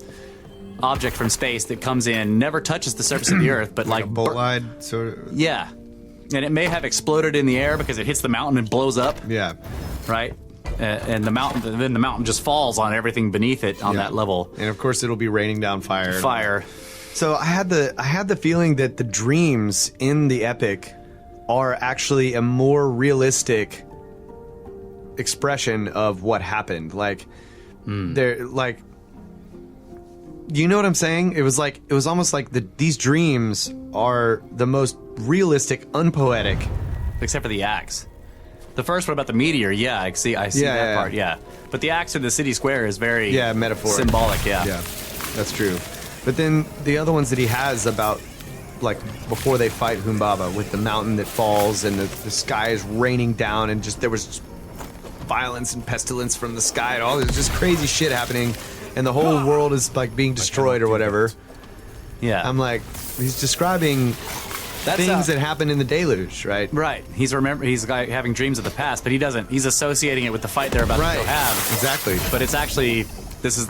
object from space that comes in, never touches the surface of the Earth, but
a bolide sort of.
Yeah, and it may have exploded in the air because it hits the mountain and blows up.
Yeah.
Right. And the mountain just falls on everything beneath it on that level.
And of course, it'll be raining down fire.
So
I had the feeling that the dreams in the epic are actually a more realistic expression of what happened. They're like, you know what I'm saying? It was almost like these dreams are the most realistic, unpoetic,
except for the axe. The first one about the meteor, I see that part, But the axe in the city square is very
metaphoric,
symbolic,
Yeah, that's true. But then the other ones that he has about, before they fight Humbaba, with the mountain that falls and the sky is raining down, and there was violence and pestilence from the sky, and all this just crazy shit happening, and the whole world is being destroyed or whatever.
Yeah.
I'm he's describing things that happened in the deluge, right?
Right. He's having dreams of the past, but he doesn't. He's associating it with the fight they're about to go have.
Exactly.
But it's actually this is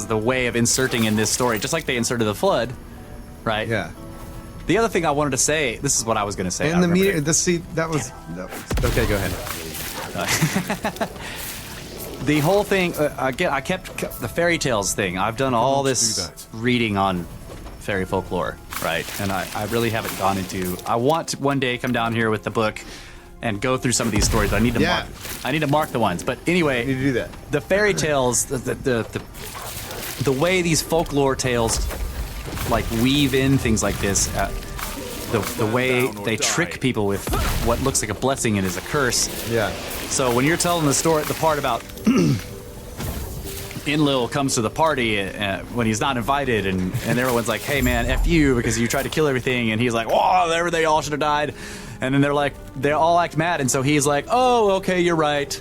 the way of inserting in this story, just like they inserted the flood, right?
Yeah.
The other thing I wanted to say, this is what I was going to say.
And the meteor, that was okay. Go ahead.
The whole thing. I kept the fairy tales thing. I've done all this reading on fairy folklore, right? And I really haven't gone into. I want to one day come down here with the book and go through some of these stories. I need to mark the ones. But anyway,
you need to do that.
The fairy tales, the way these folklore tales weave in things like this, the way they trick people with what looks like a blessing and is a curse.
Yeah.
So when you're telling the story, the part about Enlil comes to the party when he's not invited, and everyone's like, "Hey man, F you because you tried to kill everything," and he's like, "Oh, they all should have died," and then they all act mad, and so he's like, "Oh, okay, you're right.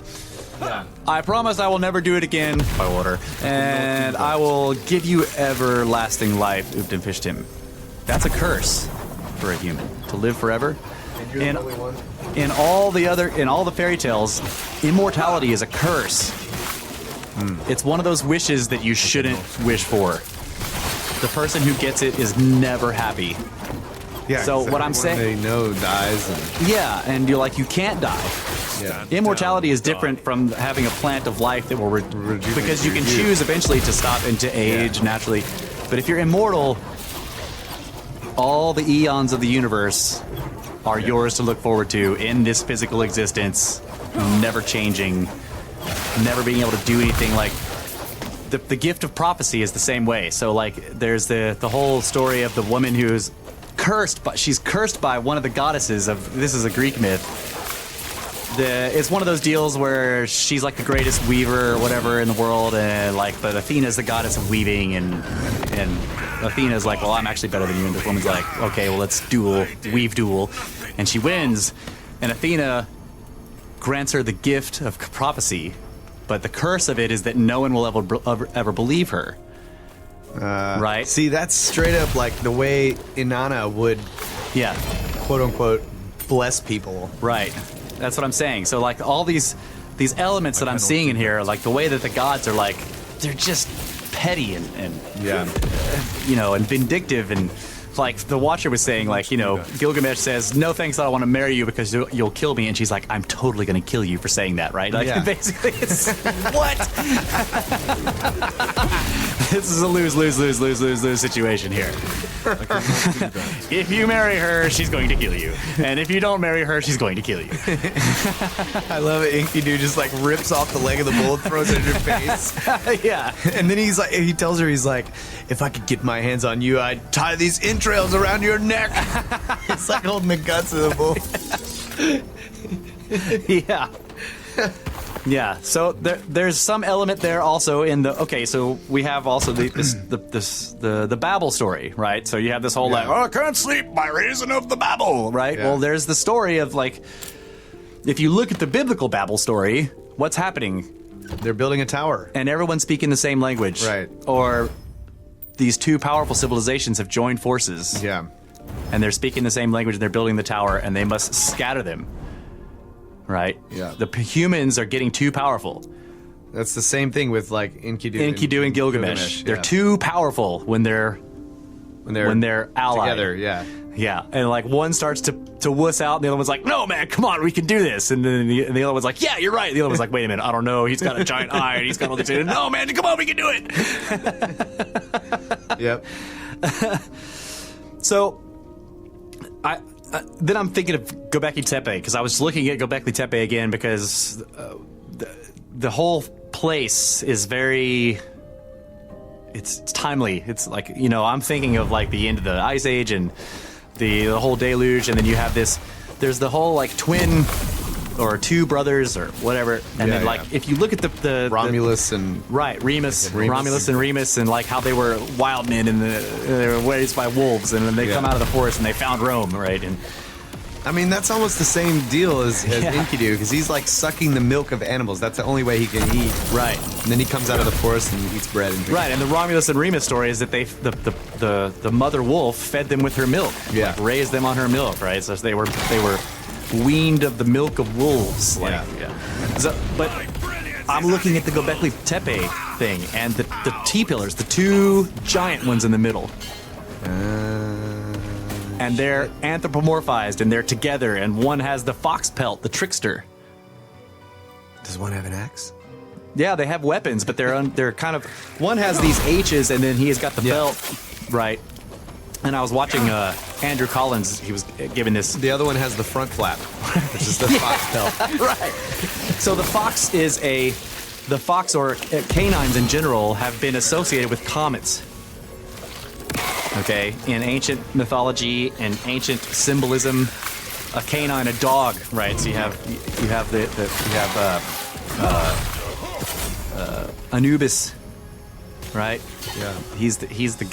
Yeah. I promise I will never do it again by water, and I will give you everlasting life." Ooped and fished him. That's a curse for a human to live forever. In all the fairy tales, immortality is a curse. It's one of those wishes that you shouldn't wish for. The person who gets it is never happy.
Yeah.
So what I'm saying,
they know dies.
And you're like, you can't die.
Yeah.
Immortality is different from having a plant of life that will because you can choose eventually to stop and to age naturally. But if you're immortal, all the eons of the universe are yours to look forward to in this physical existence, never changing, never being able to do anything. The gift of prophecy is the same way. So there's the whole story of the woman who's cursed, but she's cursed by one of the goddesses of, this is a Greek myth, it's one of those deals where she's like the greatest weaver or whatever in the world, and like, but Athena's the goddess of weaving, and Athena's like, well, I'm actually better than you, and this woman's like, okay, well, let's weave duel, and she wins, and Athena grants her the gift of prophecy, but the curse of it is that no one will ever believe her. Right?
See, that's straight up like the way Inanna would,
Yeah.
quote unquote, bless people.
Right. That's what I'm saying. So like all these elements that I'm seeing in here, like the way that the gods are like, they're just petty and
Yeah.
and vindictive, and like the Watcher was saying, like, Gilgamesh says, no thanks, I don't want to marry you because you'll kill me, and she's like, I'm totally going to kill you for saying that, right? Like,
Yeah.
basically, it's what? This is a lose situation here. If you marry her, she's going to kill you, and if you don't marry her, she's going to kill you.
I love it. Enkidu just like rips off the leg of the bull and throws it in her face.
Yeah.
And then he tells her, he's like, if I could get my hands on you, I'd tie these entrails around your neck. It's like holding the guts of the bull.
Yeah. Yeah. So there's some element there also in the. Okay, so we have also the Babel story, right? So you have this whole like, oh, I can't sleep by reason of the Babel, right?
Yeah.
Well, there's the story of like, if you look at the biblical Babel story, what's happening?
They're building a tower.
And everyone's speaking the same language,
Right.
Or these two powerful civilizations have joined forces.
Yeah.
And they're speaking the same language, and they're building the tower, and they must scatter them. Right?
Yeah.
The humans are getting too powerful.
That's the same thing with like
Enkidu and Gilgamesh. They're
yeah.
too powerful when they're allied.
together. Yeah.
Yeah. And like one starts to wuss out, and the other one's like, no, man, come on, we can do this. And then the other one's like, yeah, you're right. The other one's like, wait a minute, I don't know. He's got a giant eye, and he's got all this. No, man, come on, we can do it.
Yep.
So, then I'm thinking of Göbekli Tepe, because I was looking at Göbekli Tepe again because the whole place is very. It's timely. It's like, I'm thinking of like the end of the Ice Age and the whole deluge, and then you have this. There's the whole like twin or two brothers or whatever, and then like if you look at the
Romulus and
Romulus and Remus, and like how they were wild men and they were raised by wolves, and then they come out of the forest and they found Rome, right? And
I mean, that's almost the same deal as Enkidu, because he's like sucking the milk of animals. That's the only way he can eat.
Right.
And then he comes out of the forest and eats bread and drinks.
Right, and the Romulus and Remus story is that the mother wolf fed them with her milk.
Yeah.
Like, raised them on her milk, right? So they were weaned of the milk of wolves. Like, yeah. So, but I'm looking at the Göbekli Tepe thing, and the T-pillars, the two giant ones in the middle. And they're anthropomorphized, and they're together, and one has the fox pelt, the trickster.
Does one have an axe?
Yeah, they have weapons, but they're kind of. One has these H's, and then he has got the belt, right? And I was watching Andrew Collins. He was giving this.
The other one has the front flap, which is the fox pelt.
Right. So the fox or canines in general have been associated with comets. Okay, in ancient mythology and ancient symbolism, a canine, a dog, right? So you have Anubis, right?
Yeah.
He's the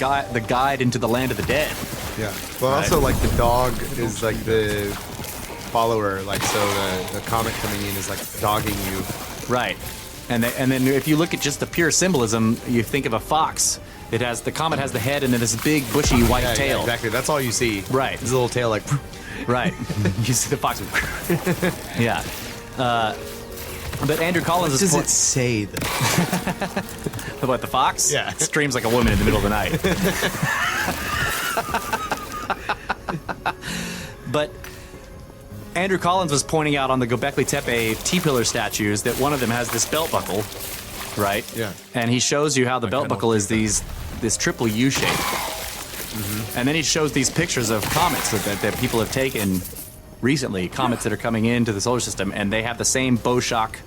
guide into the land of the dead.
Yeah. Well, also like the dog is like the follower, like so the comet coming in is like dogging you.
Right. And then if you look at just the pure symbolism, you think of a fox. The comet has the head and then this big bushy white tail.
Yeah, exactly. That's all you see.
Right.
This little tail like.
Right. You see the fox. Yeah. But Andrew Collins
What does it say though?
About the fox?
Yeah.
It screams like a woman in the middle of the night. But Andrew Collins was pointing out on the Göbekli Tepe T-pillar statues that one of them has this belt buckle, right?
Yeah.
And he shows you how the belt buckle is this triple U shape. Mm-hmm. And then he shows these pictures of comets that people have taken recently, comets that are coming into the solar system, and they have the same bow shock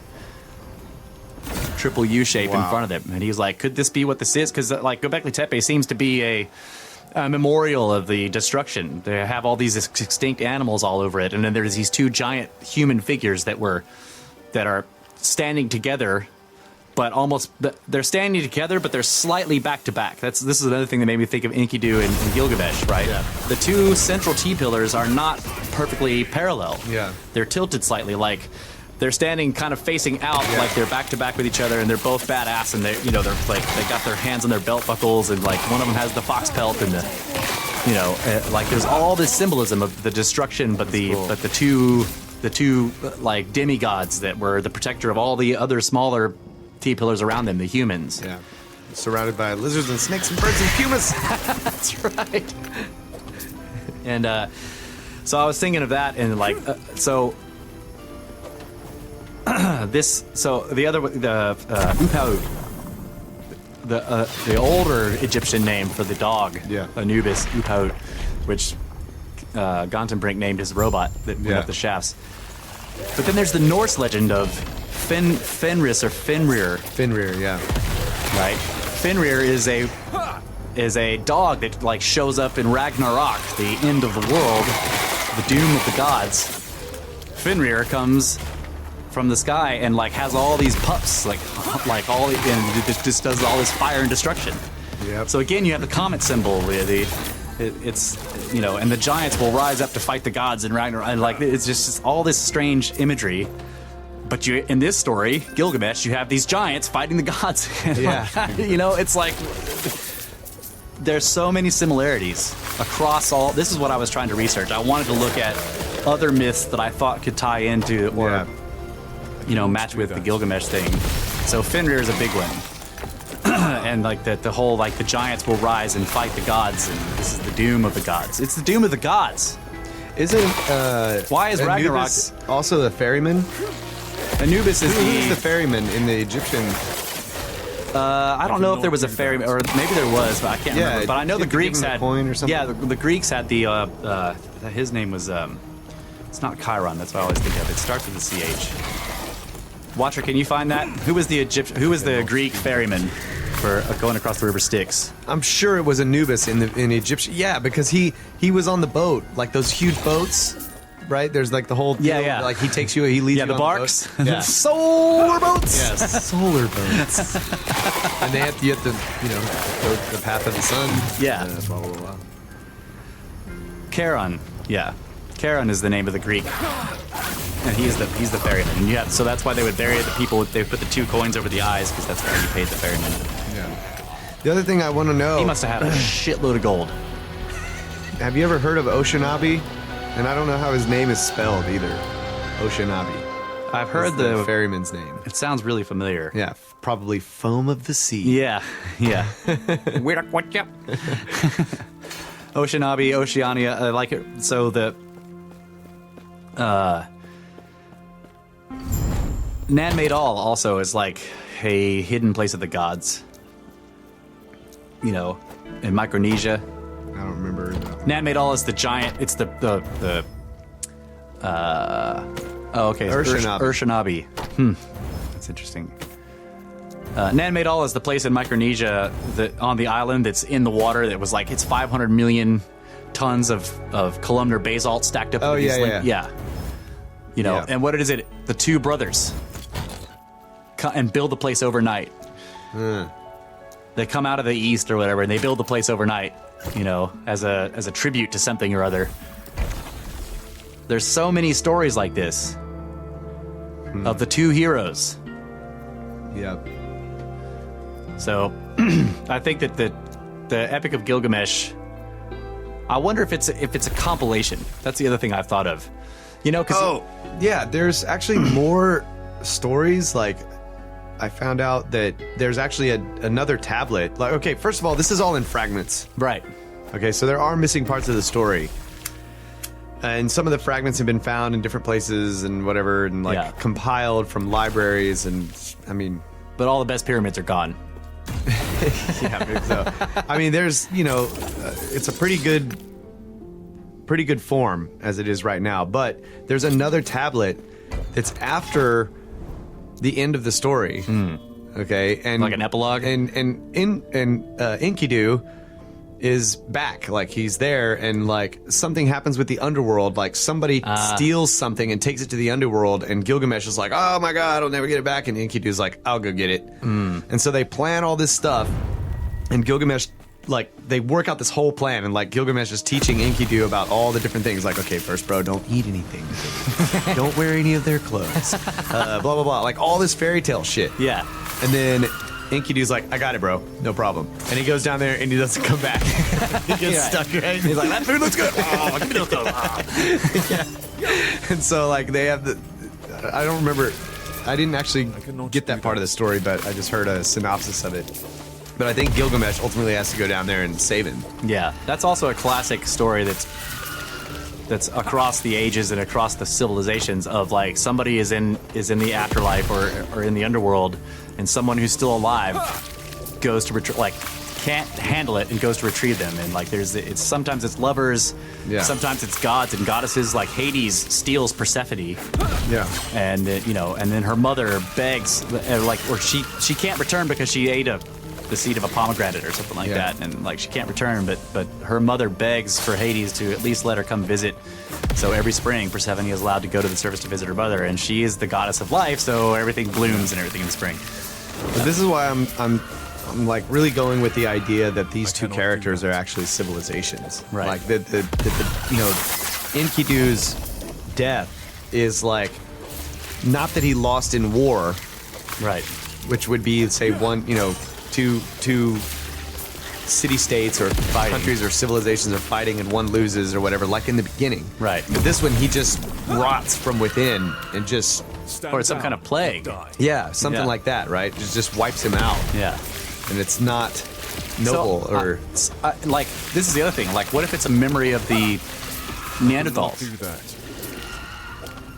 triple U shape in front of them. And he's like, could this be what this is? Because like Göbekli Tepe seems to be a a memorial of the destruction. They have all these extinct animals all over it, and then there's these two giant human figures that are standing together, but they're standing together, but they're slightly back to back. This is another thing that made me think of Enkidu and Gilgamesh, right?
Yeah.
The two central T pillars are not perfectly parallel.
Yeah.
They're tilted slightly, like they're standing kind of facing out, like they're back to back with each other, and they're both badass, and they're like they got their hands on their belt buckles, and like one of them has the fox pelt, and like there's all this symbolism of the destruction, but the two like demigods that were the protector of all the other smaller T pillars around them, the humans.
Yeah. Surrounded by lizards and snakes and birds and pumas.
That's right. And so I was thinking of that, and like Upau, the older Egyptian name for the dog, Anubis, Upau, which Gantenbrink named his robot that went up the shafts. But then there's the Norse legend of Fenris or Fenrir.
Fenrir, yeah.
Right? Fenrir is a dog that like shows up in Ragnarok, the end of the world, the doom of the gods. Fenrir comes from the sky and like has all these pups, and just does all this fire and destruction.
Yep.
So again, you have the comet symbol. It's and the giants will rise up to fight the gods in Ragnarok. And like it's just all this strange imagery. But in this story, Gilgamesh, you have these giants fighting the gods.
Yeah.
It's like there's so many similarities across all. This is what I was trying to research. I wanted to look at other myths that I thought could tie into or match with the Gilgamesh thing. So Fenrir is a big one. And like the whole like the giants will rise and fight the gods, and this is the doom of the gods. It's the doom of the gods.
Isn't
why is Ragnarok
also the ferryman?
Anubis is
Who's the ferryman in the Egyptian?
I don't know if there was a ferryman, or maybe there was, but I can't remember. But I know the Greeks had
a coin or something.
Yeah, the Greeks had the his name was it's not Chiron. That's what I always think of. It starts with a CH. Watcher, can you find that? Who was the Greek ferryman for going across the river Styx?
I'm sure it was Anubis in Egyptian. Yeah, because he was on the boat, like those huge boats. Right? There's like the whole deal,
yeah.
like he takes you, he leads you
the
on
barks.
The boat. Yeah.
Solar boats.
Yes, solar boats. And you have to, go the path of the sun.
Yeah.
Blah, blah, blah.
Charon. Yeah. Charon is the name of the Greek. And he's the ferryman. And so that's why they would bury the people. They would put the 2 coins over the eyes because that's why you paid the ferryman.
Yeah. The other thing I want to know.
He must have had a shitload of gold.
Have you ever heard of Oceanabi? And I don't know how his name is spelled either. Oceanabi.
I've heard
the ferryman's name.
It sounds really familiar.
Yeah, probably foam of the sea.
Yeah. Oceanabi, Oceania, I like it. So the Nan Madol also is like a hidden place of the gods. In Micronesia.
I don't remember.
Nan Madol is the giant. It's the Urshanabi. That's interesting. Nan Madol is the place in Micronesia on the island that's in the water that was like it's 500 million tons of columnar basalt stacked up.
Oh
yeah. And what is it? The 2 brothers and build the place overnight. They come out of the east or whatever, and they build the place overnight. As a tribute to something or other. There's so many stories like this of the 2 heroes.
Yep.
So I think that the Epic of Gilgamesh. I wonder if it's a compilation. That's the other thing I've thought of.
Yeah. There's actually more stories. Like I found out that there's actually another tablet. Like, okay, first of all, this is all in fragments.
Right.
Okay, so there are missing parts of the story. And some of the fragments have been found in different places and whatever, and compiled from libraries, and I mean...
But all the best pyramids are gone.
Yeah, maybe so. I mean, there's, it's a pretty good form as it is right now, but there's another tablet that's after the end of the story. Okay, and
like an epilogue.
And Enkidu is back. Like, he's there, and like something happens with the underworld. Like, somebody steals something and takes it to the underworld, and Gilgamesh is like, oh my god, I'll never get it back. And Enkidu's like, I'll go get it. And so they plan all this stuff, and Gilgamesh, like, they work out this whole plan, and like Gilgamesh is teaching Enkidu about all the different things. Like, okay, first, bro, don't eat anything. Don't wear any of their clothes. Blah, blah, blah. Like, all this fairy tale shit.
Yeah.
And then Enkidu's like, I got it, bro. No problem. And he goes down there, and he doesn't come back. He gets stuck, right? He's like, that food looks good. Oh, give me those clothes. Yeah. And so, like, they have the... I don't remember... I didn't actually get that part of the story, but I just heard a synopsis of it. But I think Gilgamesh ultimately has to go down there and save him.
Yeah, that's also a classic story that's across the ages and across the civilizations of, like, somebody is in the afterlife or in the underworld, and someone who's still alive goes to can't handle it and goes to retrieve them. And like it's sometimes it's lovers, sometimes it's gods and goddesses. Like Hades steals Persephone, and and then her mother begs, or she can't return because she ate the seed of a pomegranate or something like that, and like she can't return, but her mother begs for Hades to at least let her come visit. So every spring, Persephone is allowed to go to the surface to visit her mother, and she is the goddess of life, so everything blooms and everything in the spring.
But this is why I'm like really going with the idea that these two characters are actually civilizations.
Right.
Like the Enkidu's death is like not that he lost in war,
Right.
which would be say two city-states or countries or civilizations are fighting and one loses or whatever, like in the beginning.
Right.
But this one, he just rots from within and just...
Stand
Or it's some
down
kind of plague.
or die.
Yeah, something
Yeah.
like that, right? Just wipes him out.
Yeah.
And it's not noble or...
like, this is the other thing. Like, what if it's a memory of the Neanderthals?
Do that.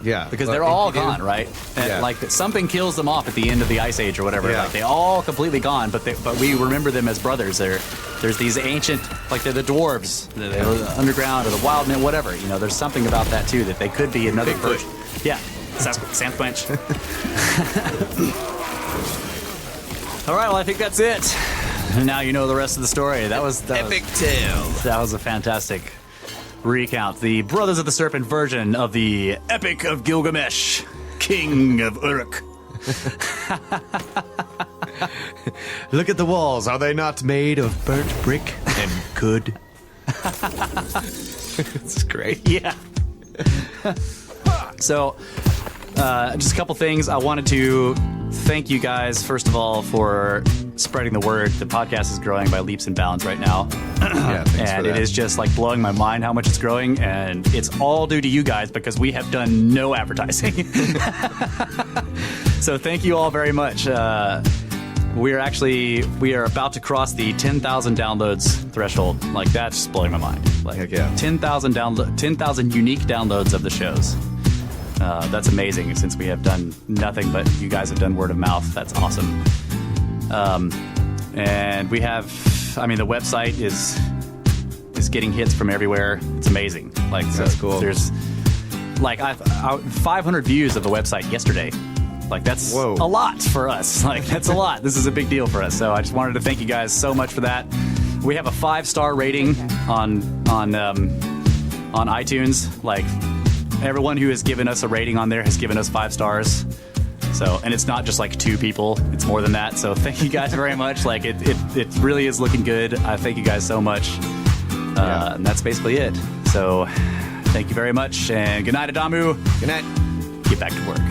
yeah.
Because
Well,
they're all
Enkidu-
gone, right? And
Yeah.
like something kills them off at the end of the Ice Age or whatever.
Yeah.
Like they all completely gone, but we remember them as brothers. There's these ancient, like they're the dwarves, they're the underground or the wild men, whatever. There's something about that too, that they could be another
Bigfoot.
version. Yeah, Sasquatch. All right, well I think that's it. Now you know the rest of the story. That was
Epic tale.
That was a fantastic recount. The Brothers of the Serpent version of the Epic of Gilgamesh, King of Uruk.
Look at the walls. Are they not made of burnt brick and good? It's great.
Yeah. So, just a couple things. I wanted to thank you guys, first of all, for spreading the word. The podcast is growing by leaps and bounds right now.
Yeah, thanks for
And
that.
it is just like blowing my mind how much it's growing. And it's all due to you guys because we have done no advertising. So thank you all very much. We are about to cross the 10,000 downloads threshold. Like, that's just blowing my mind. Like,
Heck yeah.
10,000 unique downloads of the shows. That's amazing since we have done nothing but you guys have done word of mouth. That's awesome. And we have, the website is getting hits from everywhere. It's amazing. Like,
That's cool.
There's like 500 views of the website yesterday. Like, that's
Whoa.
a lot for us. Like, that's a lot. This is a big deal for us. So I just wanted to thank you guys so much for that. We have a 5-star rating on iTunes. Like, everyone who has given us a rating on there has given us 5 stars. So, and it's not just like 2 people, it's more than that. So thank you guys very much. Like, it really is looking good. I thank you guys so much. And that's basically it. So thank you very much. And good night, Adamu.
Good night.
Get back to work.